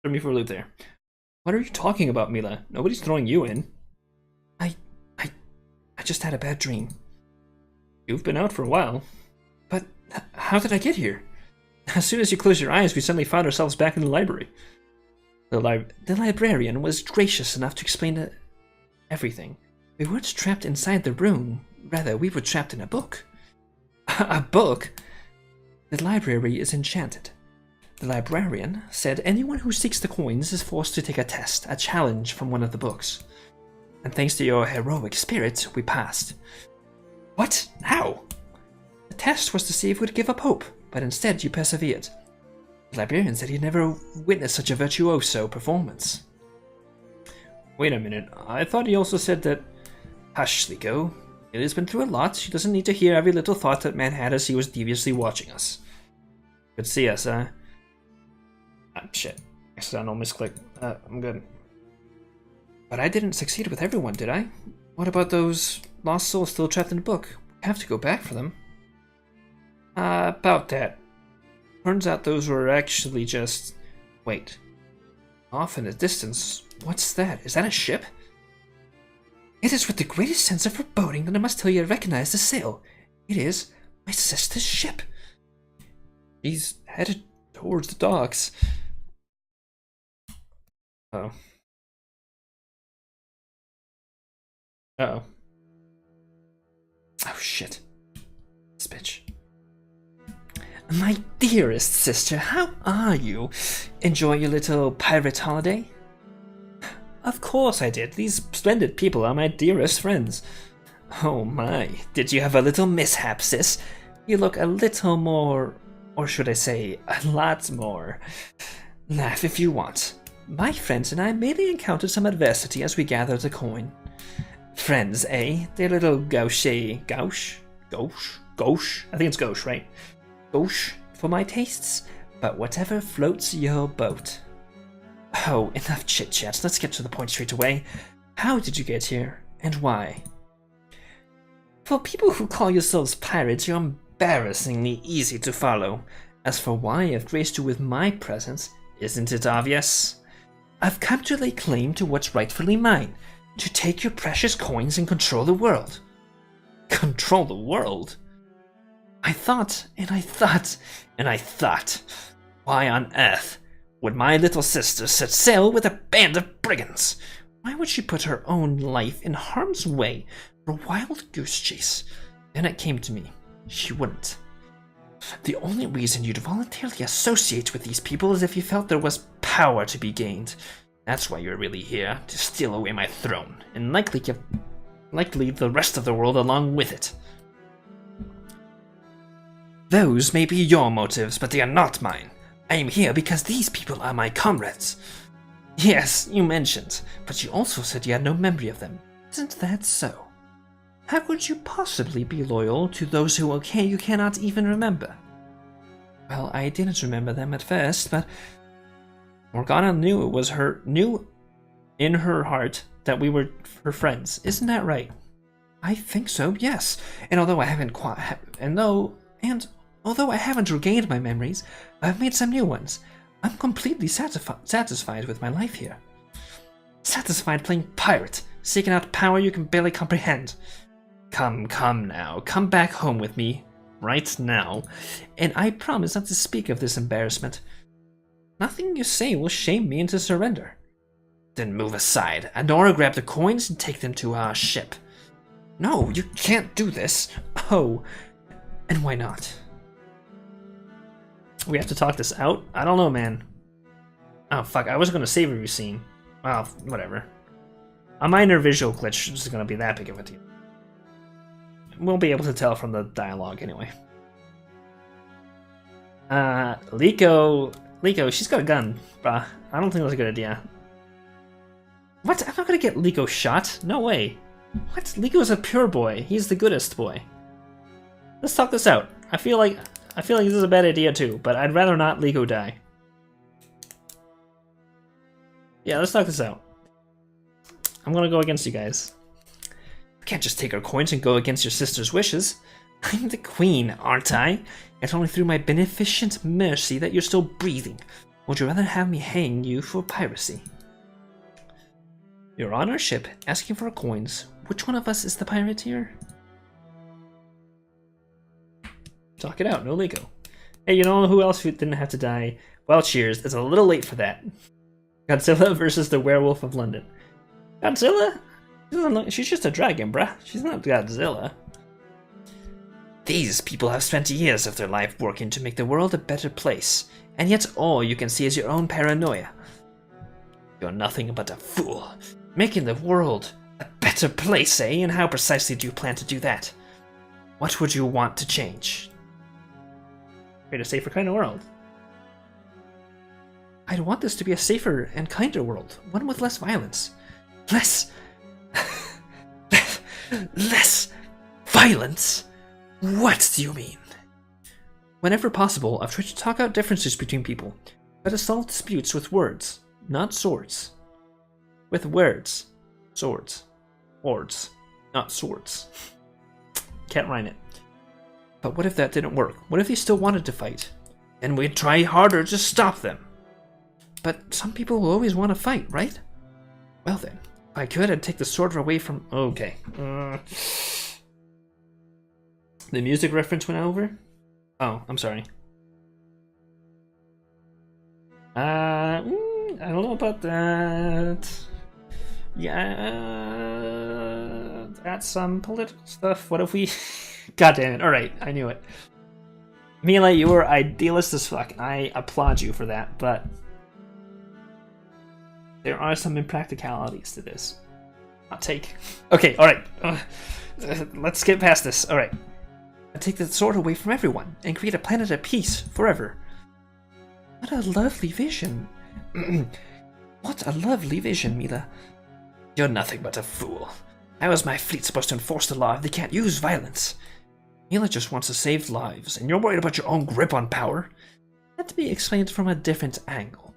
Throw me for a loop there. What are you talking about, Mila? Nobody's throwing you in. I just had a bad dream. You've been out for a while. But how did I get here? As soon as you closed your eyes, we suddenly found ourselves back in the library. The librarian was gracious enough to explain everything. We weren't trapped inside the room. Rather, we were trapped in a book. A book? The library is enchanted. The librarian said anyone who seeks the coins is forced to take a test, a challenge from one of the books. And thanks to your heroic spirit, we passed. What? How? The test was to see if we'd give up hope, but instead you persevered. The librarian said he'd never witnessed such a virtuoso performance. Wait a minute, I thought he also said that... Hush, Liko. Lily's been through a lot. She doesn't need to hear every little thought that man had as he was deviously watching us. Good to see us, huh? Ah, shit. Accidental misclick. I'm good. But I didn't succeed with everyone, did I? What about those lost souls still trapped in the book? We have to go back for them. About that. Turns out those were actually just... Wait. Off in the distance. What's that? Is that a ship? It is with the greatest sense of foreboding that I must tell you I recognize the sail. It is my sister's ship. She's headed towards the docks. Oh. Uh-oh. Oh, shit. This bitch. My dearest sister, how are you? Enjoy your little pirate holiday? Of course I did. These splendid people are my dearest friends. Oh my, did you have a little mishap, sis? You look a little more Or should I say, a lot more. Laugh if you want. My friends and I merely encountered some adversity as we gathered the coin. Friends, eh? They're little gauche. Gauche? Gauche? I think it's gauche, right? Gauche for my tastes, but whatever floats your boat. Oh, enough chit-chats. Let's get to the point straight away. How did you get here, and why? For people who call yourselves pirates, you're embarrassingly easy to follow. As for why I've graced you with my presence, isn't it obvious? I've come to lay claim to what's rightfully mine, to take your precious coins and control the world. Control the world? I thought, why on earth would my little sister set sail with a band of brigands? Why would she put her own life in harm's way for a wild goose chase? Then it came to me. She wouldn't. The only reason you'd voluntarily associate with these people is if you felt there was power to be gained. That's why you're really here, to steal away my throne, and likely the rest of the world along with it. Those may be your motives, but they are not mine. I am here because these people are my comrades. Yes, you mentioned, but you also said you had no memory of them. Isn't that so? How could you possibly be loyal to those who you cannot even remember? Well, I didn't remember them at first, but Morgana knew in her heart that we were her friends. Isn't that right? I think so, yes. And although I haven't regained my memories, I've made some new ones. I'm completely satisfied with my life here. Satisfied playing pirate, seeking out power you can barely comprehend. Come now, come back home with me, right now, and I promise not to speak of this embarrassment. Nothing you say will shame me into surrender. Then move aside, Anora grab the coins and take them to our ship. No, you can't do this. Oh, and why not? We have to talk this out? I don't know, man. Oh, fuck, I was gonna save a scene. Well, whatever. A minor visual glitch is gonna be that big of a deal. We'll be able to tell from the dialogue anyway. Liko, she's got a gun, bruh. I don't think that's a good idea. What? I'm not gonna get Liko shot? No way. What? Liko's a pure boy. He's the goodest boy. Let's talk this out. I feel like this is a bad idea too, but I'd rather not Liko die. Yeah, let's talk this out. I'm gonna go against you guys. I can't just take our coins and go against your sister's wishes. I'm the queen, aren't I? It's only through my beneficent mercy that you're still breathing. Would you rather have me hang you for piracy? You're on our ship, asking for coins. Which one of us is the pirate here? Talk it out, no Liko. Hey, you know who else didn't have to die? Well, cheers, it's a little late for that. Godzilla versus the Werewolf of London. Godzilla? She's just a dragon, bruh. She's not Godzilla. These people have spent years of their life working to make the world a better place, and yet all you can see is your own paranoia. You're nothing but a fool. Making the world a better place, eh? And how precisely do you plan to do that? What would you want to change? Create a safer, kinder world. I'd want this to be a safer and kinder world, one with less violence. Less violence? What do you mean? Whenever possible, I've tried to talk out differences between people, but to solve disputes with words, not swords. With words. Swords. Words, not swords. Can't rhyme it. But what if that didn't work? What if they still wanted to fight? Then we'd try harder to stop them. But some people will always want to fight, right? Well then, if I could, I'd take the sword away from... Okay. The music reference went over? Oh, I'm sorry. I don't know about that. Yeah, that's some political stuff. What if we... God damn it. Alright, I knew it. Mila, you were idealist as fuck. I applaud you for that, but... there are some impracticalities to this. Hot take. Okay, alright. Let's get past this. Alright. and take the sword away from everyone, and create a planet at peace forever. What a lovely vision. What a lovely vision, Mila. You're nothing but a fool. How is my fleet supposed to enforce the law if they can't use violence? Mila just wants to save lives, and you're worried about your own grip on power? Let me explain it from a different angle.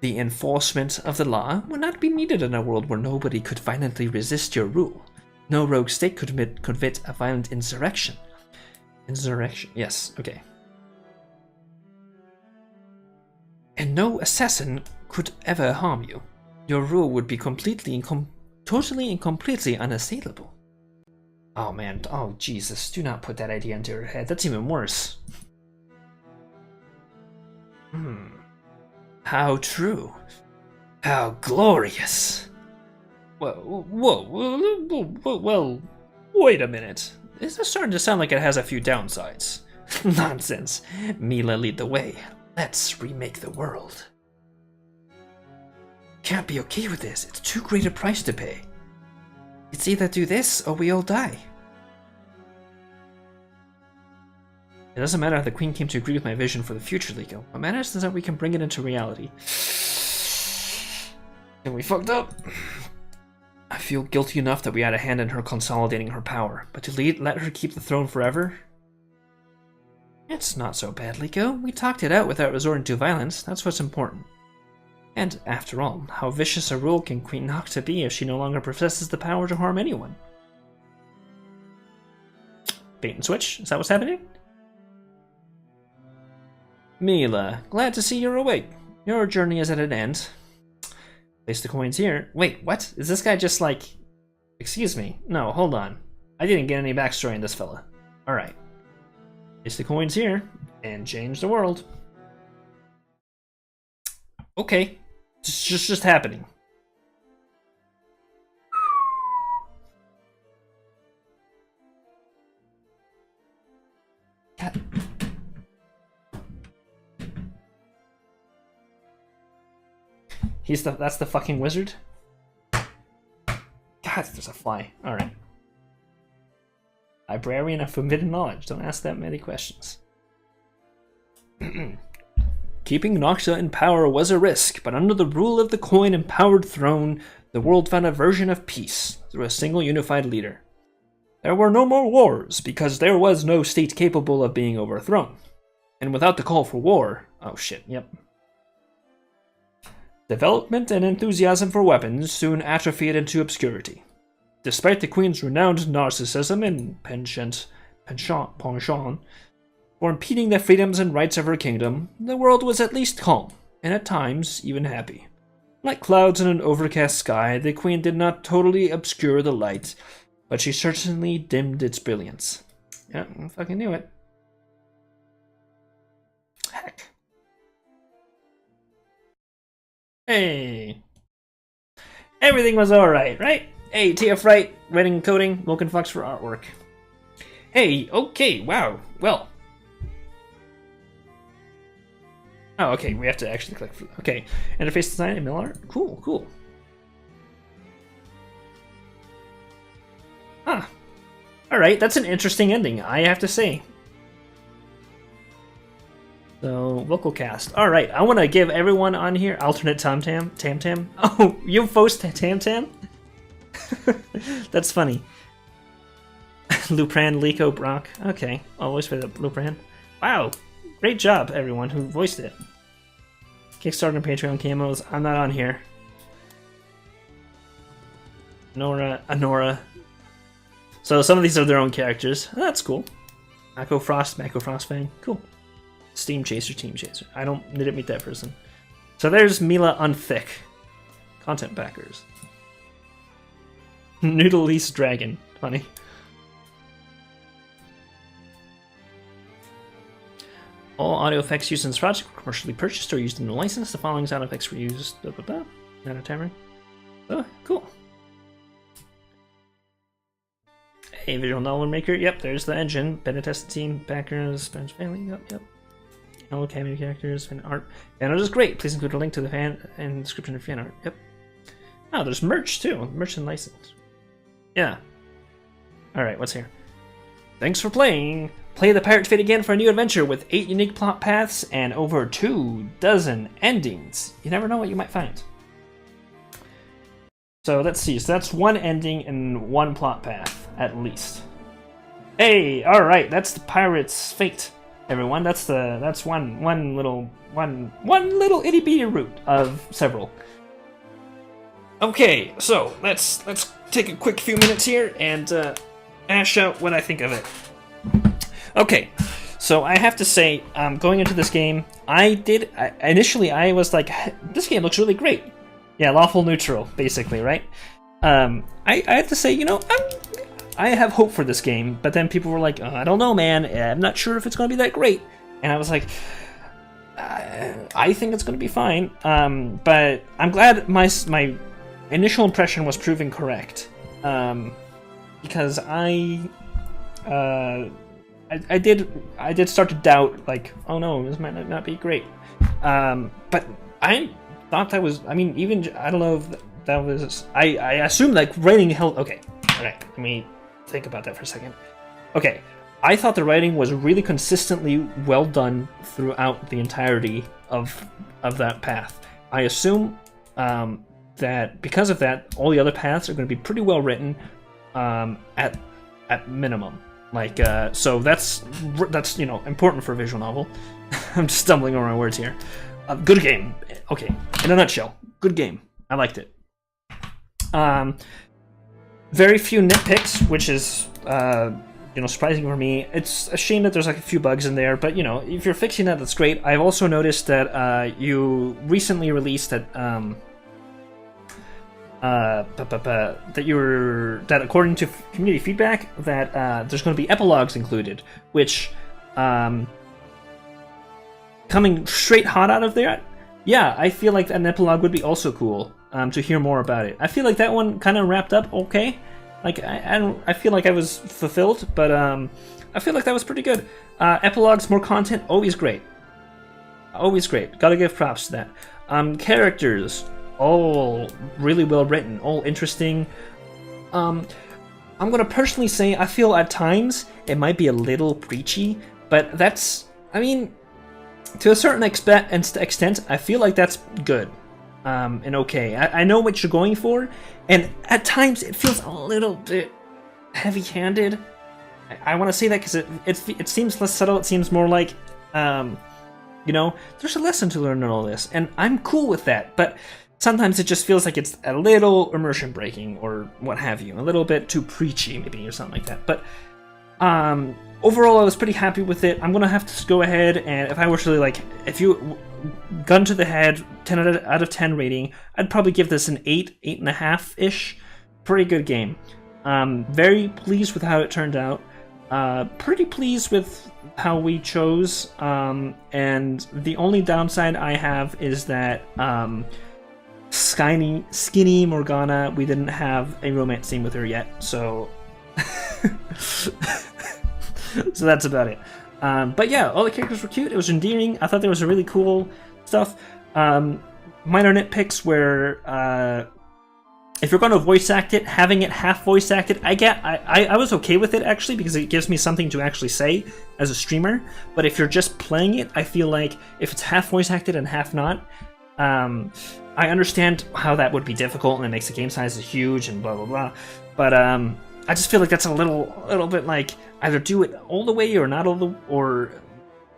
The enforcement of the law would not be needed in a world where nobody could violently resist your rule. No rogue state could commit a violent insurrection. Insurrection, yes, okay. And no assassin could ever harm you. Your rule would be totally and completely unassailable. Oh man, oh Jesus, do not put that idea into your head. That's even worse. How true. How glorious. Well, wait a minute. This is starting to sound like it has a few downsides. Nonsense. Mila, lead the way. Let's remake the world. Can't be okay with this. It's too great a price to pay. It's either do this or we all die. It doesn't matter if the Queen came to agree with my vision for the future, Liko. What matters is that we can bring it into reality. And we fucked up. I feel guilty enough that we had a hand in her consolidating her power, but to let her keep the throne forever? It's not so bad, Liko. We talked it out without resorting to violence. That's what's important. And after all, how vicious a rule can Queen Nocta be if she no longer possesses the power to harm anyone? Bait and switch? Is that what's happening? Mila, glad to see you're awake. Your journey is at an end. Place the coins here. Wait, what? Is this guy just like... Excuse me. No, hold on. I didn't get any backstory on this fella. Alright. Place the coins here, and change the world. Okay. It's just happening. God. That's the fucking wizard? God, there's a fly. Alright. Librarian of forbidden knowledge. Don't ask that many questions. Keeping Nocta in power was a risk, but under the rule of the coin-empowered throne, the world found a version of peace through a single unified leader. There were no more wars, because there was no state capable of being overthrown. And without the call for war... Oh shit, yep. Development and enthusiasm for weapons soon atrophied into obscurity. Despite the Queen's renowned narcissism and penchant for impeding the freedoms and rights of her kingdom, the world was at least calm, and at times even happy. Like clouds in an overcast sky, the Queen did not totally obscure the light, but she certainly dimmed its brilliance. Yeah, I fucking knew it. Heck. Hey. Everything was alright, right? Hey, TF Wright, writing and coding, Woken Fox for artwork. Hey, okay, wow, well. Oh, okay, we have to actually click for... Okay, interface design and mill art? Cool, cool. Huh. Alright, that's an interesting ending, I have to say. So, vocal cast. Alright, I want to give everyone on here alternate Tam Tam. Oh, you voiced Tam Tam? That's funny. Lupran, Liko, Brock. Okay, I'll voice for the Lupran. Wow, great job, everyone who voiced it. Kickstarter and Patreon camos. I'm not on here. Anora. So some of these are their own characters. That's cool. Mako Frost Fang. Cool. Steam Chaser, Team Chaser. Didn't meet that person. So there's Mila Unthick. Content backers. Noodle-Lease Dragon. Funny. All audio effects used in this project were commercially purchased or used in the license. The following sound effects were used. Blah, blah, blah. Nano Tamarind. Oh, cool. Hey, visual novel maker. Yep, there's the engine. Beta tested team, backers, Spanish family. Yep. All cameo characters, fan art. Fan art is great. Please include a link to the fan and description of fan art. Yep. Oh, there's merch too. Merch and license. Yeah. Alright, what's here? Thanks for playing! Play the Pirate's Fate again for a new adventure with 8 unique plot paths and over 24 endings. You never know what you might find. So let's see, so that's 1 ending and 1 plot path, at least. Hey, alright, that's the Pirate's Fate, everyone. That's one little itty bitty route of several. Okay, so let's take a quick few minutes here and ash out what I think of it. Okay, so I have to say, going into this game, initially I was like, this game looks really great. Yeah, lawful neutral, basically, right? I have to say, you know, I have hope for this game, but then people were like, I don't know, man, I'm not sure if it's going to be that great. And I was like, I think it's going to be fine, but I'm glad my initial impression was proven correct, because I did start to doubt, like, oh no, this might not be great. But I thought that was, I mean, even, I don't know if that was, I assumed, like, writing held, okay, alright, let me think about that for a second. Okay, I thought the writing was really consistently well done throughout the entirety of that path. I assume that because of that, all the other paths are going to be pretty well written, at minimum. Like, so that's you know, important for a visual novel. I'm just stumbling over my words here. Good game. Okay, in a nutshell, good game. I liked it. Very few nitpicks, which is you know, surprising for me. It's a shame that there's like a few bugs in there, but you know, if you're fixing that, that's great. I've also noticed that you recently released that that according to community feedback, that there's going to be epilogues included, which coming straight hot out of there, yeah, I feel like an epilogue would be also cool to hear more about it. I feel like that one kind of wrapped up okay. Like I feel like I was fulfilled, but I feel like that was pretty good. Epilogues, more content, always great. Always great. Gotta give props to that. Characters, all really well written, all interesting. I'm gonna personally say I feel at times it might be a little preachy, but that's, I mean, to a certain extent, I feel like that's good and okay. I know what you're going for, and at times it feels a little bit heavy-handed. I want to say that because it seems less subtle. It seems more like, you know, there's a lesson to learn in all this, and I'm cool with that, but sometimes it just feels like it's a little immersion breaking or what have you, a little bit too preachy maybe or something like that. But overall, I was pretty happy with it. I'm gonna have to go ahead, and if I were to really, like, if you gun to the head, 10 out of 10 rating, I'd probably give this an 8.5-ish. Pretty good game. Very pleased with how it turned out. Pretty pleased with how we chose. And the only downside I have is that skinny Morgana, we didn't have a romance scene with her yet, so so that's about it. But yeah, all the characters were cute. It was endearing. I thought there was a really cool stuff. Minor nitpicks where if you're going to voice act it, having it half voice acted, I was okay with it actually, because it gives me something to actually say as a streamer. But if you're just playing it, I feel like if it's half voice acted and half not, I understand how that would be difficult, and it makes the game sizes huge and blah blah blah. But I just feel like that's a little bit like, either do it all the way or not or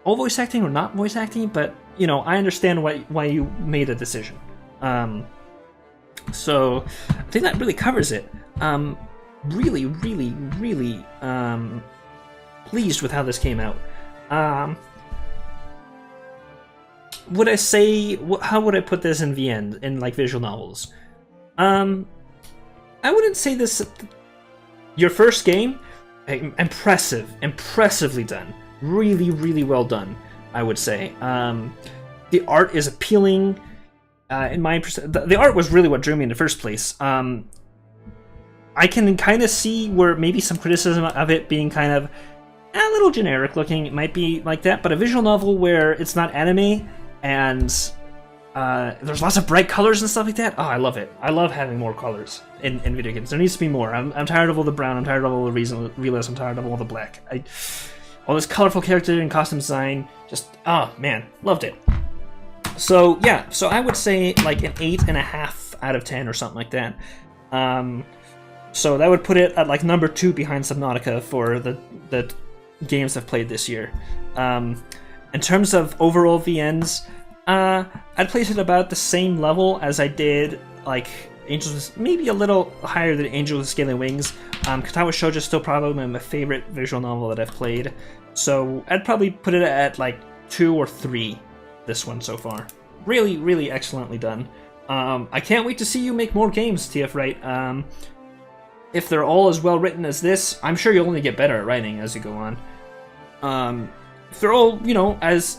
all voice acting or not voice acting. But you know, I understand why you made a decision. So I think that really covers it. Really pleased with how this came out. Would I say, how would I put this in VN, in like visual novels? I wouldn't say this. Your first game, impressively done. Really well done, I would say. The art is appealing. In my the art was really what drew me in the first place. I can kind of see where maybe some criticism of it being kind of a little generic looking. It might be like that, but a visual novel where it's not anime and There's lots of bright colors and stuff like that. Oh, I love it. I love having more colors in video games. There needs to be more. I'm tired of all the brown. I'm tired of all the realism. I'm tired of all the black. All this colorful character and costume design. Just, oh man, loved it. So yeah, so I would say like an 8.5 out of 10 or something like that. So that would put it at like number 2 behind Subnautica for the games I've played this year. In terms of overall VNs, I'd place it about the same level as I did like Angels, maybe a little higher than Angels with Scaling Wings. Katawa Shoujo is still probably my favorite visual novel that I've played, so I'd probably put it at like 2 or 3. This one so far, really, really excellently done. I can't wait to see you make more games, TF Wright. If they're all as well written as this, I'm sure you'll only get better at writing as you go on. If they're all, you know, as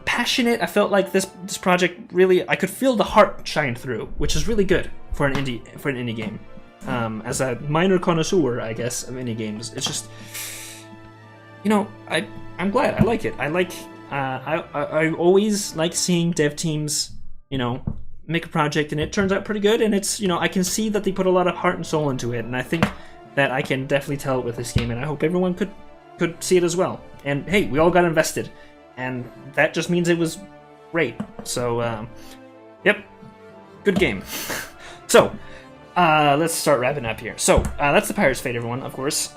passionate, I felt like this project really, I could feel the heart shine through, which is really good for an indie game. As a minor connoisseur, I guess, of indie games, it's just, you know, I'm glad. I like it. I always like seeing dev teams, you know, make a project and it turns out pretty good, and it's, you know, I can see that they put a lot of heart and soul into it, and I think that I can definitely tell it with this game, and I hope everyone could see it as well. And hey, we all got invested, and that just means it was great. So yep, good game. So let's start wrapping up here. So that's the Pirate's Fate, everyone, of course.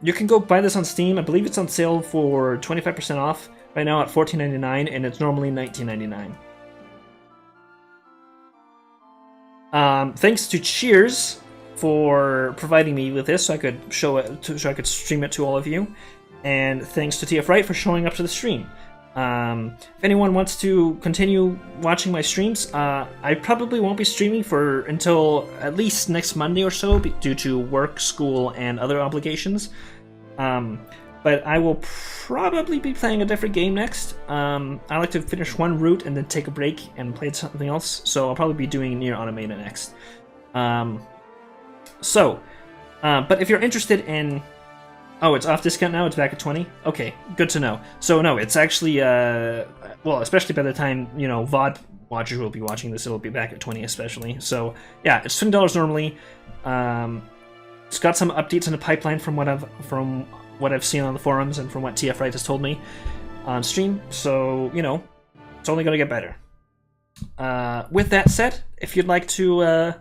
You can go buy this on Steam. I believe it's on sale for 25% off right now at $14.99, and it's normally $19.99. Thanks to Cheers for providing me with this so I could I could stream it to all of you, and thanks to TF Wright for showing up to the stream. If anyone wants to continue watching my streams, I probably won't be streaming until at least next Monday or so due to work, school, and other obligations. But I will probably be playing a different game next. I like to finish one route and then take a break and play something else, so I'll probably be doing Nier Automata next. But if you're interested in... Oh, it's off discount now? It's back at 20? Okay, good to know. So no, it's actually... well, especially by the time, you know, VOD watchers will be watching this, it'll be back at 20 especially. So yeah, it's $20 normally. It's got some updates in the pipeline from what I've seen on the forums and from what TF Wright has told me on stream, so, you know, it's only going to get better. With that said, if you'd like to,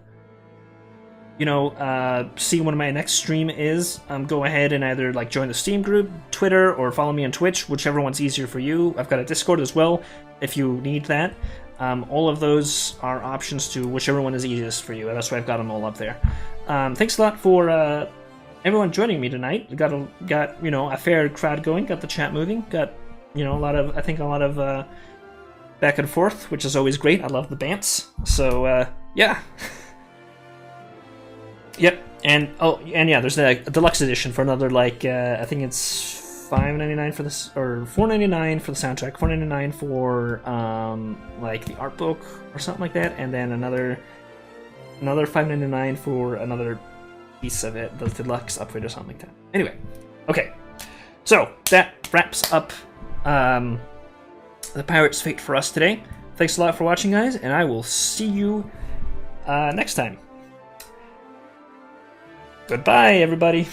see when my next stream is, go ahead and either, like, join the Steam group, Twitter, or follow me on Twitch, whichever one's easier for you. I've got a Discord as well, if you need that. All of those are options to whichever one is easiest for you, and that's why I've got them all up there. Thanks a lot for, everyone joining me tonight. Got you know, a fair crowd going. Got the chat moving. Got, you know, a lot of back and forth, which is always great. I love the bants. So yeah. Yep. And yeah, there's a deluxe edition for another, like, I think it's $5.99 for this, or $4.99 for the soundtrack, $4.99 for like the art book or something like that, and then another $5.99 for another piece of it, the deluxe upgrade or something like that. Anyway, okay, so that wraps up the Pirate's Fate for us today. Thanks a lot for watching, guys, and I will see you next time. Goodbye, everybody.